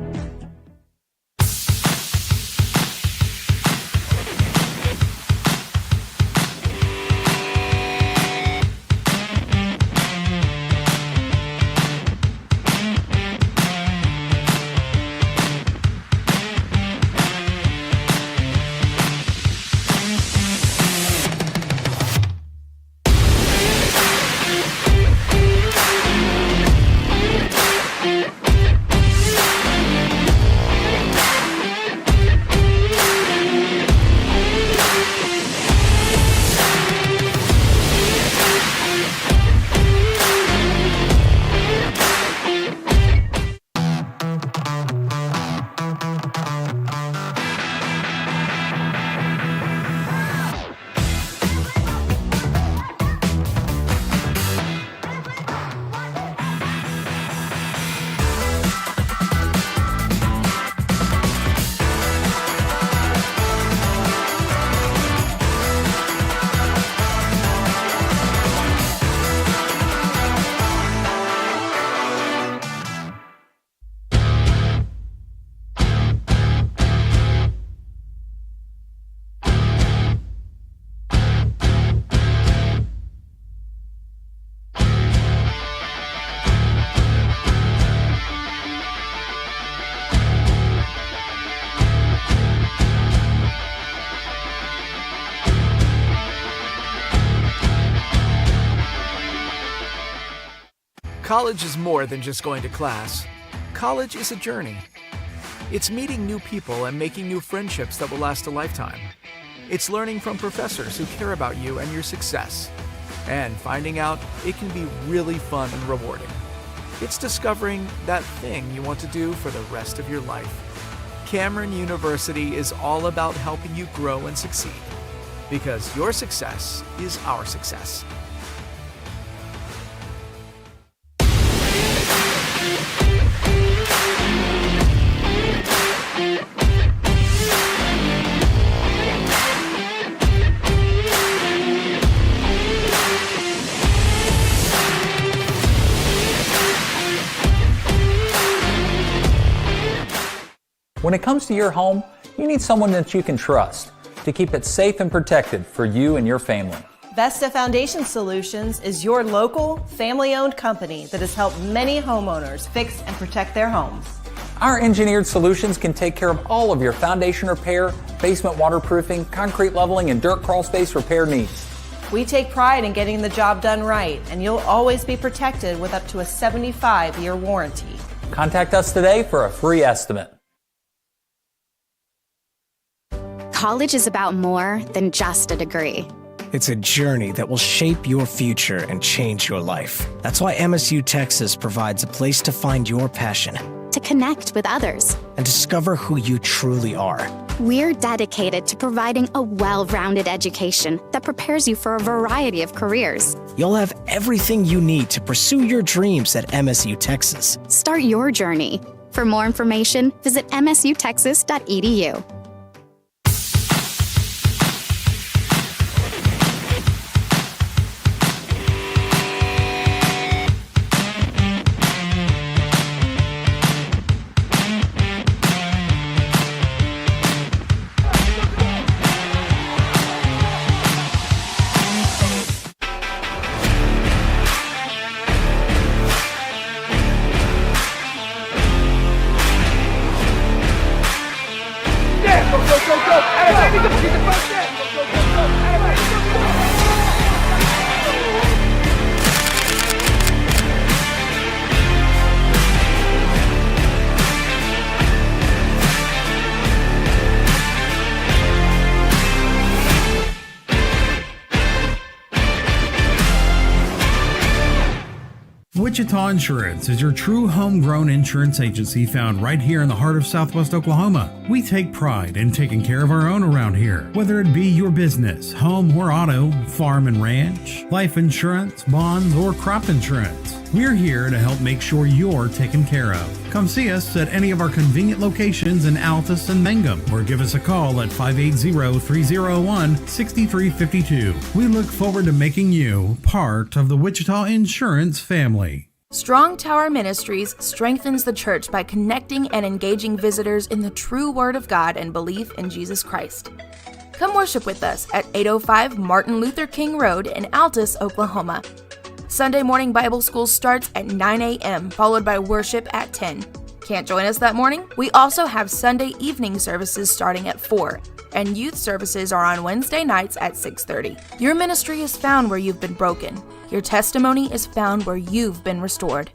Speaker 12: College is more than just going to class. College is a journey. It's meeting new people and making new friendships that will last a lifetime. It's learning from professors who care about you and your success. And finding out it can be really fun and rewarding. It's discovering that thing you want to do for the rest of your life. Cameron University is all about helping you grow and succeed. Because your success is our success.
Speaker 10: When it comes to your home, you need someone that you can trust to keep it safe and protected for you and your family.
Speaker 11: Vesta Foundation Solutions is your local, family-owned company that has helped many homeowners fix and protect their homes.
Speaker 10: Our engineered solutions can take care of all of your foundation repair, basement waterproofing, concrete leveling, and dirt crawl space repair needs.
Speaker 11: We take pride in getting the job done right, and you'll always be protected with up to a 75-year warranty.
Speaker 10: Contact us today for a free estimate.
Speaker 13: College is about more than just a degree.
Speaker 14: It's a journey that will shape your future and change your life. That's why MSU Texas provides a place to find your passion,
Speaker 13: To connect with others.
Speaker 14: and discover who you truly are.
Speaker 13: We're dedicated to providing a well-rounded education that prepares you for a variety of careers.
Speaker 14: You'll have everything you need to pursue your dreams at MSU Texas.
Speaker 13: Start your journey. For more information, visit msutexas.edu.
Speaker 5: Wichita Insurance is your true homegrown insurance agency found right here in the heart of Southwest Oklahoma. We take pride in taking care of our own around here, whether it be your business, home or auto, farm and ranch, life insurance, bonds, or crop insurance. We're here to help make sure you're taken care of. Come see us at any of our convenient locations in Altus and Mangum, or give us a call at 580-301-6352. We look forward to making you part of the Wichita Insurance family.
Speaker 6: Strong Tower Ministries strengthens the church by connecting and engaging visitors in the true Word of God and belief in Jesus Christ. Come worship with us at 805 Martin Luther King Road in Altus, Oklahoma. Sunday morning Bible school starts at 9 a.m., followed by worship at 10. Can't join us that morning? We also have Sunday evening services starting at 4, and youth services are on Wednesday nights at 6:30. Your ministry is found where you've been broken. Your testimony is found where you've been restored.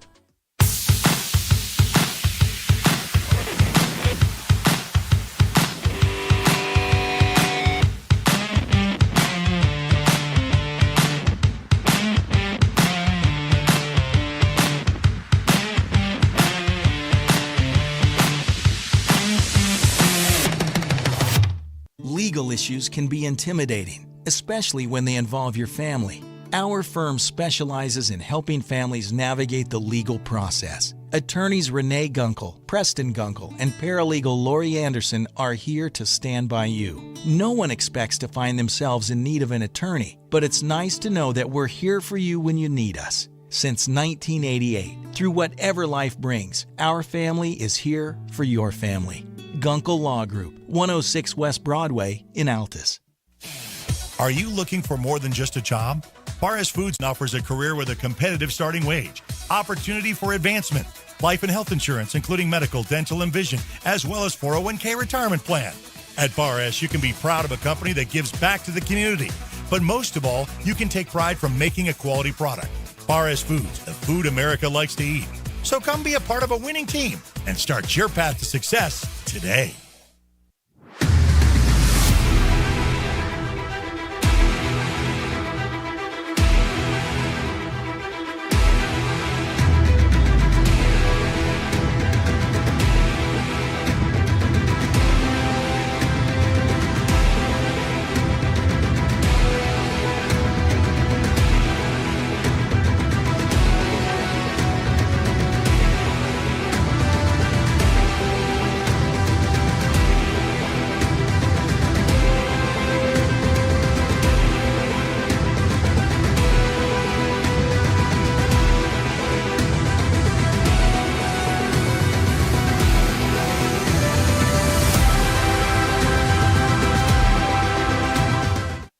Speaker 7: Legal issues can be intimidating, especially when they involve your family. Our firm specializes in helping families navigate the legal process. Attorneys Renee Gunkel, Preston Gunkel, and paralegal Lori Anderson are here to stand by you. No one expects to find themselves in need of an attorney, but it's nice to know that we're here for you when you need us. Since 1988, through whatever life brings, our family is here for your family. Gunkel Law Group, 106 West Broadway in Altus.
Speaker 1: Are you looking for more than just a job? Paris Foods offers a career with a competitive starting wage, opportunity for advancement, life and health insurance, including medical, dental, and vision, as well as 401k retirement plan. At Paris, you can be proud of a company that gives back to the community. But most of all, you can take pride from making a quality product. Paris Foods, the food America likes to eat. So come be a part of a winning team and start your path to success today.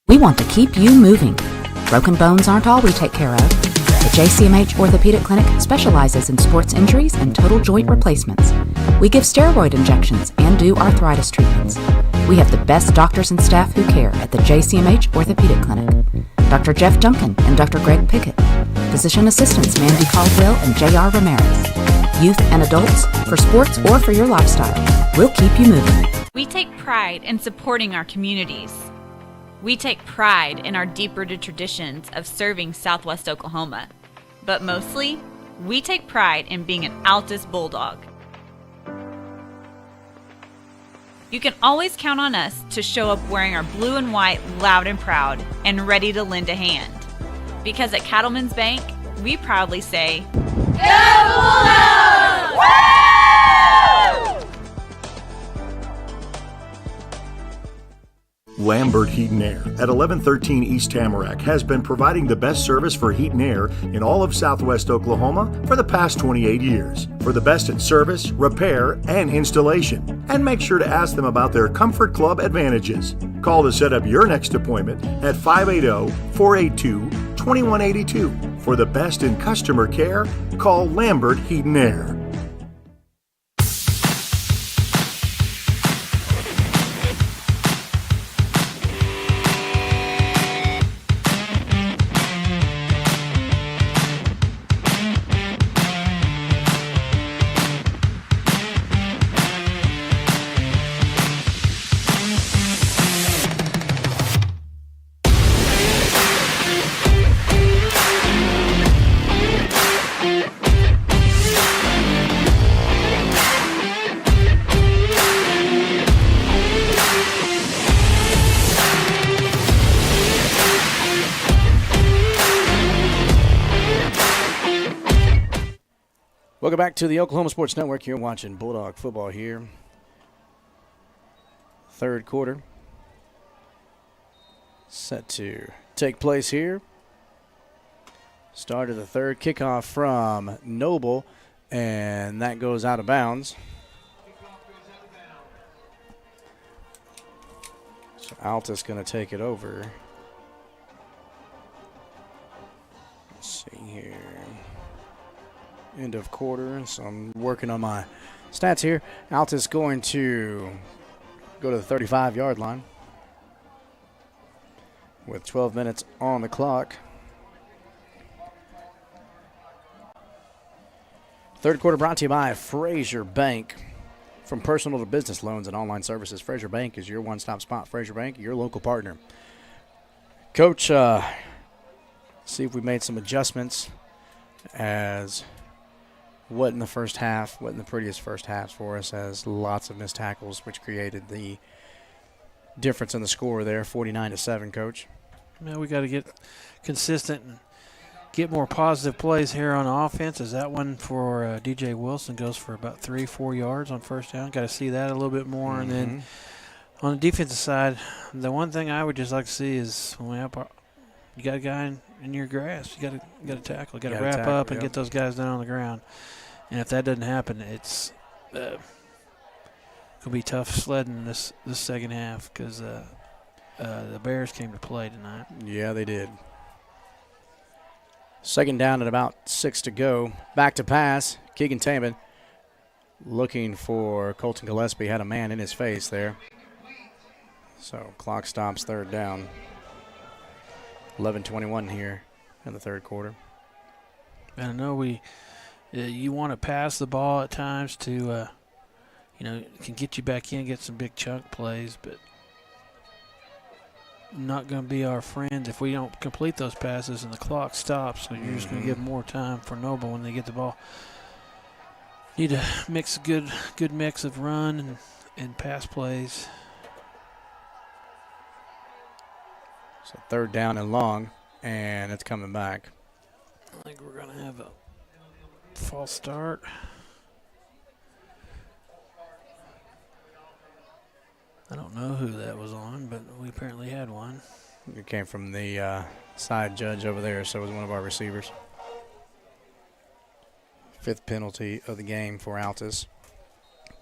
Speaker 8: We want to keep you moving. Broken bones aren't all we take care of. The JCMH Orthopedic Clinic specializes in sports injuries and total joint replacements. We give steroid injections and do arthritis treatments. We have the best doctors and staff who care at the JCMH Orthopedic Clinic. Dr. Jeff Duncan and Dr. Greg Pickett. Physician assistants Mandy Caldwell and J.R. Ramirez. Youth and adults, for sports or for your lifestyle. We'll keep you moving.
Speaker 9: We take pride in supporting our communities. We take pride in our deep-rooted traditions of serving Southwest Oklahoma. But mostly, we take pride in being an Altus Bulldog. You can always count on us to show up wearing our blue and white loud and proud and ready to lend a hand. Because at Cattlemen's Bank, we proudly say, Go Bulldogs!
Speaker 1: Lambert Heat and Air at 1113 East Tamarack has been providing the best service for heat and air in all of Southwest Oklahoma for the past 28 years. For the best in service, repair, and installation. And make sure to ask them about their Comfort Club advantages. Call to set up your next appointment at 580-482-2182. For the best in customer care, call Lambert Heat and Air.
Speaker 3: Welcome back to the Oklahoma Sports Network. You're watching Bulldog football here. Third quarter set to take place here. Start of the third, kickoff from Noble, and that goes out of bounds. So Altus going to take it over. Let's see here. End of quarter, so I'm working on my stats here. Altus going to go to the 35-yard line with 12 minutes on the clock. Third quarter brought to you by Frazier Bank. From personal to business loans and online services, Frazier Bank is your one-stop spot. Frazier Bank, your local partner. Coach, see if we made some adjustments as what in the first half, what in the prettiest first halves for us, as lots of missed tackles, which created the difference in the score there, 49-7, Coach.
Speaker 4: Man, we got to get consistent and get more positive plays here on offense. As that one for DJ Wilson goes for about 3-4 yards on first down. Got to see that a little bit more. And then on the defensive side, the one thing I would just like to see is when we have you got a guy in your grasp, you got to tackle, got to wrap up and get those guys down on the ground. And if that doesn't happen, it's going to be tough sledding this second half because the Bears came to play tonight.
Speaker 3: Yeah, they did. Second down at about 6 to go. Back to pass. Keegan Taman looking for Colton Gillespie. Had a man in his face there. So clock stops, third down. 11:21 here in the third quarter.
Speaker 4: And I know you want to pass the ball at times to, it can get you back in, get some big chunk plays, but not going to be our friend if we don't complete those passes and the clock stops. So you're just going to give more time for Noble when they get the ball. Need to mix a good mix of run and pass plays.
Speaker 3: So third down and long, and it's coming back.
Speaker 4: I think we're going to have a false start. I don't know who that was on, but we apparently had one.
Speaker 3: It came from the side judge over there, so it was one of our receivers. Fifth penalty of the game for Altus.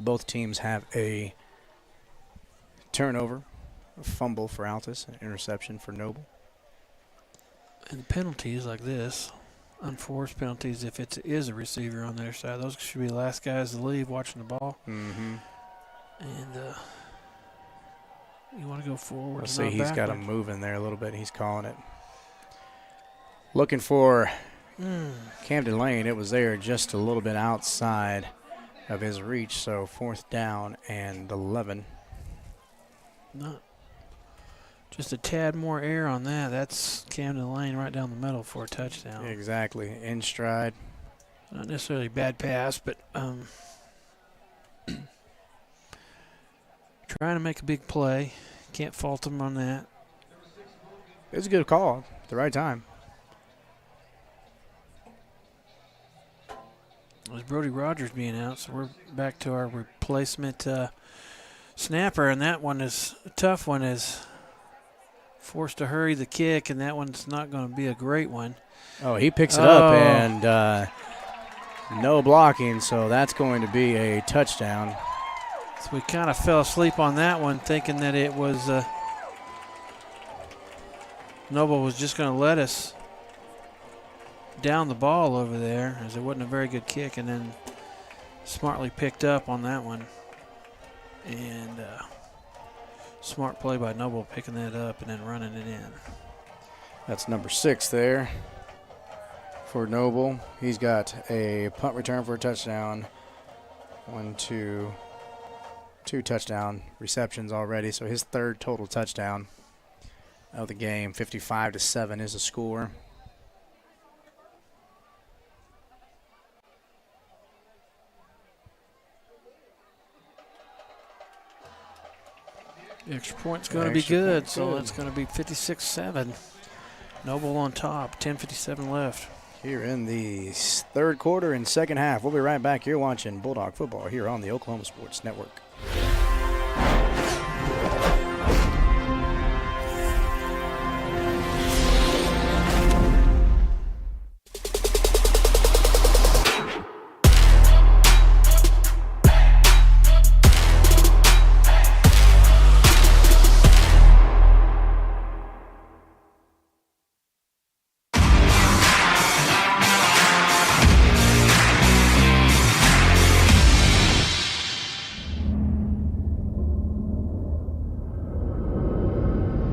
Speaker 3: Both teams have a turnover, a fumble for Altus, an interception for Noble.
Speaker 4: And penalties like this, unforced penalties, if it is a receiver on their side, those should be the last guys to leave watching the ball.
Speaker 3: Mm-hmm.
Speaker 4: And you want to go forward.
Speaker 3: Let's see, he's got him moving there a little bit. He's calling it. Looking for Camden Lane. It was there just a little bit outside of his reach, so 4th down and 11.
Speaker 4: Not just a tad more air on that. That's Camden Lane right down the middle for a touchdown.
Speaker 3: Exactly, in stride.
Speaker 4: Not necessarily a bad pass, but trying to make a big play. Can't fault him on that.
Speaker 3: It was a good call at the right time.
Speaker 4: It was Brody Rogers being out, so we're back to our replacement snapper, and that one is a tough one. Is forced to hurry the kick, and that one's not going to be a great one.
Speaker 3: Oh, he picks it up, and no blocking, so that's going to be a touchdown.
Speaker 4: So we kind of fell asleep on that one, thinking that it was Noble was just going to let us down the ball over there, as it wasn't a very good kick, and then smartly picked up on that one. And smart play by Noble, picking that up and then running it in.
Speaker 3: That's number 6 there for Noble. He's got a punt return for a touchdown. 2 touchdown receptions already, so his 3rd total touchdown of the game. 55-7 is the score.
Speaker 4: The extra point's going to be good, so it's going to be 56-7. Noble on top, 10:57 left.
Speaker 3: Here in the 3rd quarter and 2nd half. We'll be right back here watching Bulldog football here on the Oklahoma Sports Network.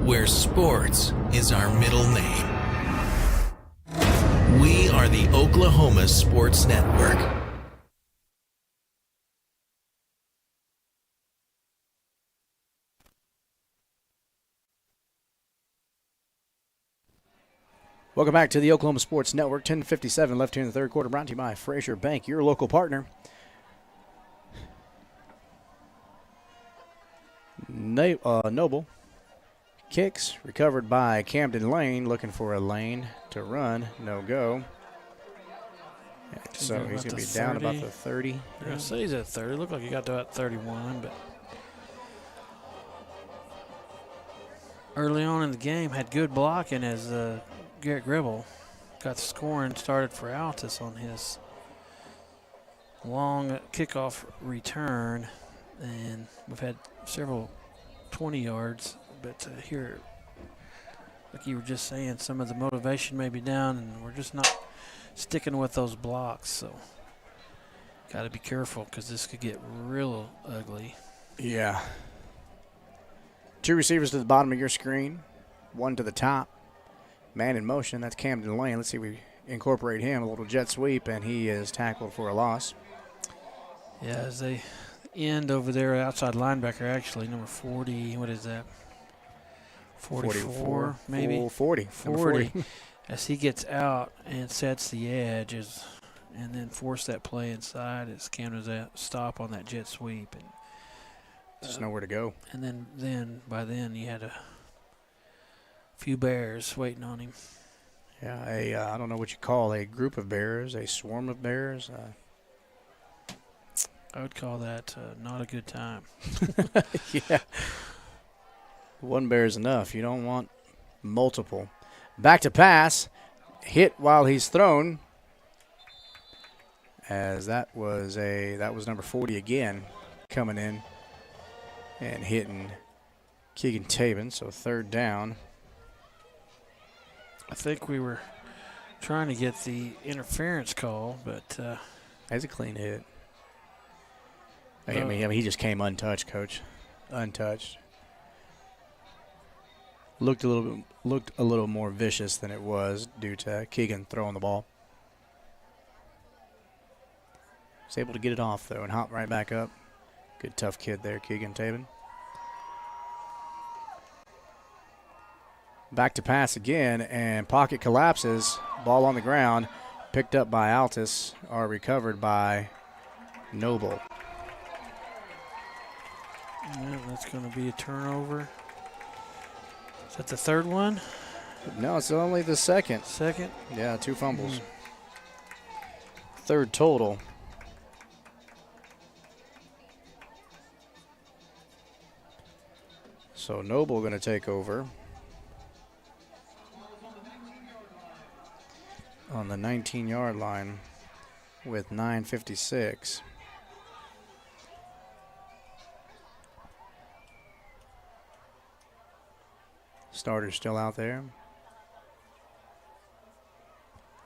Speaker 7: Where sports is our middle name. We are the Oklahoma Sports Network.
Speaker 3: Welcome back to the Oklahoma Sports Network. 10:57 left here in the 3rd quarter, brought to you by Frazier Bank, your local partner. Noble kicks, recovered by Camden Lane, looking for a lane to run, no go. So he's going to be down about the 30.
Speaker 4: I'm going to say he's at 30. Looked like he got to about 31, but early on in the game had good blocking as Garrett Gribble got the scoring started for Altus on his long kickoff return, and we've had several 20 yards. But here, like you were just saying, some of the motivation may be down, and we're just not sticking with those blocks. So got to be careful because this could get real ugly.
Speaker 3: Yeah. 2 receivers to the bottom of your screen, 1 to the top. Man in motion, that's Camden Lane. Let's see if we incorporate him. A little jet sweep, and he is tackled for a loss.
Speaker 4: Yeah, as they end over there, outside linebacker, actually, number 40. What is that? 44, maybe?
Speaker 3: 40.
Speaker 4: 40. As he gets out and sets the edge and then force that play inside as Camden's stop on that jet sweep. And
Speaker 3: there's nowhere to go.
Speaker 4: And then by then you had a few bears waiting on him.
Speaker 3: Yeah, I don't know what you call a group of bears, a swarm of bears.
Speaker 4: I would call that not a good time.
Speaker 3: Yeah. 1 bear is enough. You don't want multiple. Back to pass. Hit while he's thrown. As that was number 40 again coming in and hitting Keegan Tabin. So 3rd down.
Speaker 4: I think we were trying to get the interference call, but
Speaker 3: that's a clean hit. I mean, he just came untouched, Coach. Untouched. Looked a little more vicious than it was due to Keegan throwing the ball. Was able to get it off though and hop right back up. Good tough kid there, Keegan Tabin. Back to pass again, and pocket collapses. Ball on the ground, picked up by Altus, or recovered by Noble.
Speaker 4: Yeah, that's going to be a turnover. Is that the third one?
Speaker 3: No, it's only the second.
Speaker 4: Second?
Speaker 3: Yeah, 2 fumbles. Third total. So Noble going to take over on the 19-yard line with 9:56. Starter still out there.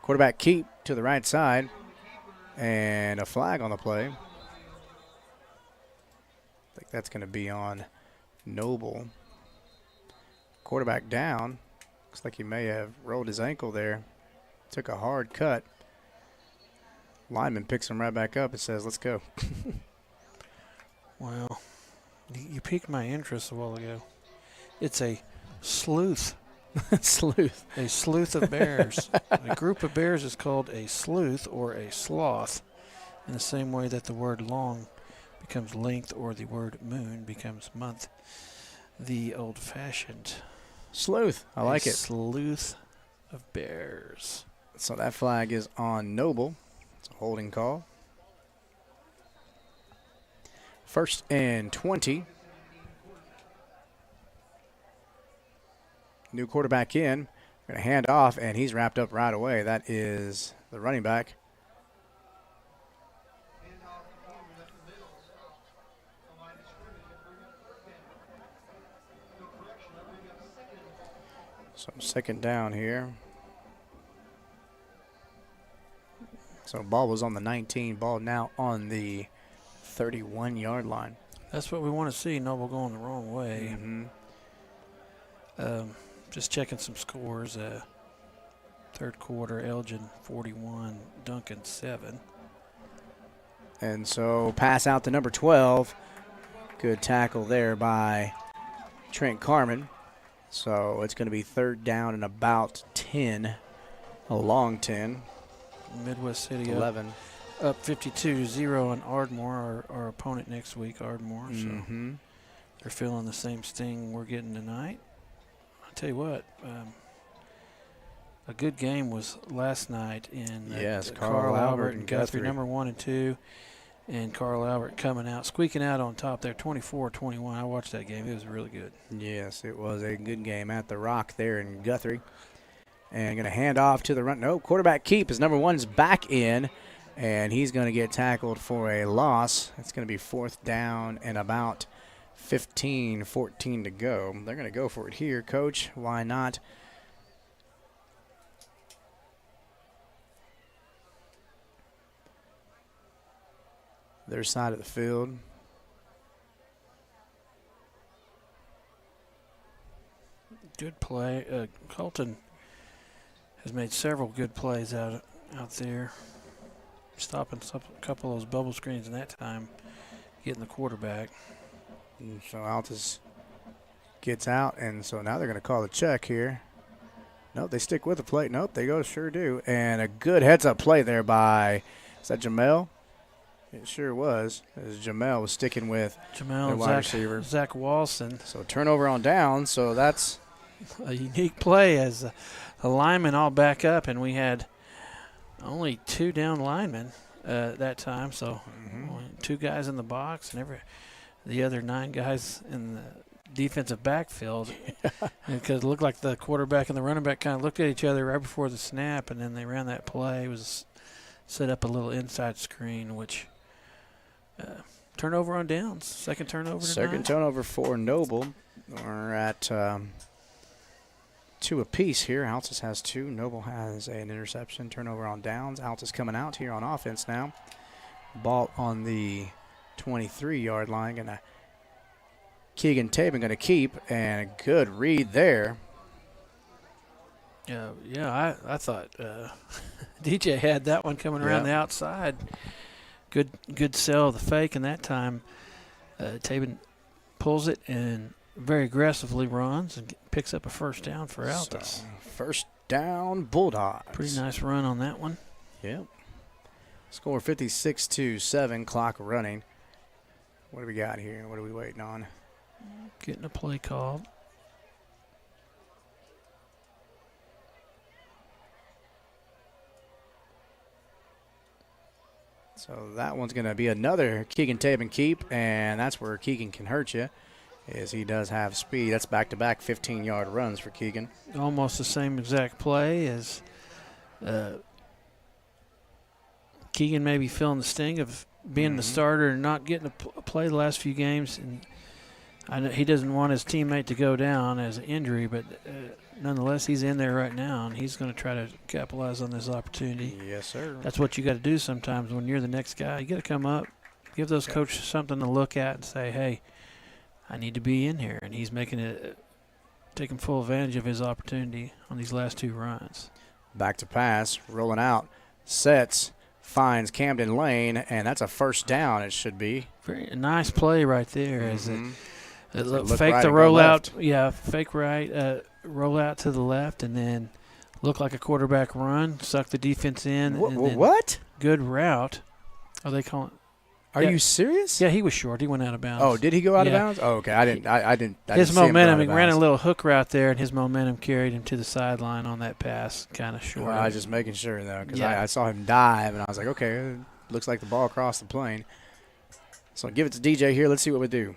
Speaker 3: Quarterback keep to the right side, and a flag on the play. I think that's going to be on Noble. Quarterback down. Looks like he may have rolled his ankle there. Took a hard cut. Lineman picks him right back up and says, let's go.
Speaker 4: Well, you piqued my interest a while ago. It's a sleuth.
Speaker 3: Sleuth.
Speaker 4: A sleuth of bears. A group of bears is called a sleuth or a sloth, in the same way that the word long becomes length or the word moon becomes month. The old-fashioned
Speaker 3: sleuth. I like it.
Speaker 4: Sleuth of bears.
Speaker 3: So that flag is on Noble. It's a holding call. 1st and 20. New quarterback in. Going to hand off, and he's wrapped up right away. That is the running back. So 2nd down here. So ball was on the 19. Ball now on the 31-yard line.
Speaker 4: That's what we want to see. Noble going the wrong way. Just checking some scores. Third quarter, Elgin 41, Duncan 7.
Speaker 3: And so pass out to number 12. Good tackle there by Trent Carmen. So it's going to be 3rd down and about 10, a long 10.
Speaker 4: Midwest City
Speaker 3: 11.
Speaker 4: Up 52-0 on Ardmore, our opponent next week, Ardmore. So they're feeling the same sting we're getting tonight. I'll tell you what, a good game was last night in
Speaker 3: Carl Albert and
Speaker 4: Guthrie,
Speaker 3: Guthrie.
Speaker 4: number 1 and 2. And Carl Albert coming out, squeaking out on top there, 24-21. I watched that game. It was really good.
Speaker 3: Yes, it was a good game at the Rock there in Guthrie. And going to hand off to the run. No, quarterback keep. His number 1's back in, and he's going to get tackled for a loss. It's going to be 4th down and about 15, 14 to go. They're going to go for it here, Coach. Why not? Their side of the field.
Speaker 4: Good play. Colton has made several good plays out there. Stopping a couple of those bubble screens in that time, getting the quarterback.
Speaker 3: And so Altus gets out, and so now they're going to call the check here. Nope, they stick with the play. Nope, they sure do. And a good heads-up play there by, is that Jamel? It sure was, as Jamel was sticking with their wide receiver.
Speaker 4: Zach Walson.
Speaker 3: So turnover on down, so that's
Speaker 4: a unique play as the linemen all back up, and we had only 2 down linemen that time, so only 2 guys in the box, and the other 9 guys in the defensive backfield. Because it looked like the quarterback and the running back kind of looked at each other right before the snap, and then they ran that play. It was set up a little inside screen, which turnover on downs. Second turnover tonight.
Speaker 3: Second turnover for Noble. We're at 2 apiece here. Altus has 2. Noble has an interception. Turnover on downs. Altus coming out here on offense now. Ball on the 23-yard line. Keegan Tabin going to keep, and a good read there.
Speaker 4: Yeah, I thought DJ had that one coming around the outside. Good sell of the fake, and that time Tabin pulls it and very aggressively runs and picks up a first down for Altus.
Speaker 3: So, first down, Bulldogs.
Speaker 4: Pretty nice run on that one.
Speaker 3: Yep. Score 56-7, clock running. What do we got here? What are we waiting on?
Speaker 4: Getting a play called.
Speaker 3: So that one's going to be another Keegan Tabin keep, and that's where Keegan can hurt you, as he does have speed. That's back-to-back 15-yard runs for Keegan.
Speaker 4: Almost the same exact play as Keegan may be feeling the sting of being the starter and not getting a play the last few games. And I know he doesn't want his teammate to go down as an injury, but nonetheless, he's in there right now, and he's going to try to capitalize on this opportunity.
Speaker 3: Yes, sir.
Speaker 4: That's what you got to do sometimes when you're the next guy. You got to come up, give those coaches something to look at and say, hey, I need to be in here. And he's taking full advantage of his opportunity on these last 2 runs.
Speaker 3: Back to pass, rolling out, sets, finds Camden Lane, and that's a first down, it should be.
Speaker 4: Very nice play right there. As it fake
Speaker 3: right
Speaker 4: the
Speaker 3: and go
Speaker 4: rollout.
Speaker 3: left.
Speaker 4: Yeah, fake right, roll out to the left, and then look like a quarterback run, suck the defense in.
Speaker 3: What?
Speaker 4: Good route. Are they calling?
Speaker 3: Are you serious?
Speaker 4: Yeah, he was short. He went out of bounds.
Speaker 3: Oh, did he go out of bounds? Oh, okay. I didn't.
Speaker 4: His
Speaker 3: see him go
Speaker 4: momentum.
Speaker 3: out
Speaker 4: He
Speaker 3: of
Speaker 4: ran a
Speaker 3: bounds.
Speaker 4: little hook route there, and his momentum carried him to the sideline on that pass, kind of short.
Speaker 3: Well, I was just making sure, though, because I saw him dive, and I was like, okay, looks like the ball crossed the plane. So give it to DJ here. Let's see what we do.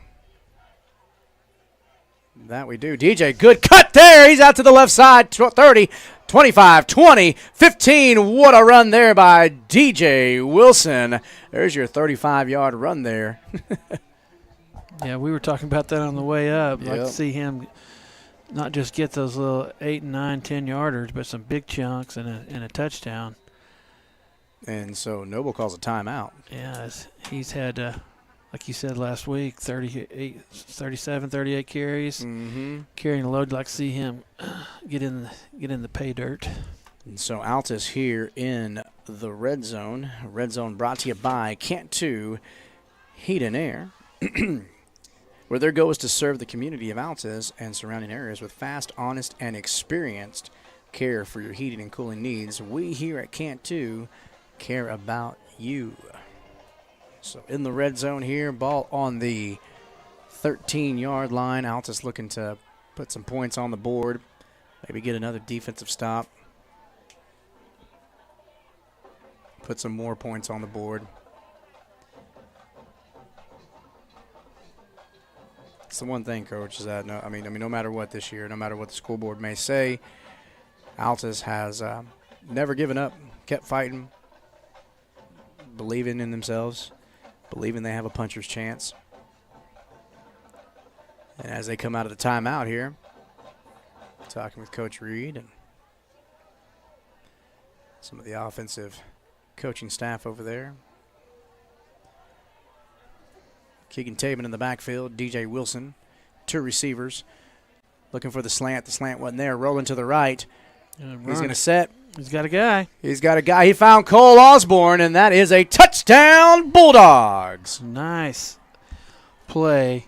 Speaker 3: That we do. DJ, good cut there. He's out to the left side. 30, 25, 20, 15. What a run there by DJ Wilson. There's your 35-yard run there.
Speaker 4: Yeah, we were talking about that on the way up.
Speaker 3: Yep.
Speaker 4: Like to see him not just get those little 8 and 9, 10-yarders, but some big chunks and a touchdown.
Speaker 3: And so Noble calls a timeout.
Speaker 4: Yeah, he's had, like you said last week, 37, 38 carries. Carrying a load. Like to see him get in the pay dirt.
Speaker 3: And so Altus here in the red zone. Red zone brought to you by Cantu Heat and Air, where their goal is to serve the community of Altus and surrounding areas with fast, honest, and experienced care for your heating and cooling needs. We here at Cantu care about you. So in the red zone here, ball on the 13-yard line. Altus looking to put some points on the board, maybe get another defensive stop, put some more points on the board. It's the one thing, Coach, is that no matter what this year, no matter what the school board may say, Altus has never given up, kept fighting, believing in themselves, believing they have a puncher's chance. And as they come out of the timeout here, talking with Coach Reed and some of the offensive coaching staff over there. Keegan Tabin in the backfield, DJ Wilson, 2 receivers, looking for the slant. The slant wasn't there, rolling to the right. He's going to set.
Speaker 4: He's got a guy.
Speaker 3: He's got a guy. He found Cole Osborne, and that is a touchdown, Bulldogs.
Speaker 4: Nice play.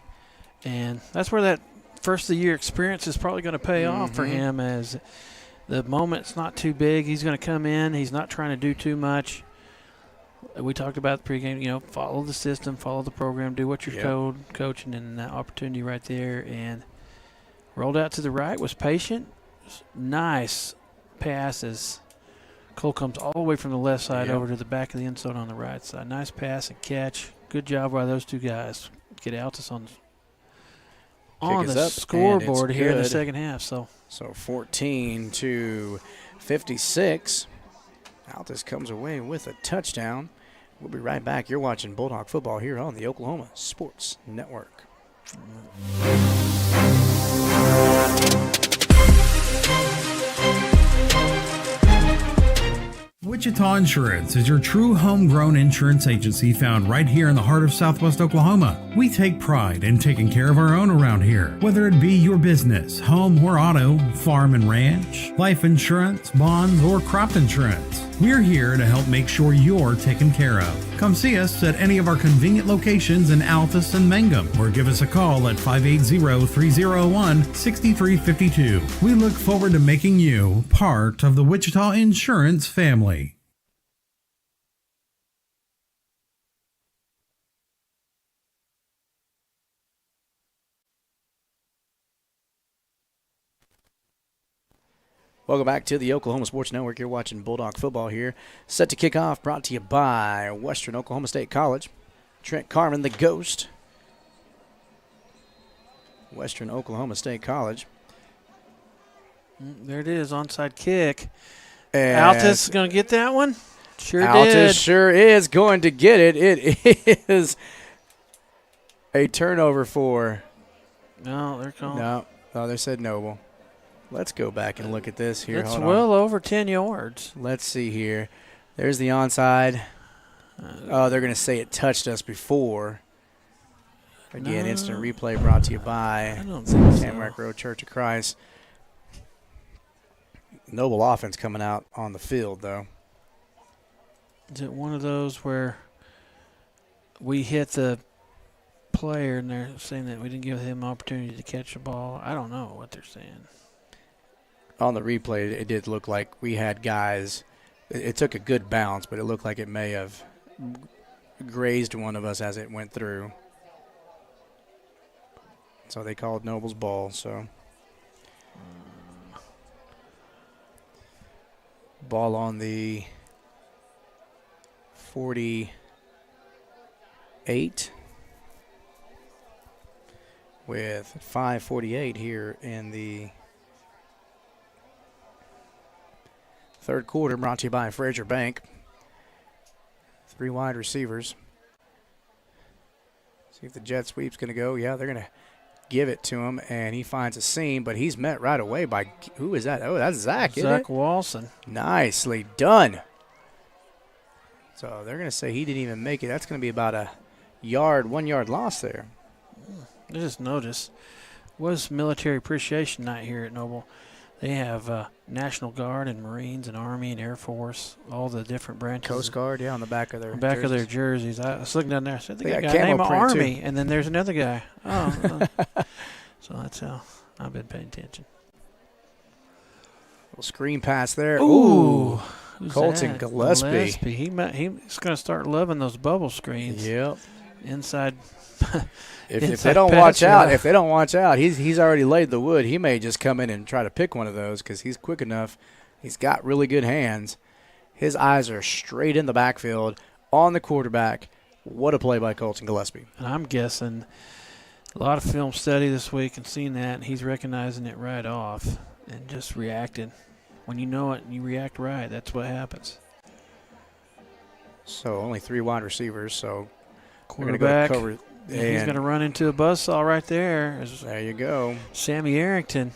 Speaker 4: And that's where that first-of-the-year experience is probably going to pay off for him, as the moment's not too big. He's going to come in. He's not trying to do too much. We talked about the pregame, follow the system, follow the program, do what you're told, coaching, and that opportunity right there. And rolled out to the right, was patient. Nice pass as Cole comes all the way from the left side over to the back of the end zone on the right side. Nice pass and catch. Good job by those 2 guys. Get Altus on the scoreboard here in the second half. So
Speaker 3: 14-56. Altus comes away with a touchdown. We'll be right back. You're watching Bulldog football here on the Oklahoma Sports Network.
Speaker 5: Wichita Insurance is your true homegrown insurance agency found right here in the heart of Southwest Oklahoma. We take pride in taking care of our own around here, whether it be your business, home or auto, farm and ranch, life insurance, bonds, or crop insurance. We're here to help make sure you're taken care of. Come see us at any of our convenient locations in Altus and Mangum, or give us a call at 580-301-6352. We look forward to making you part of the Wichita Insurance family.
Speaker 3: Welcome back to the Oklahoma Sports Network. You're watching Bulldog football here. Set to kick off, brought to you by Western Oklahoma State College. Trent Carmen, the Ghost. Western Oklahoma State College.
Speaker 4: There it is, onside kick.
Speaker 3: And
Speaker 4: Altus is going to get that one? Sure did.
Speaker 3: Altus sure is going to get it. It is a turnover for.
Speaker 4: No, they're calling.
Speaker 3: No, they said Noble. Let's go back and look at this here.
Speaker 4: It's well over 10 yards.
Speaker 3: Let's see here. There's the onside. Oh, they're going to say it touched us before. Again, instant replay brought to you by Tamarack Road Church of Christ. Noble offense coming out on the field, though.
Speaker 4: Is it one of those where we hit the player and they're saying that we didn't give him an opportunity to catch the ball? I don't know what they're saying.
Speaker 3: On the replay, it did look like we had guys. It took a good bounce, but it looked like it may have grazed one of us as it went through. So they called Noble's ball. So ball on the 48 with 5:48 here in the third quarter, brought to you by Fraser Bank. 3 wide receivers. See if the jet sweep's going to go. Yeah, they're going to give it to him, and he finds a seam, but he's met right away by, who is that? Oh, that's Zach, isn't it?
Speaker 4: Zach Walson.
Speaker 3: Nicely done. So they're going to say he didn't even make it. That's going to be about a 1 yard loss there.
Speaker 4: I just noticed, was Military Appreciation Night here at Noble. They have National Guard and Marines and Army and Air Force, all the different branches.
Speaker 3: Coast Guard, yeah, on the back of their
Speaker 4: jerseys. I was looking down there. I said, they got a
Speaker 3: got
Speaker 4: guy named
Speaker 3: camo print,
Speaker 4: Army,
Speaker 3: too.
Speaker 4: and then there's another guy. Oh, so that's how I've been paying attention.
Speaker 3: Little screen pass there.
Speaker 4: Ooh.
Speaker 3: Colton Gillespie.
Speaker 4: He's going to start loving those bubble screens.
Speaker 3: Yep.
Speaker 4: Inside.
Speaker 3: If they don't watch out, he's already laid the wood. He may just come in and try to pick one of those because he's quick enough. He's got really good hands. His eyes are straight in the backfield on the quarterback. What a play by Colton Gillespie.
Speaker 4: And I'm guessing a lot of film study this week and seeing that, and he's recognizing it right off and just reacting. When you know it and you react right, that's what happens.
Speaker 3: So only 3 wide receivers, so
Speaker 4: quarterback.
Speaker 3: Go cover.
Speaker 4: And he's going to run into a buzzsaw right there.
Speaker 3: There you go.
Speaker 4: Sammy Arrington.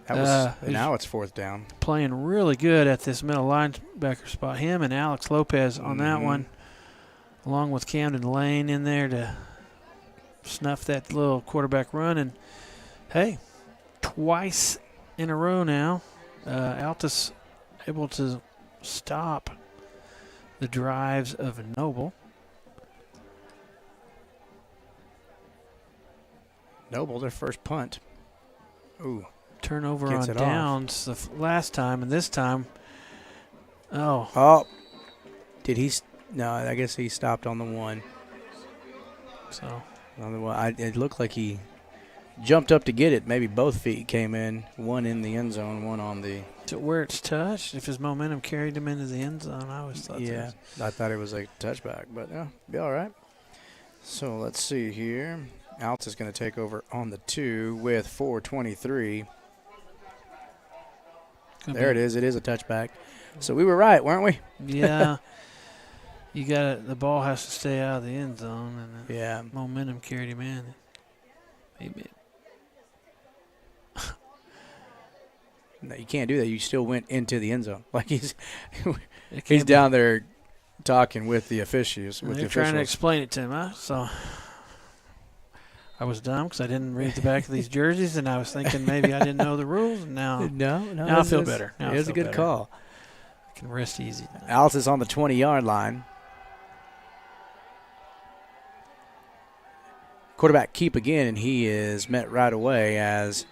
Speaker 3: That was, now it's 4th down.
Speaker 4: Playing really good at this middle linebacker spot. Him and Alex Lopez on that one, along with Camden Lane in there to snuff that little quarterback run. And, hey, twice in a row now, Altus able to stop the drives of Noble.
Speaker 3: Noble, their first punt. Ooh.
Speaker 4: Turnover on downs the last time, and this time,
Speaker 3: did he? No, I guess he stopped on the 1.
Speaker 4: So
Speaker 3: on the 1, it looked like he jumped up to get it. Maybe both feet came in, one in the end zone, one on the.
Speaker 4: To where it's touched, if his momentum carried him into the end zone, I always thought.
Speaker 3: Yeah, I thought it was a touchback, but yeah, be all right. So let's see here. Altus is going to take over on the 2 with 4:23. There it is. It is a touchback. So we were right, weren't we?
Speaker 4: Yeah. You got it. The ball has to stay out of the end zone, and
Speaker 3: the
Speaker 4: momentum carried him in. Maybe.
Speaker 3: No, you can't do that. You still went into the end zone. Like he's down there talking with the officials.
Speaker 4: They're trying to explain it to him, huh? So I was dumb because I didn't read the back of these jerseys, and I was thinking maybe I didn't know the rules. And now I feel better.
Speaker 3: It was a good call.
Speaker 4: I can rest easy.
Speaker 3: Altus on the 20-yard line. Quarterback keep again, and he is met right away as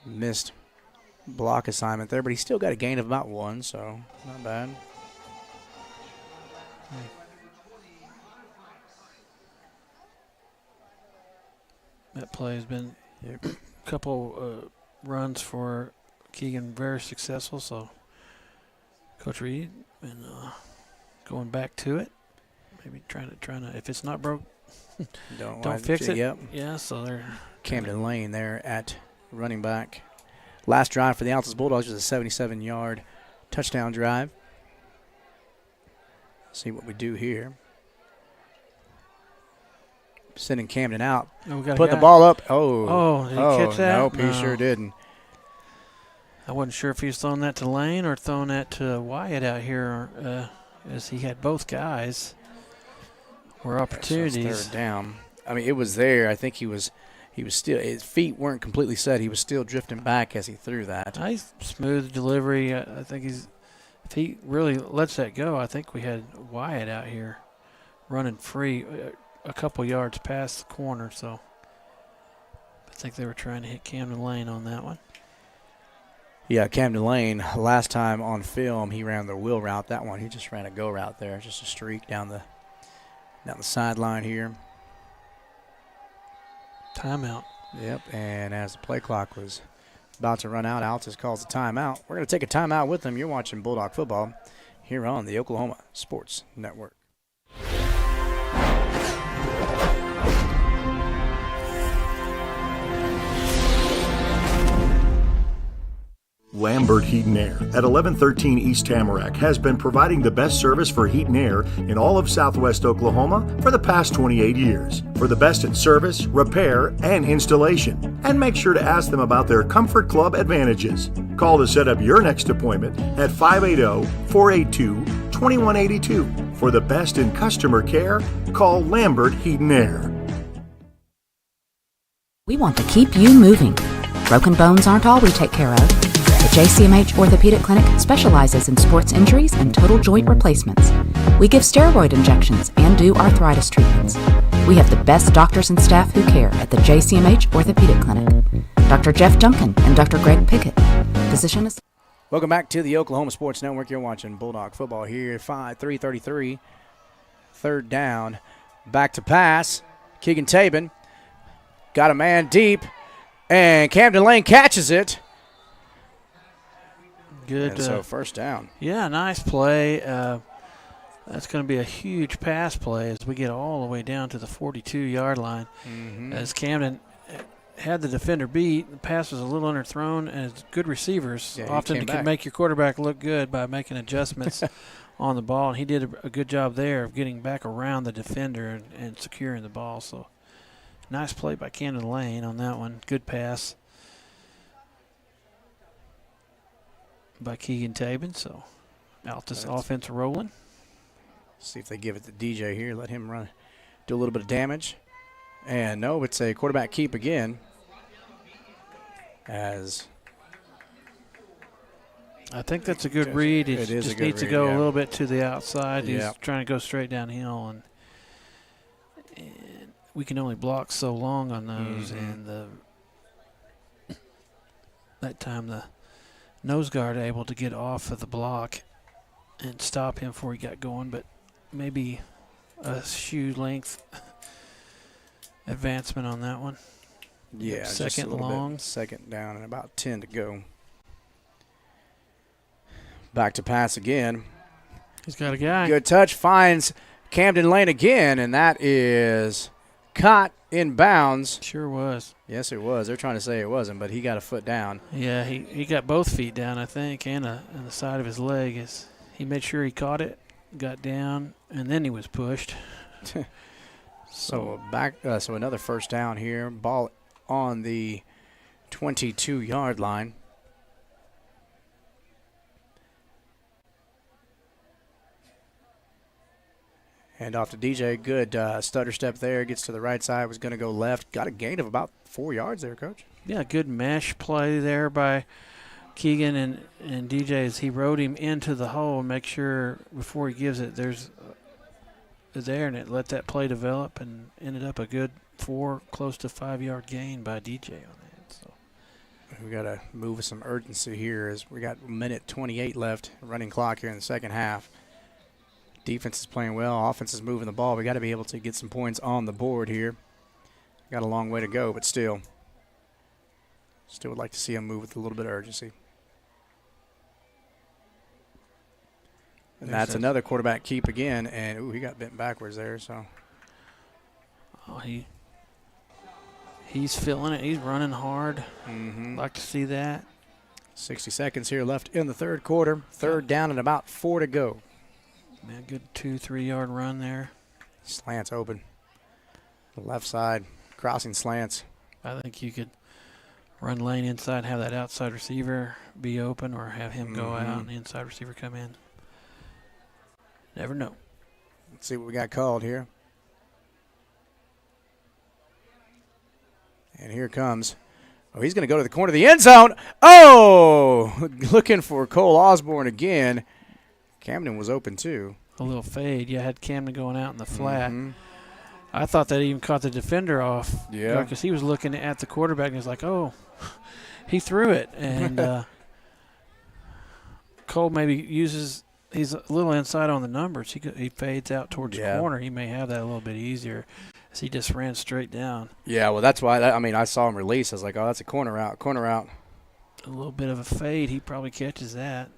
Speaker 3: missed block assignment there, but he's still got a gain of about 1, so not bad.
Speaker 4: That play has been a couple runs for Keegan, very successful. So Coach Reed and going back to it, maybe trying to if it's not broke, don't fix it.
Speaker 3: Yep.
Speaker 4: Yeah. So they're
Speaker 3: Camden Lane there at running back. Last drive for the Altus Bulldogs was a 77-yard touchdown drive. See what we do here. Sending Camden out. Put the ball up.
Speaker 4: Oh, did he catch that?
Speaker 3: Nope, he sure didn't.
Speaker 4: I wasn't sure if he was throwing that to Lane or throwing that to Wyatt out here, as he had both guys. Were opportunities.
Speaker 3: So third down. I mean, it was there. I think he was still, his feet weren't completely set. He was still drifting back as he threw that.
Speaker 4: Nice smooth delivery. I think if he really lets that go, I think we had Wyatt out here running free a couple yards past the corner. So I think they were trying to hit Camden Lane on that one.
Speaker 3: Yeah, Camden Lane, last time on film, he ran the wheel route. That one, he just ran a go route there. Just a streak down the sideline here.
Speaker 4: Timeout.
Speaker 3: Yep, and as the play clock was about to run out, Altus calls a timeout. We're going to take a timeout with them. You're watching Bulldog football here on the Oklahoma Sports Network.
Speaker 1: Lambert Heat and Air at 1113 East Tamarack has been providing the best service for heat and air in all of Southwest Oklahoma for the past 28 years. For the best in service, repair, and installation. And make sure to ask them about their Comfort Club advantages. Call to set up your next appointment at 580-482-2182. For the best in customer care, call Lambert Heat and Air.
Speaker 8: We want to keep you moving. Broken bones aren't all we take care of. The JCMH Orthopedic Clinic specializes in sports injuries and total joint replacements. We give steroid injections and do arthritis treatments. We have the best doctors and staff who care at the JCMH Orthopedic Clinic. Dr. Jeff Duncan and Dr. Greg Pickett. Physician assistant.
Speaker 3: Welcome back to the Oklahoma Sports Network. You're watching Bulldog football here. 3:33. Third down. Back to pass. Keegan Tabin got a man deep, and Camden Lane catches it.
Speaker 4: Good.
Speaker 3: And so first down.
Speaker 4: Yeah, nice play. That's going to be a huge pass play as we get all the way down to the 42-yard line.
Speaker 3: Mm-hmm.
Speaker 4: As Camden had the defender beat, the pass was a little underthrown, and it's good receivers often can make your quarterback look good by making adjustments on the ball. And he did a good job there of getting back around the defender and securing the ball. So nice play by Camden Lane on that one. Good pass by Keegan Tabin. So Altus offense rolling.
Speaker 3: See if they give it to DJ here. Let him run, do a little bit of damage. And no, it's a quarterback keep again. As
Speaker 4: I think that's a good read. He just needs to go a little bit to the outside. He's trying to go straight downhill, and we can only block so long on those.
Speaker 3: Mm-hmm.
Speaker 4: And that time the nose guard able to get off of the block and stop him before he got going, but maybe a shoe length advancement on that one.
Speaker 3: Yeah,
Speaker 4: second
Speaker 3: just a little
Speaker 4: long.
Speaker 3: bit, second down and about 10 to go. Back to pass again.
Speaker 4: He's got a guy.
Speaker 3: Good touch, finds Camden Lane again, and that is caught in bounds.
Speaker 4: Sure was.
Speaker 3: Yes, it was. They're trying to say it wasn't, but he got a foot down.
Speaker 4: Yeah, he got both feet down, I think, and the side of his leg. He made sure he caught it, got down, and then he was pushed.
Speaker 3: So another first down here. Ball on the 22-yard line. Hand off to DJ. Good stutter step there. Gets to the right side. Was going to go left. Got a gain of about 4 yards there, Coach.
Speaker 4: Yeah, good mesh play there by Keegan and DJ as he rode him into the hole and make sure before he gives it there's there, and it let that play develop and ended up a good 4, close to 5 yard gain by DJ on that. So
Speaker 3: we got to move with some urgency here as we got a minute 28 left running clock here in the second half. Defense is playing well. Offense is moving the ball. We got to be able to get some points on the board here. Got a long way to go, but still would like to see them move with a little bit of urgency. And that's another quarterback keep again, and he got bent backwards there. So,
Speaker 4: he's feeling it. He's running hard. Like to see that.
Speaker 3: 60 seconds here left in the third quarter. Third down and about 4 to go.
Speaker 4: Man, good 2-3 yard run there.
Speaker 3: Slants open. The left side crossing slants.
Speaker 4: I think you could run lane inside, have that outside receiver be open, or have him go out and the inside receiver come in. Never know.
Speaker 3: Let's see what we got called here. And here comes. Oh, he's going to go to the corner of the end zone. Oh, looking for Cole Osborne again. Camden was open too.
Speaker 4: A little fade. You had Camden going out in the flat. I thought that even caught the defender off.
Speaker 3: Yeah.
Speaker 4: Because he was looking at the quarterback and he's like, oh, he threw it. And Cole maybe uses – he's a little inside on the numbers. He fades out towards the corner. He may have that a little bit easier as he just ran straight down.
Speaker 3: Yeah, well, that's why. I saw him release. I was like, oh, that's a corner out.
Speaker 4: A little bit of a fade. He probably catches that.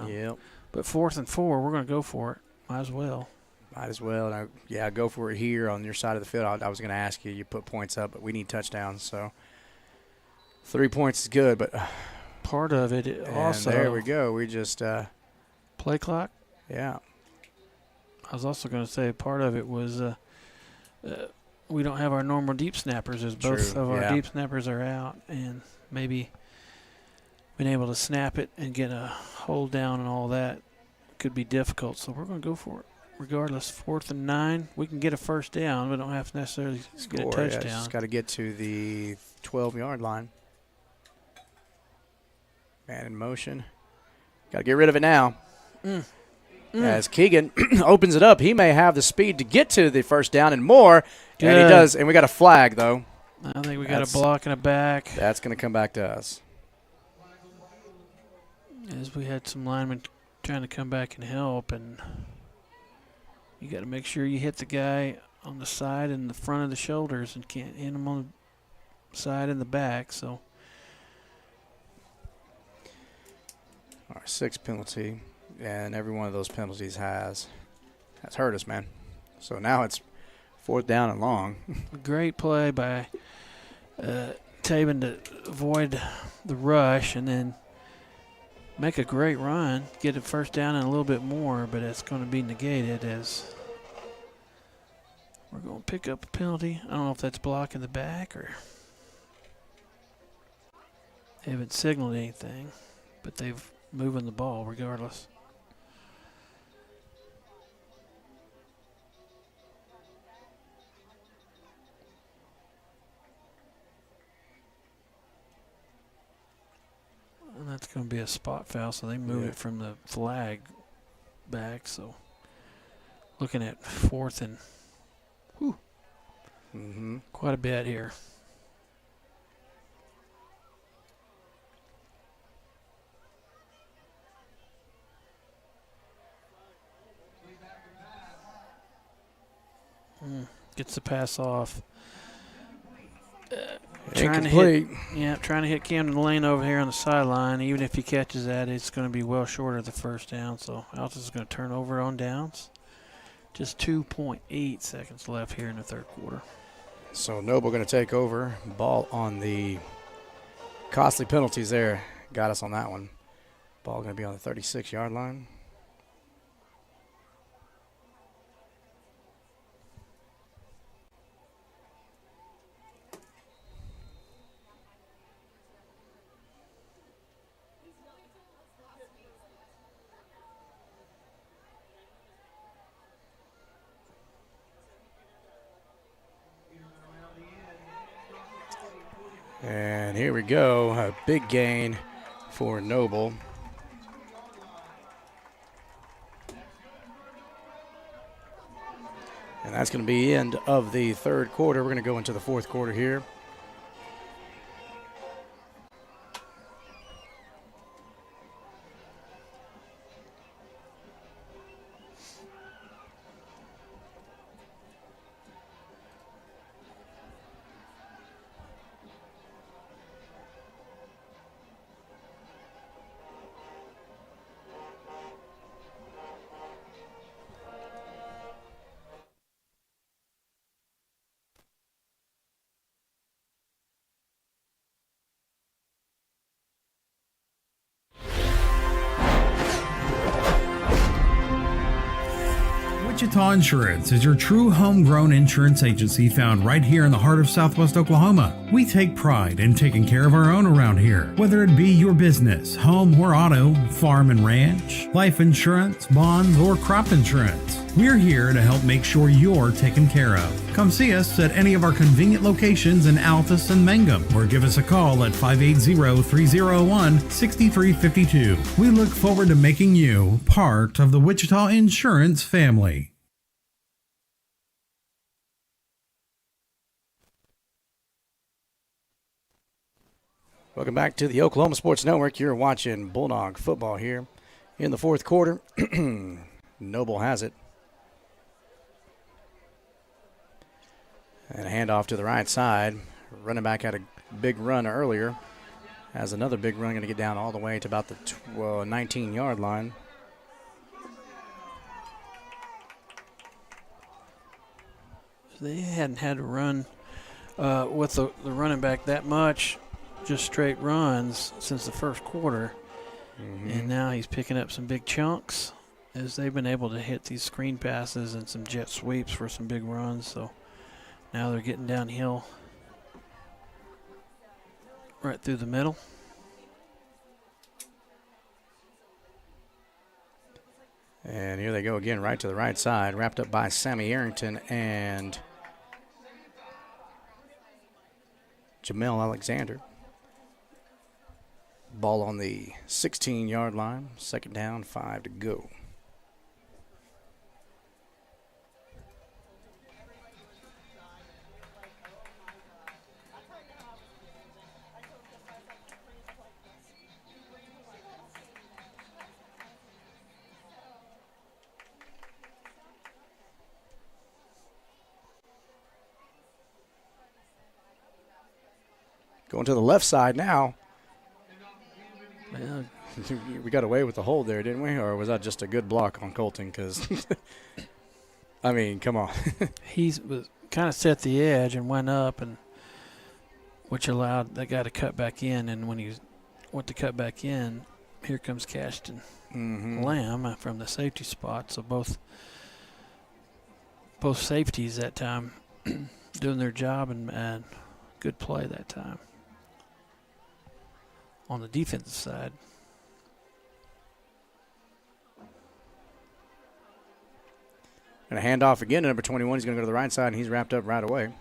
Speaker 3: Yep.
Speaker 4: But 4th and 4, we're going to go for it. Might as well.
Speaker 3: And go for it here on your side of the field. I was going to ask you. You put points up, but we need touchdowns. So 3 points is good, but
Speaker 4: part of it also.
Speaker 3: There we go. We just
Speaker 4: play clock.
Speaker 3: Yeah.
Speaker 4: I was also going to say part of it was we don't have our normal deep snappers as both of our deep snappers are out, and maybe being able to snap it and get a hold down and all that could be difficult. So we're going to go for it. Regardless, 4th and 9, we can get a first down. We don't have to necessarily get a touchdown.
Speaker 3: Yeah, just got to get to the 12-yard line. Man in motion. Got to get rid of it now. As Keegan opens it up, he may have the speed to get to the first down and more.
Speaker 4: Good.
Speaker 3: And he does. And we got a flag, though.
Speaker 4: I think we got a block and a back.
Speaker 3: That's going to come back to us.
Speaker 4: As we had some linemen trying to come back and help, and you got to make sure you hit the guy on the side and the front of the shoulders and can't hit him on the side and the back. So
Speaker 3: our 6th penalty, and every one of those penalties has hurt us, man. So now it's 4th down and long.
Speaker 4: Great play by Taven to avoid the rush and then make a great run, get a first down and a little bit more, but it's going to be negated as we're going to pick up a penalty. I don't know if that's blocking the back or they haven't signaled anything, but they've moving the ball regardless. And that's going to be a spot foul, so they move it from the flag back. So looking at 4th and quite a bit here. Gets the pass off. Trying to hit Camden Lane over here on the sideline. Even if he catches that, it's going to be well short of the first down. So Altus is going to turn over on downs. Just 2.8 seconds left here in the third quarter.
Speaker 3: So Noble going to take over. Ball on the costly penalties there. Got us on that one. Ball going to be on the 36-yard line. And here we go, a big gain for Noble. And that's going to be the end of the third quarter. We're going to go into the fourth quarter here.
Speaker 5: Wichita Insurance is your true homegrown insurance agency found right here in the heart of Southwest Oklahoma. We take pride in taking care of our own around here, whether it be your business, home or auto, farm and ranch, life insurance, bonds, or crop insurance. We're here to help make sure you're taken care of. Come see us at any of our convenient locations in Altus and Mangum, or give us a call at 580-301-6352. We look forward to making you part of the Wichita Insurance family.
Speaker 3: Welcome back to the Oklahoma Sports Network. You're watching Bulldog football here in the fourth quarter. Noble has it. And a handoff to the right side. Running back had a big run earlier. Has another big run, going to get down all the way to about the 19-yard line.
Speaker 4: They hadn't had to run with the running back that much, just straight runs since the first quarter. And now he's picking up some big chunks as they've been able to hit these screen passes and some jet sweeps for some big runs. So now they're getting downhill right through the middle.
Speaker 3: And here they go again, right to the right side, wrapped up by Sammy Arrington and Jamel Alexander. Ball on the 16-yard line, second down, 5 to go. Going to the left side now.
Speaker 4: Yeah.
Speaker 3: We got away with the hold there, didn't we? Or was that just a good block on Colton? Because, I mean, come on.
Speaker 4: He was kind of set the edge and went up, and which allowed that guy to cut back in. And when he went to cut back in, here comes Cashton Lamb from the safety spot. So both safeties that time doing their job, and good play that time on the defensive side.
Speaker 3: And a handoff again to number 21. He's going to go to the right side, and he's wrapped up right away.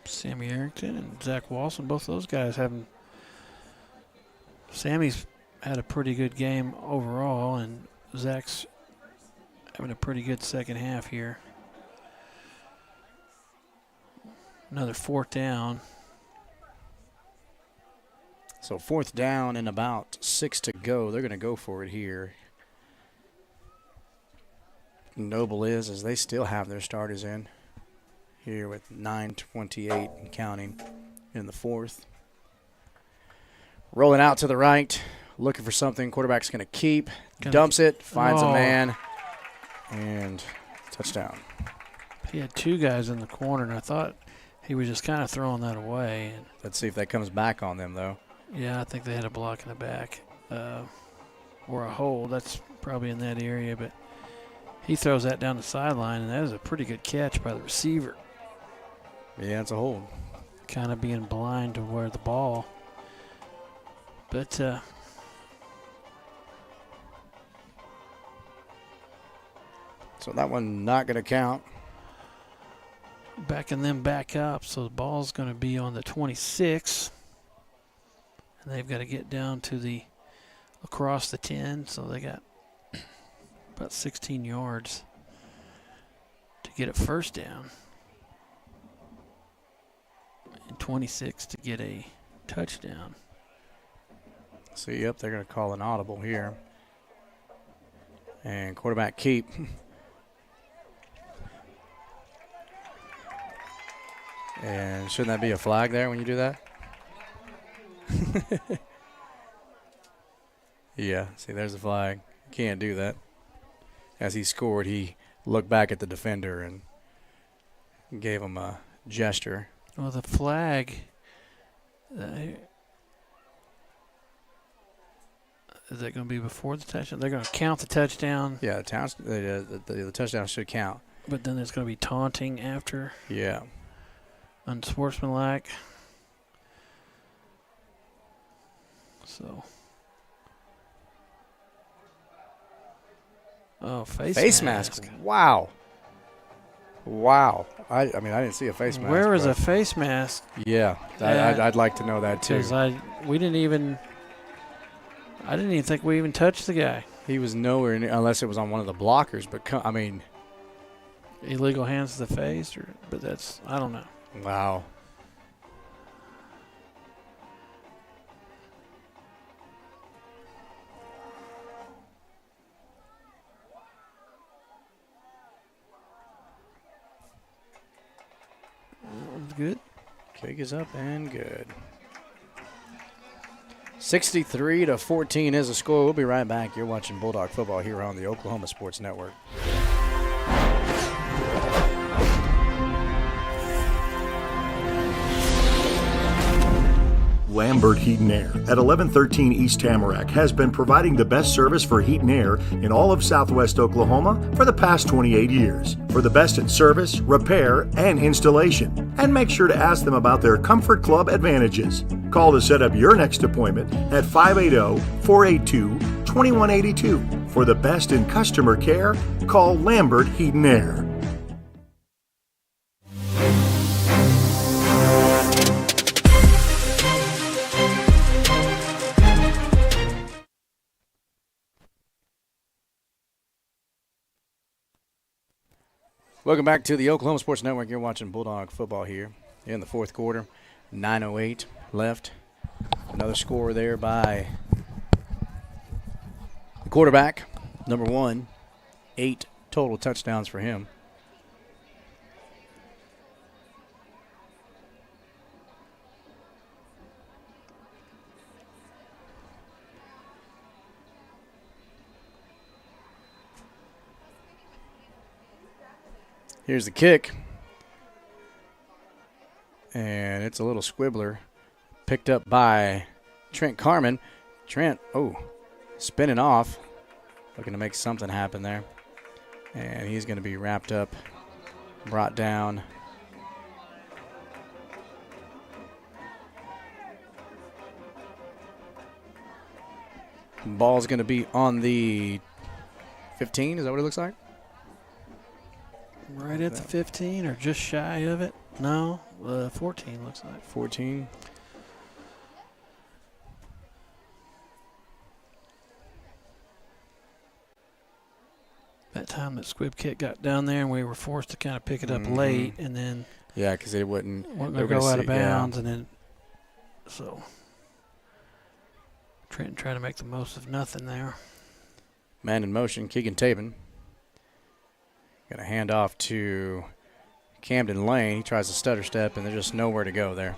Speaker 4: Sammy Arrington and Zach Walson, both those guys having – Sammy's had a pretty good game overall, and Zach's having a pretty good second half here. Another fourth down.
Speaker 3: So fourth down and about 6 to go. They're going to go for it here. Noble is, as they still have their starters in here with 9:28 and counting in the fourth. Rolling out to the right, looking for something. Quarterback's going to keep, dumps it, finds a man, and touchdown.
Speaker 4: He had two guys in the corner, and I thought he was just kind of throwing that away. And
Speaker 3: let's see if that comes back on them, though.
Speaker 4: Yeah, I think they had a block in the back or a hold. That's probably in that area, but he throws that down the sideline, and that is a pretty good catch by the receiver.
Speaker 3: Yeah, it's a hold.
Speaker 4: Kind of being blind to where the ball. But
Speaker 3: so that one not going to count.
Speaker 4: Backing them back up, so the ball's going to be on the 26. And they've got to get down to across the 10, so they got about 16 yards to get a first down. And 26 to get a touchdown.
Speaker 3: So, yep, they're going to call an audible here. And quarterback keep. And shouldn't that be a flag there when you do that? Yeah, see, there's the flag. Can't do that. As he scored, he looked back at the defender and gave him a gesture.
Speaker 4: Well, the flag, is that going to be before the touchdown? They're going to count the touchdown.
Speaker 3: Yeah, the touchdown should count.
Speaker 4: But then there's going to be taunting after.
Speaker 3: Yeah.
Speaker 4: Unsportsmanlike. So. Oh, face mask.
Speaker 3: Wow. Wow. I mean, I didn't see a face mask.
Speaker 4: Where is a face mask?
Speaker 3: Yeah, I'd like to know that too.
Speaker 4: Because I didn't even think we even touched the guy.
Speaker 3: He was nowhere near, unless it was on one of the blockers. But I mean,
Speaker 4: illegal hands to the face, but that's, I don't know.
Speaker 3: Wow.
Speaker 4: Good.
Speaker 3: Kick is up and good. 63-14 is the score. We'll be right back. You're watching Bulldog football here on the Oklahoma Sports Network.
Speaker 1: Lambert Heat and Air at 1113 East Tamarack has been providing the best service for heat and air in all of Southwest Oklahoma for the past 28 years. For the best in service, repair, and installation. And make sure to ask them about their Comfort Club advantages. Call to set up your next appointment at 580-482-2182. For the best in customer care, call Lambert Heat and Air.
Speaker 3: Welcome back to the Oklahoma Sports Network. You're watching Bulldog football here in the fourth quarter. 9:08 left. Another score there by the quarterback, number 1. 8 total touchdowns for him. Here's the kick. And it's a little squibbler. Picked up by Trent Carmen. Trent, spinning off. Looking to make something happen there. And he's going to be wrapped up, brought down. Ball's going to be on the 15. Is that what it looks like?
Speaker 4: Right at the 15 or just shy of it? No, 14 looks like.
Speaker 3: 14.
Speaker 4: That time that Squib Kick got down there and we were forced to kind of pick it up late and then.
Speaker 3: Yeah, because it wasn't
Speaker 4: going to go out of bounds and then. So. Trenton trying to make the most of nothing there.
Speaker 3: Man in motion, Keegan Tabin. Going to hand off to Camden Lane. He tries to stutter step, and there's just nowhere to go there.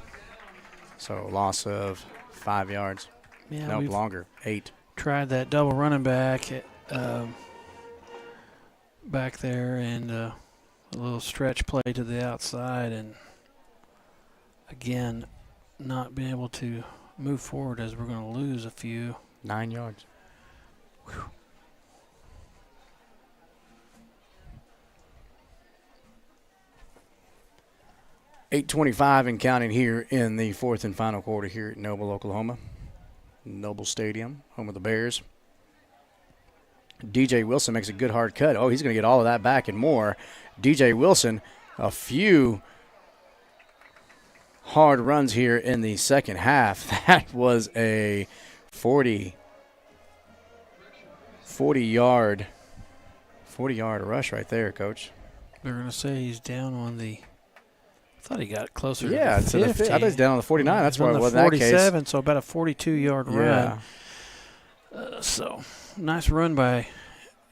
Speaker 3: So loss of 5 yards.
Speaker 4: Yeah,
Speaker 3: no, longer, 8.
Speaker 4: Tried that double running back back there and a little stretch play to the outside, and again, not being able to move forward as we're going to lose a few.
Speaker 3: 9 yards. Whew. .825 and counting here in the fourth and final quarter here at Noble, Oklahoma. Noble Stadium, home of the Bears. DJ Wilson makes a good hard cut. Oh, he's going to get all of that back and more. DJ Wilson, a few hard runs here in the second half. That was a 40-yard rush right there, Coach.
Speaker 4: They're going to say he's down on the – I thought he got closer to
Speaker 3: the
Speaker 4: 50.
Speaker 3: I thought he's down on the 49. That's why it was that case.
Speaker 4: 47, so about a 42-yard run. So, nice run by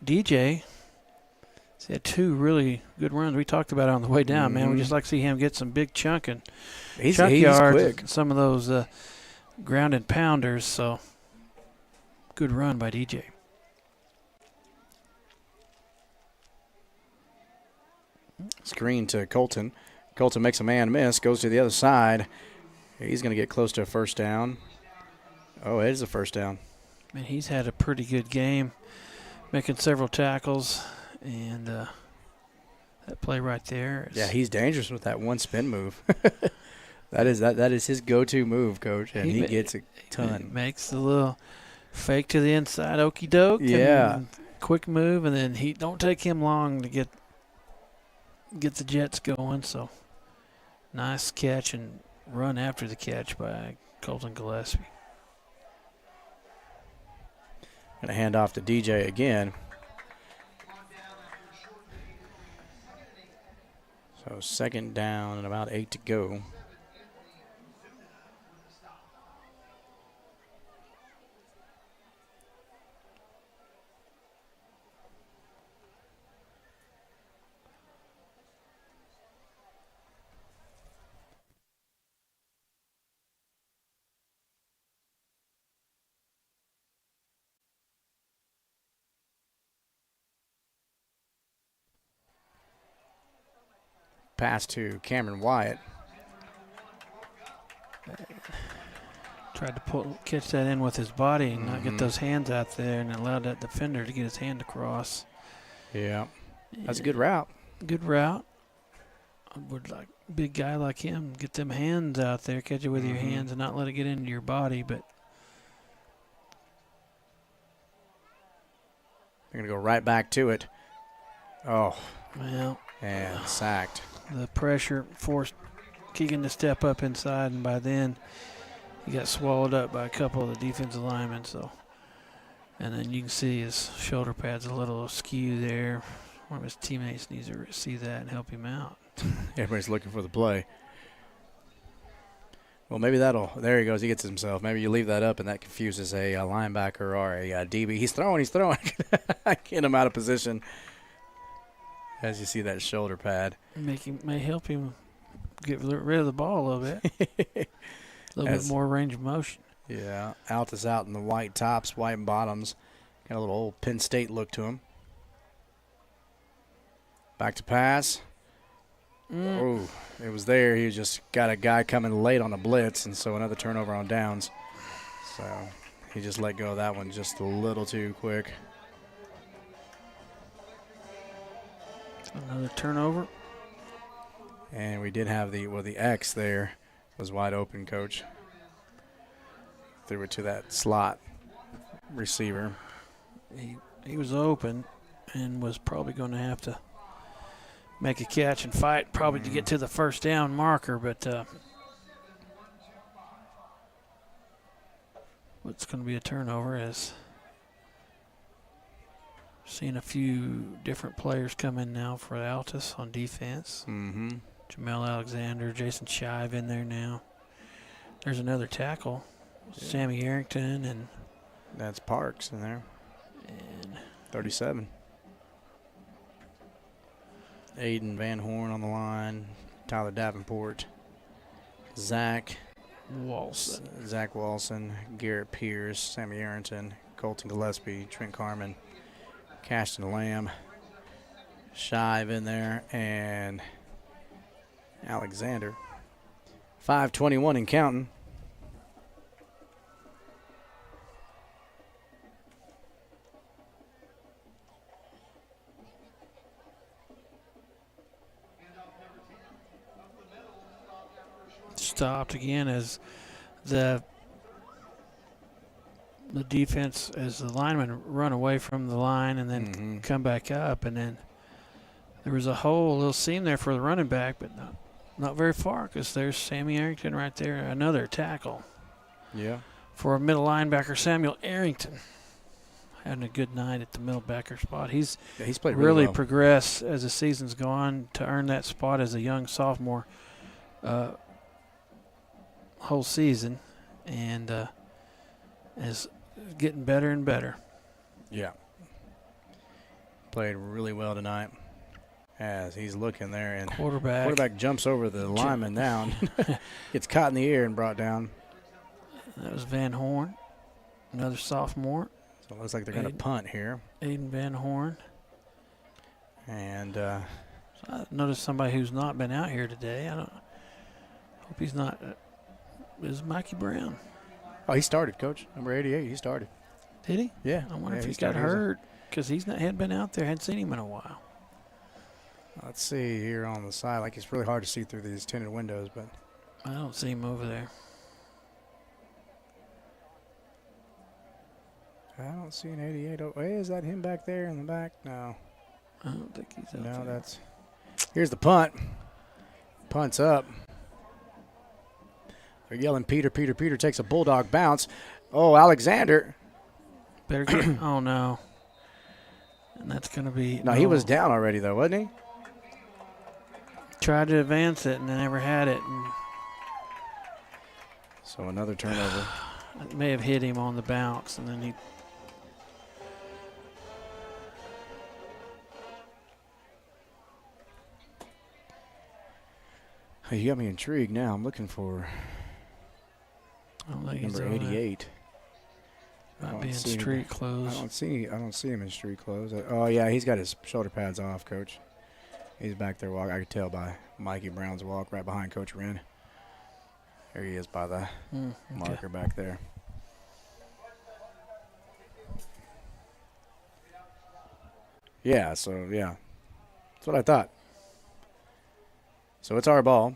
Speaker 4: DJ. He had 2 really good runs. We talked about it on the way down, man. We just like to see him get some big chunk yards,
Speaker 3: quick.
Speaker 4: Some of those ground and pounders. So, good run by DJ.
Speaker 3: Screen to Colton. Colton makes a man miss, goes to the other side. He's going to get close to a first down. Oh, it is a first down.
Speaker 4: Man, he's had a pretty good game, making several tackles. And that play right there.
Speaker 3: Yeah, he's dangerous with that one spin move. that is his go-to move, Coach, and he gets a ton.
Speaker 4: Makes the little fake to the inside, okey doke.
Speaker 3: Yeah,
Speaker 4: and quick move, and then he don't take him long to get the Jets going. So nice catch and run after the catch by Colton Gillespie.
Speaker 3: Gonna hand off to DJ again. So second down and about 8 to go. Pass to Cameron Wyatt.
Speaker 4: Tried to catch that in with his body and not get those hands out there, and allowed that defender to get his hand across.
Speaker 3: Yeah, that's a good route.
Speaker 4: Good route. I would like big guy like him, get them hands out there, catch it with your hands, and not let it get into your body. But
Speaker 3: they're gonna go right back to it. Oh,
Speaker 4: well,
Speaker 3: and sacked.
Speaker 4: The pressure forced Keegan to step up inside, and by then he got swallowed up by a couple of the defensive linemen. So, and then you can see his shoulder pad's a little askew there. One of his teammates needs to see that and help him out.
Speaker 3: Everybody's looking for the play. Well, maybe there he goes. He gets himself. Maybe you leave that up, and that confuses a linebacker or a DB. He's throwing. Get him out of position. As you see that shoulder pad.
Speaker 4: May help him get rid of the ball a little bit. A little bit more range of motion.
Speaker 3: Yeah. Altus out in the white tops, white bottoms. Got a little old Penn State look to him. Back to pass. Oh, it was there. He just got a guy coming late on the blitz, and so another turnover on downs. So he just let go of that one just a little too quick.
Speaker 4: Another turnover.
Speaker 3: And we did have the X there was wide open, Coach. Threw it to that slot receiver.
Speaker 4: He was open and was probably going to have to make a catch and fight probably to get to the first down marker, but what's going to be a turnover is seeing a few different players come in now for Altus on defense. Jamel Alexander, Jason Shive in there now. There's another tackle, Sammy Arrington, and
Speaker 3: that's Parks in there.
Speaker 4: And
Speaker 3: 37. Aiden Van Horn on the line. Tyler Davenport. Zach Walson. Garrett Pierce. Sammy Arrington. Colton Gillespie. Trent Carmen. Cashton Lamb. Shive in there. And Alexander. 5:21 and counting.
Speaker 4: Stopped again as the defense, as the linemen run away from the line and then come back up, and then there was a little seam there for the running back, but not very far because there's Sammy Arrington right there, another tackle.
Speaker 3: Yeah.
Speaker 4: For a middle linebacker, Samuel Arrington. Having a good night at the middle backer spot. He's
Speaker 3: played
Speaker 4: really
Speaker 3: well.
Speaker 4: progressed as the season's gone to earn that spot as a young sophomore whole season, and is getting better and better.
Speaker 3: Yeah. Played really well tonight as he's looking there. And quarterback jumps over the lineman down. Gets caught in the ear and brought down.
Speaker 4: That was Van Horn, another sophomore.
Speaker 3: So it looks like they're going to punt here.
Speaker 4: Aiden Van Horn.
Speaker 3: And
Speaker 4: I noticed somebody who's not been out here today. I hope he's not. Is Mikey Brown?
Speaker 3: Oh, he started, Coach. Number 88, he started.
Speaker 4: Did he?
Speaker 3: Yeah.
Speaker 4: I wonder if he got hurt because hadn't been out there. Hadn't seen him in a while.
Speaker 3: Let's see here on the side. Like, it's really hard to see through these tinted windows, but
Speaker 4: I don't see him over there.
Speaker 3: I don't see an 88. Oh, hey, is that him back there in the back? No.
Speaker 4: I don't think he's out there.
Speaker 3: No, that's. Here's the punt. Punt's up. They're yelling, Peter, Peter, Peter takes a Bulldog bounce. Oh, Alexander.
Speaker 4: Better get. Oh, no. And that's going to be.
Speaker 3: No, he was down already, though, wasn't he?
Speaker 4: Tried to advance it and they never had it. And
Speaker 3: so another turnover.
Speaker 4: It may have hit him on the bounce, and then he.
Speaker 3: You got me intrigued now. I'm looking for number 88.
Speaker 4: Might be in street clothes.
Speaker 3: I don't see him in street clothes. Oh yeah, he's got his shoulder pads off, Coach. He's back there walking. I could tell by Mikey Brown's walk right behind Coach Wren. There he is by the marker back there. Yeah, so yeah. That's what I thought. So it's our ball.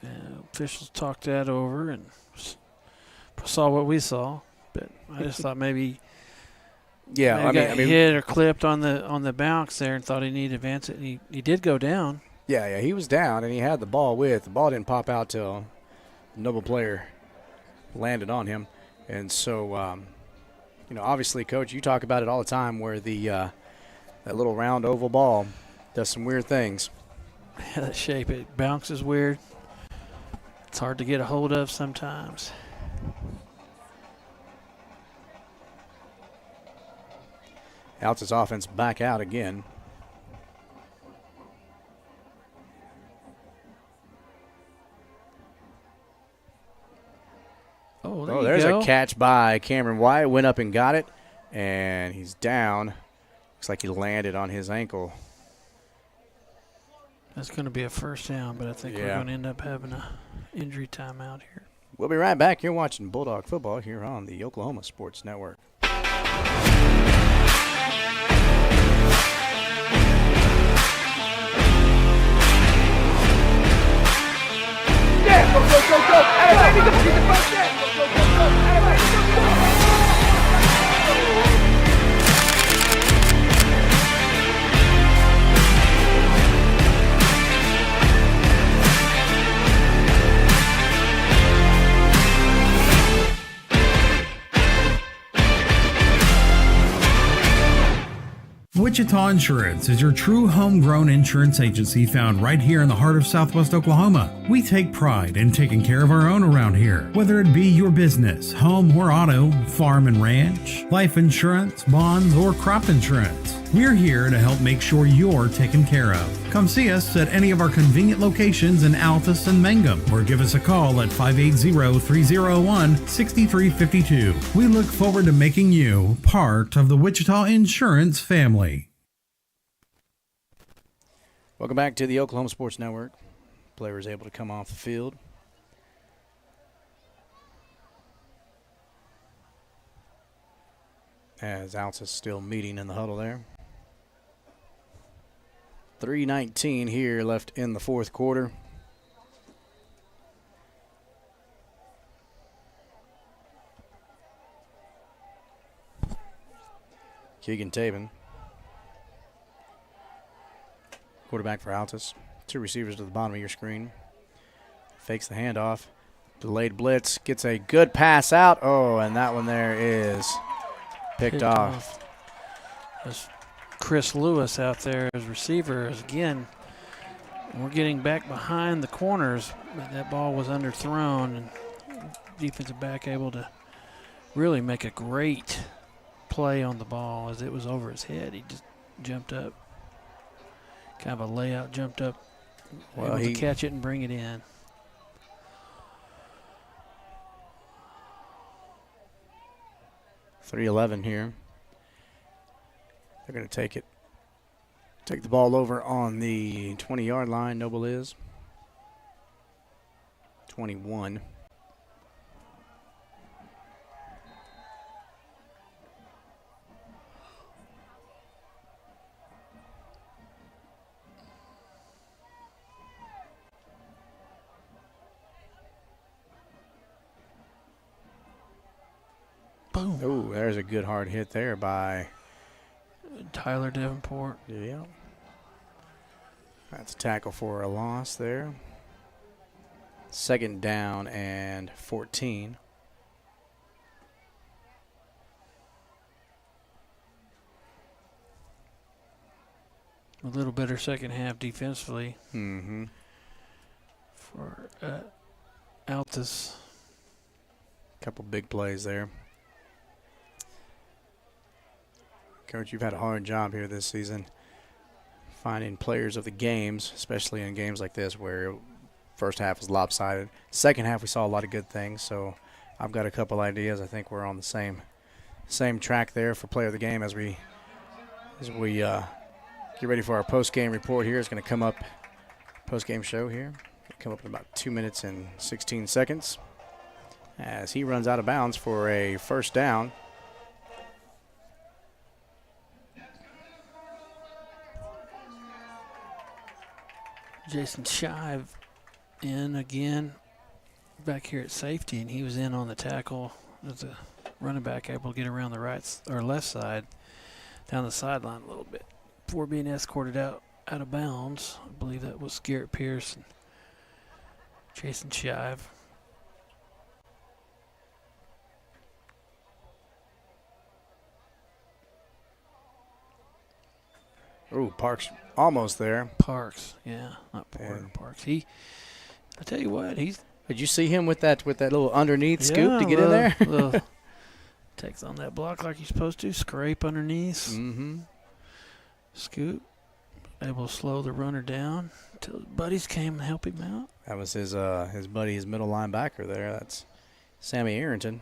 Speaker 4: Yeah, officials talked that over and saw what we saw, but I just thought maybe got hit or clipped on the bounce there and thought he needed to advance it. And he did go down.
Speaker 3: Yeah, he was down and he had the ball with. The ball didn't pop out till the Noble player landed on him, and so obviously, Coach, you talk about it all the time where the that little round oval ball does some weird things.
Speaker 4: Yeah, that shape, it bounces weird. It's hard to get a hold of sometimes.
Speaker 3: Altus offense back out again. There's a catch by Cameron White. Went up and got it, and he's down. Looks like he landed on his ankle.
Speaker 4: That's going to be a first down, but I think we're going to end up having a injury timeout here.
Speaker 3: We'll be right back. You're watching Bulldog football here on the Oklahoma Sports Network.
Speaker 2: Yeah, go. Everybody, go. He's the first down. Go. Everybody, go.
Speaker 5: Wichita Insurance is your true homegrown insurance agency found right here in the heart of Southwest Oklahoma. We take pride in taking care of our own around here, whether it be your business, home or auto, farm and ranch, life insurance, bonds, or crop insurance. We're here to help make sure you're taken care of. Come see us at any of our convenient locations in Altus and Mangum, or give us a call at 580-301-6352. We look forward to making you part of the Wichita Insurance family.
Speaker 3: Welcome back to the Oklahoma Sports Network. Player is able to come off the field. As Altus is still meeting in the huddle there. 3:19 here left in the fourth quarter. Keegan Tabin Quarterback for Altus. 2 receivers to the bottom of your screen. Fakes the handoff. Delayed blitz. Gets a good pass out. Oh, and that one there is picked off.
Speaker 4: There's Chris Lewis out there as receiver. Again, we're getting back behind the corners, but that ball was underthrown, and defensive back able to really make a great play on the ball as it was over his head. He just jumped up, kind of a layout, jumped up, able to catch it and bring it in.
Speaker 3: .311 here. They're going to take the ball over on the 20-yard line. Noble is 21.
Speaker 4: Boom.
Speaker 3: Oh, there's a good hard hit there by
Speaker 4: Tyler Davenport.
Speaker 3: Yeah. That's a tackle for a loss there. 2nd down and 14.
Speaker 4: A little better second half defensively
Speaker 3: for
Speaker 4: Altus.
Speaker 3: Couple big plays there. Coach, you've had a hard job here this season finding players of the games, especially in games like this where first half was lopsided. Second half we saw a lot of good things, so I've got a couple ideas. I think we're on the same track there for player of the game as we get ready for our post-game report here. It's going to come up, post-game show here. Come up in about 2 minutes and 16 seconds as he runs out of bounds for a first down.
Speaker 4: Jason Shive in again back here at safety, and he was in on the tackle as a running back, able to get around the right or left side down the sideline a little bit before being escorted out of bounds. I believe that was Garrett Pierce and Jason Shive.
Speaker 3: Ooh, Parks almost there.
Speaker 4: Parks, yeah, not Porter. Parks. I tell you what, did
Speaker 3: you see him with that little underneath scoop to get in there?
Speaker 4: Takes on that block like he's supposed to. Scrape underneath. Scoop. Able to slow the runner down until his buddies came and help him out.
Speaker 3: That was his buddy, his middle linebacker there. That's Sammy Arrington.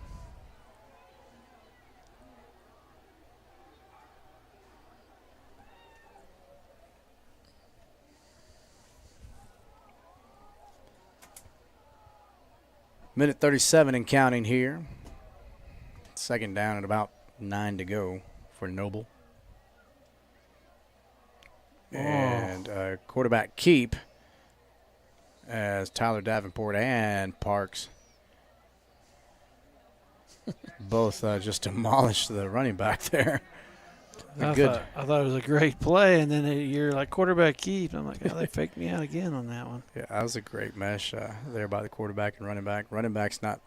Speaker 3: Minute 37 and counting here. 2nd down and about 9 to go for Noble. And quarterback keep as Tyler Davenport and Parks both just demolished the running back there.
Speaker 4: I thought it was a great play, and then you're like, quarterback keep. I'm like, oh, they faked me out again on that one.
Speaker 3: Yeah, that was a great mesh there by the quarterback and running back. Running back's not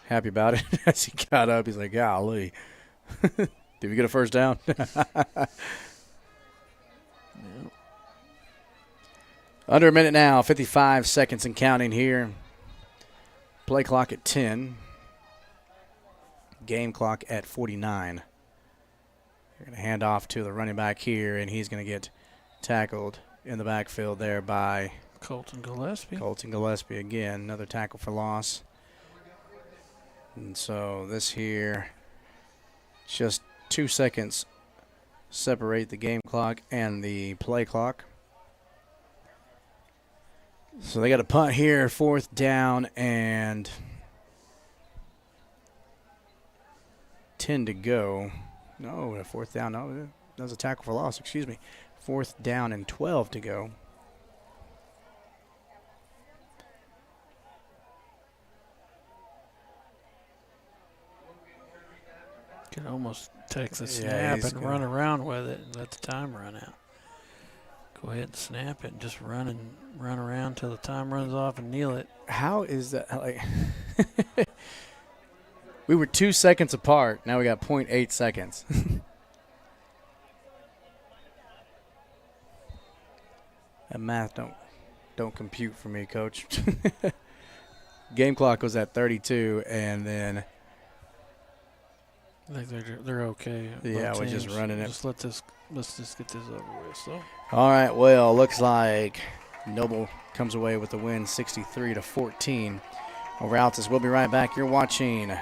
Speaker 3: happy about it. As he got up, he's like, golly. Did we get a first down? Under a minute now, 55 seconds and counting here. Play clock at 10. Game clock at 49. They're going to hand off to the running back here, and he's going to get tackled in the backfield there by
Speaker 4: Colton Gillespie.
Speaker 3: Colton Gillespie again, another tackle for loss. And so this here, just 2 seconds separate the game clock and the play clock. So they got a punt here, 4th down and 10 to go. No, a 4th down. No, that was a tackle for loss. Excuse me. 4th down and 12 to go.
Speaker 4: Could almost take the snap and run around with it and let the time run out. Go ahead and snap it and just run around till the time runs off and kneel it.
Speaker 3: How is that? Like, we were 2 seconds apart. Now we got 0.8 seconds. That math don't compute for me, Coach. Game clock was at 32, and then
Speaker 4: I think they're okay.
Speaker 3: Yeah, we're just running it.
Speaker 4: Let's just get this over with. So.
Speaker 3: All right. Well, looks like Noble comes away with the win, 63-14 over Altus. We'll be right back. You're watching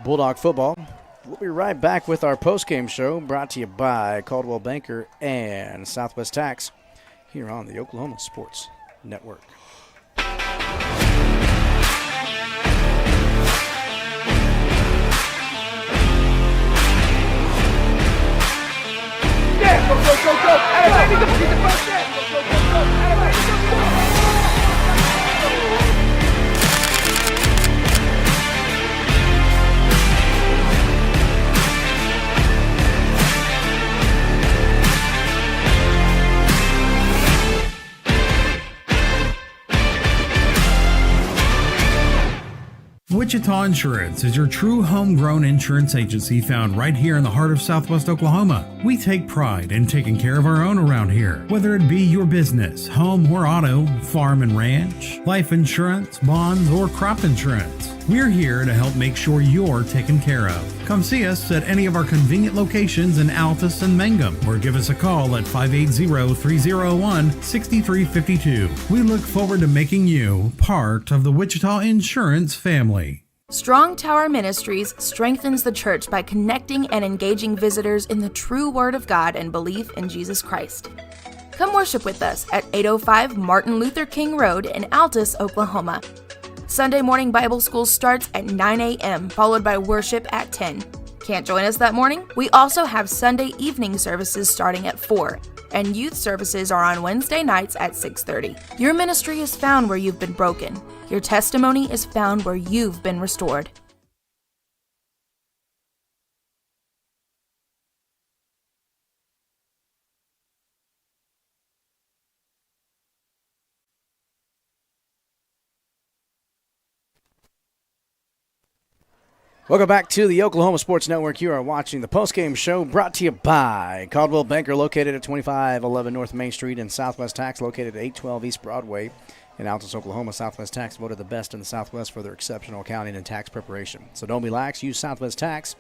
Speaker 3: Bulldog football. We'll be right back with our postgame show, brought to you by Coldwell Banker and Southwest Tax, here on the Oklahoma Sports Network.
Speaker 2: Go, go, go, go! Everybody, go! He's the first down! Go, go, go, go! Everybody, go!
Speaker 5: Wichita Insurance is your true homegrown insurance agency found right here in the heart of Southwest Oklahoma. We take pride in taking care of our own around here, whether it be your business, home or auto, farm and ranch, life insurance, bonds, or crop insurance. We're here to help make sure you're taken care of. Come see us at any of our convenient locations in Altus and Mangum, or give us a call at 580-301-6352. We look forward to making you part of the Wichita Insurance family.
Speaker 6: Strong Tower Ministries strengthens the church by connecting and engaging visitors in the true Word of God and belief in Jesus Christ. Come worship with us at 805 Martin Luther King Road in Altus, Oklahoma. Sunday morning Bible school starts at 9 a.m., followed by worship at 10. Can't join us that morning? We also have Sunday evening services starting at 4, and youth services are on Wednesday nights at 6:30. Your ministry is found where you've been broken. Your testimony is found where you've been restored.
Speaker 3: Welcome back to the Oklahoma Sports Network. You are watching the postgame show brought to you by Caldwell Banker, located at 2511 North Main Street, and Southwest Tax, located at 812 East Broadway in Altus, Oklahoma. Southwest Tax voted the best in the Southwest for their exceptional accounting and tax preparation. So don't be lax. Use Southwest Tax.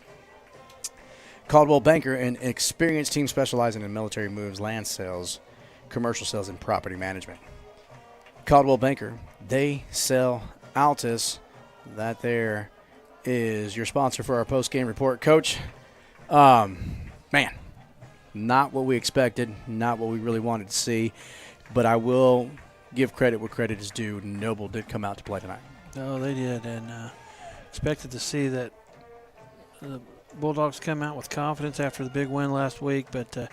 Speaker 3: Caldwell Banker, an experienced team specializing in military moves, land sales, commercial sales, and property management. Caldwell Banker, they sell Altus. That there is your sponsor for our post-game report. Coach, man, not what we expected, not what we really wanted to see, but I will give credit where credit is due. Noble did come out to play tonight.
Speaker 4: No, they did, and expected to see that the Bulldogs come out with confidence after the big win last week, but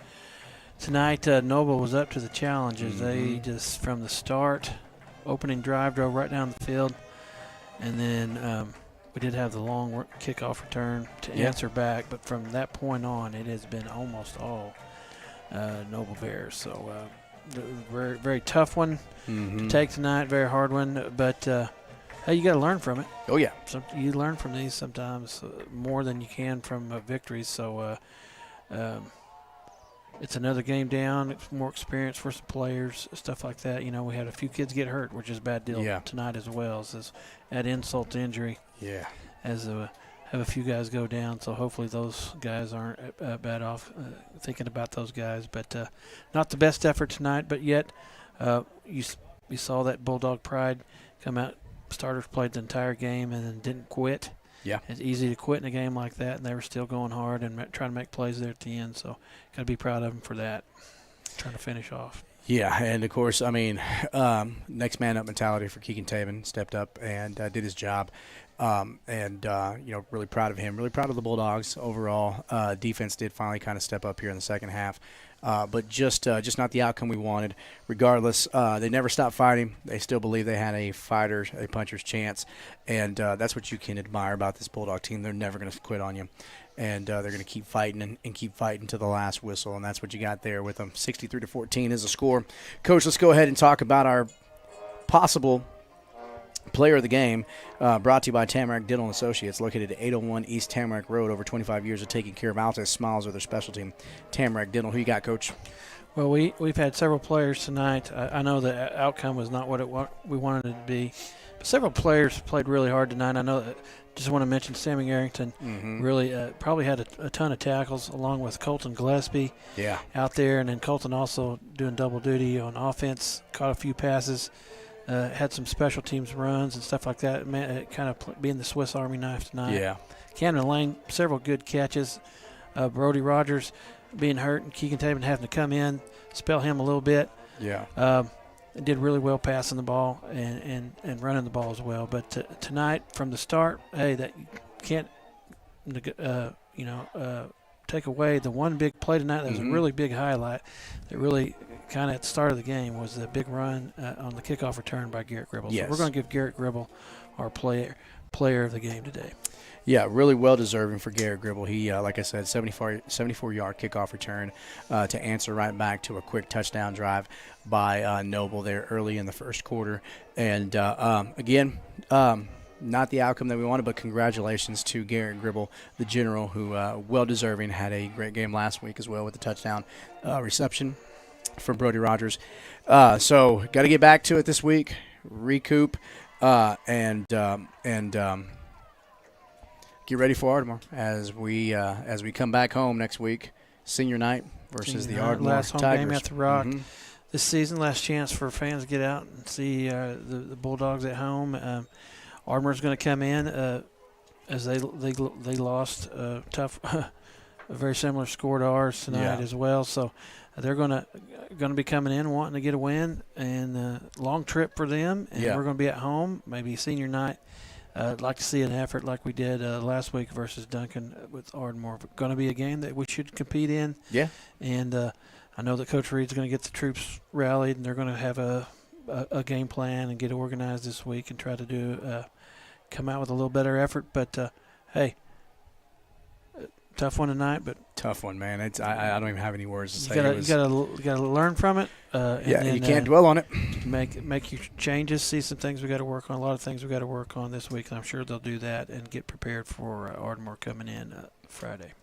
Speaker 4: tonight Noble was up to the challenges. They just, from the start, opening drive, drove right down the field, and then we did have the long kickoff return to answer back, but from that point on, it has been almost all Noble Bears. So very, very tough one to take tonight, very hard one, but hey, you got to learn from it.
Speaker 3: Oh, yeah.
Speaker 4: So you learn from these sometimes more than you can from victories. So it's another game down. It's more experience for some players, stuff like that. You know, we had a few kids get hurt, which is a bad deal tonight as well. So add insult to injury.
Speaker 3: Yeah.
Speaker 4: As have a few guys go down. So hopefully those guys aren't bad off thinking about those guys. But not the best effort tonight, but yet you saw that Bulldog pride come out. Starters played the entire game and then didn't quit.
Speaker 3: Yeah.
Speaker 4: It's easy to quit in a game like that, and they were still going hard and trying to make plays there at the end. So got to be proud of them for that, trying to finish off.
Speaker 3: Yeah, and, of course, I mean, next man up mentality for Keegan Taven, stepped up and did his job. Really proud of him. Really proud of the Bulldogs overall. Defense did finally kind of step up here in the second half. but just not the outcome we wanted. Regardless, they never stopped fighting. They still believe they had a puncher's chance, and that's what you can admire about this Bulldog team. They're never going to quit on you, and they're going to keep fighting and keep fighting to the last whistle, and that's what you got there with them. 63-14 is the score. Coach, let's go ahead and talk about our possible player of the game, brought to you by Tamarack Dental Associates, located at 801 East Tamarack Road. Over 25 years of taking care of Altus smiles are their specialty. Tamarack Dental. Who you got, Coach?
Speaker 4: Well, we've had several players tonight. I know the outcome was not what we wanted it to be, but several players played really hard tonight. I know that. Just want to mention Sammy Arrington really probably had a ton of tackles, along with Colton Gillespie out there, and then Colton also doing double duty on offense, caught a few passes. Had some special teams runs and stuff like that. It kind of being the Swiss Army knife tonight.
Speaker 3: Yeah.
Speaker 4: Camden Lane, several good catches. Brody Rogers being hurt and Keegan Taven having to come in, spell him a little bit.
Speaker 3: Yeah.
Speaker 4: Did really well passing the ball and running the ball as well. But tonight, from the start, that you can't take away the one big play tonight that was a really big highlight that really kind of at the start of the game was the big run on the kickoff return by Garrett Gribble.
Speaker 3: Yes.
Speaker 4: So we're going to give Garrett Gribble our player of the game today.
Speaker 3: Yeah, really well-deserving for Garrett Gribble. He, like I said, 74-yard kickoff return to answer right back to a quick touchdown drive by Noble there early in the first quarter. And, again, not the outcome that we wanted, but congratulations to Garrett Gribble, the general, who well-deserving, had a great game last week as well with the touchdown reception from Brody Rogers. So got to get back to it this week, recoup, and get ready for Ardmore as we come back home next week. Senior night versus the Ardmore
Speaker 4: last home
Speaker 3: Tigers.
Speaker 4: game at the Rock this season. Last chance for fans to get out and see the Bulldogs at home. Ardmore's going to come in as they lost tough, a very similar score to ours tonight as well. So they're going to be coming in wanting to get a win, and long trip for them. And we're going to be at home, maybe senior night. I'd like to see an effort like we did last week versus Duncan with Ardmore. Going to be a game that we should compete in.
Speaker 3: Yeah.
Speaker 4: And I know that Coach Reed's going to get the troops rallied, and they're going to have a game plan and get organized this week and try to come out with a little better effort. But, hey, tough one tonight. But
Speaker 3: tough one, man. I don't even have any words to say.
Speaker 4: You got to learn from it.
Speaker 3: You can't dwell on it.
Speaker 4: Make your changes. See some things we got to work on. A lot of things we got to work on this week, and I'm sure they'll do that and get prepared for Ardmore coming in Friday.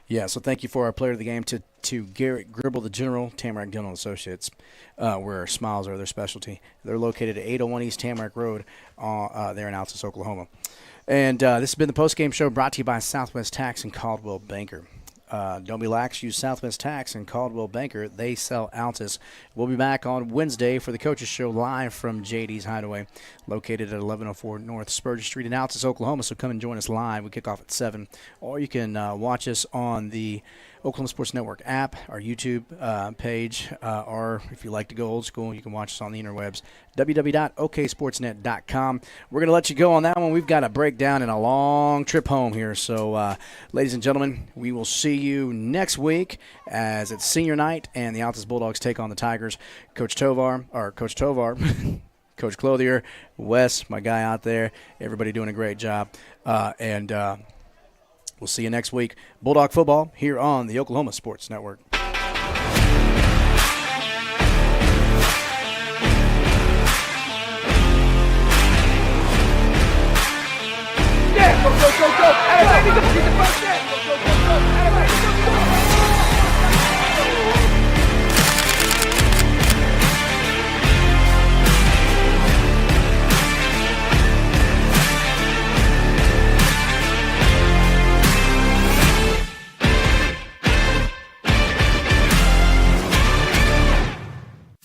Speaker 3: Yeah, so thank you for our player of the game to Garrett Gribble, the general, Tamarack Dental Associates, where smiles are their specialty. They're located at 801 East Tamarack Road there in Altus, Oklahoma. And this has been the postgame show brought to you by Southwest Tax and Caldwell Banker. Don't be lax. Use Southwest Tax and Caldwell Banker. They sell Altus. We'll be back on Wednesday for the Coaches Show live from JD's Hideaway, located at 1104 North Spurgeon Street in Altus, Oklahoma. So come and join us live. We kick off at 7. Or you can watch us on the Oklahoma Sports Network app, our YouTube page, or if you like to go old school, you can watch us on the interwebs, www.oksportsnet.com. We're going to let you go on that one. We've got a breakdown and a long trip home here. So, ladies and gentlemen, we will see you next week as it's senior night and the Altus Bulldogs take on the Tigers. Coach Tovar, Coach Clothier, Wes, my guy out there, everybody doing a great job. We'll see you next week. Bulldog football here on the Oklahoma Sports Network.
Speaker 2: Yeah, go. Everybody, get the first down. Go. Everybody, go.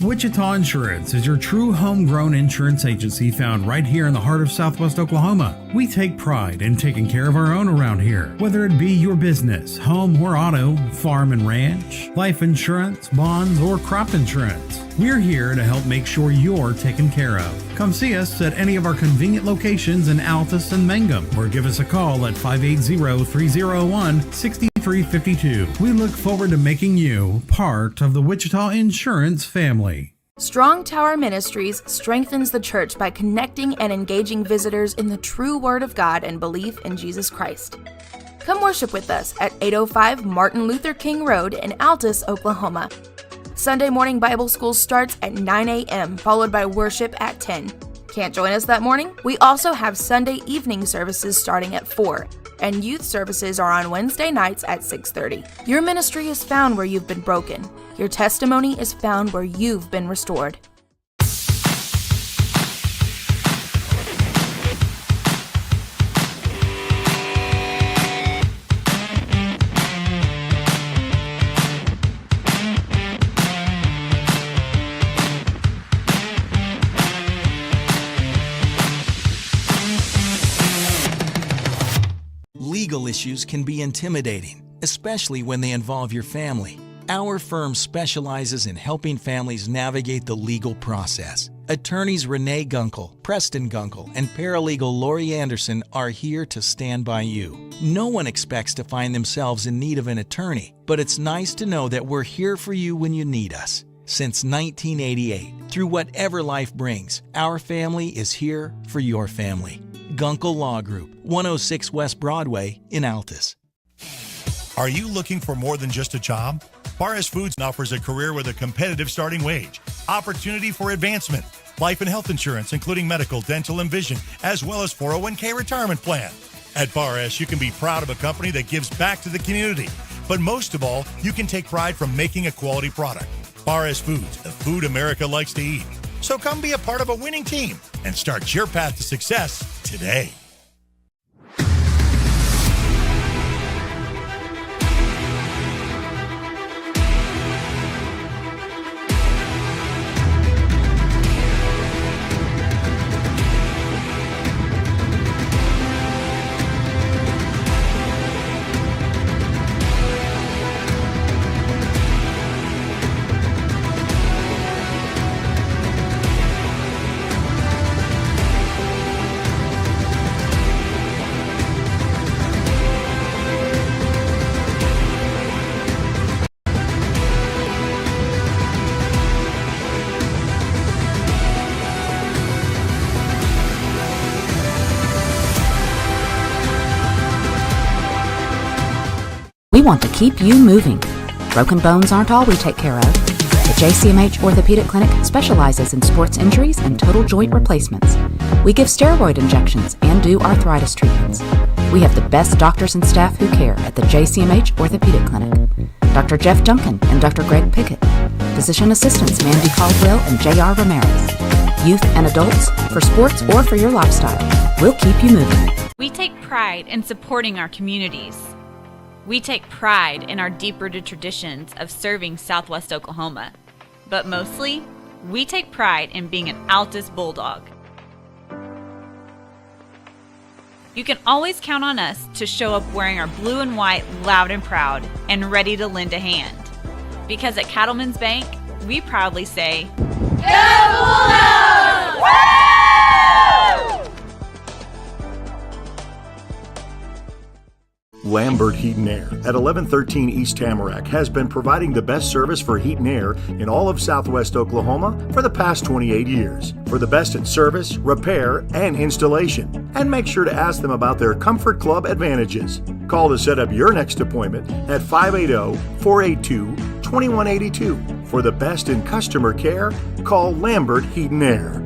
Speaker 5: Wichita Insurance is your true homegrown insurance agency found right here in the heart of Southwest Oklahoma. We take pride in taking care of our own around here, whether it be your business, home or auto, farm and ranch, life insurance, bonds, or crop insurance. We're here to help make sure you're taken care of. Come see us at any of our convenient locations in Altus and Mangum, or give us a call at 580-301-60 352. We look forward to making you part of the Wichita Insurance family.
Speaker 6: Strong Tower Ministries strengthens the church by connecting and engaging visitors in the true Word of God and belief in Jesus Christ. Come worship with us at 805 Martin Luther King Road in Altus, Oklahoma. Sunday morning Bible school starts at 9 a.m., followed by worship at 10. Can't join us that morning? We also have Sunday evening services starting at 4, and youth services are on Wednesday nights at 6:30. Your ministry is found where you've been broken. Your testimony is found where you've been restored.
Speaker 7: Legal issues can be intimidating, especially when they involve your family. Our firm specializes in helping families navigate the legal process. Attorneys Renee Gunkel, Preston Gunkel, and paralegal Lori Anderson are here to stand by you. No one expects to find themselves in need of an attorney, but it's nice to know that we're here for you when you need us. Since 1988, through whatever life brings, our family is here for your family. Gunkel Law Group, 106 West Broadway in Altus.
Speaker 1: Are you looking for more than just a job? Paris Foods offers a career with a competitive starting wage, opportunity for advancement, life and health insurance, including medical, dental, and vision, as well as 401k retirement plan. At Paris, you can be proud of a company that gives back to the community. But most of all, you can take pride from making a quality product. Paris Foods, the food America likes to eat. So come be a part of a winning team and start your path to success today.
Speaker 8: We want to keep you moving. Broken bones aren't all we take care of. The JCMH Orthopedic Clinic specializes in sports injuries and total joint replacements. We give steroid injections and do arthritis treatments. We have the best doctors and staff who care at the JCMH Orthopedic Clinic. Dr. Jeff Duncan and Dr. Greg Pickett. Physician assistants Mandy Caldwell and J.R. Ramirez. Youth and adults, for sports or for your lifestyle. We'll keep you moving.
Speaker 9: We take pride in supporting our communities. We take pride in our deep-rooted traditions of serving Southwest Oklahoma. But mostly, we take pride in being an Altus Bulldog. You can always count on us to show up wearing our blue and white loud and proud and ready to lend a hand. Because at Cattlemen's Bank, we proudly say, Go Bulldogs! Woo!
Speaker 1: Lambert Heat and Air at 1113 East Tamarack has been providing the best service for heat and air in all of Southwest Oklahoma for the past 28 years. For the best in service, repair, and installation. And make sure to ask them about their Comfort Club advantages. Call to set up your next appointment at 580-482-2182. For the best in customer care, call Lambert Heat and Air.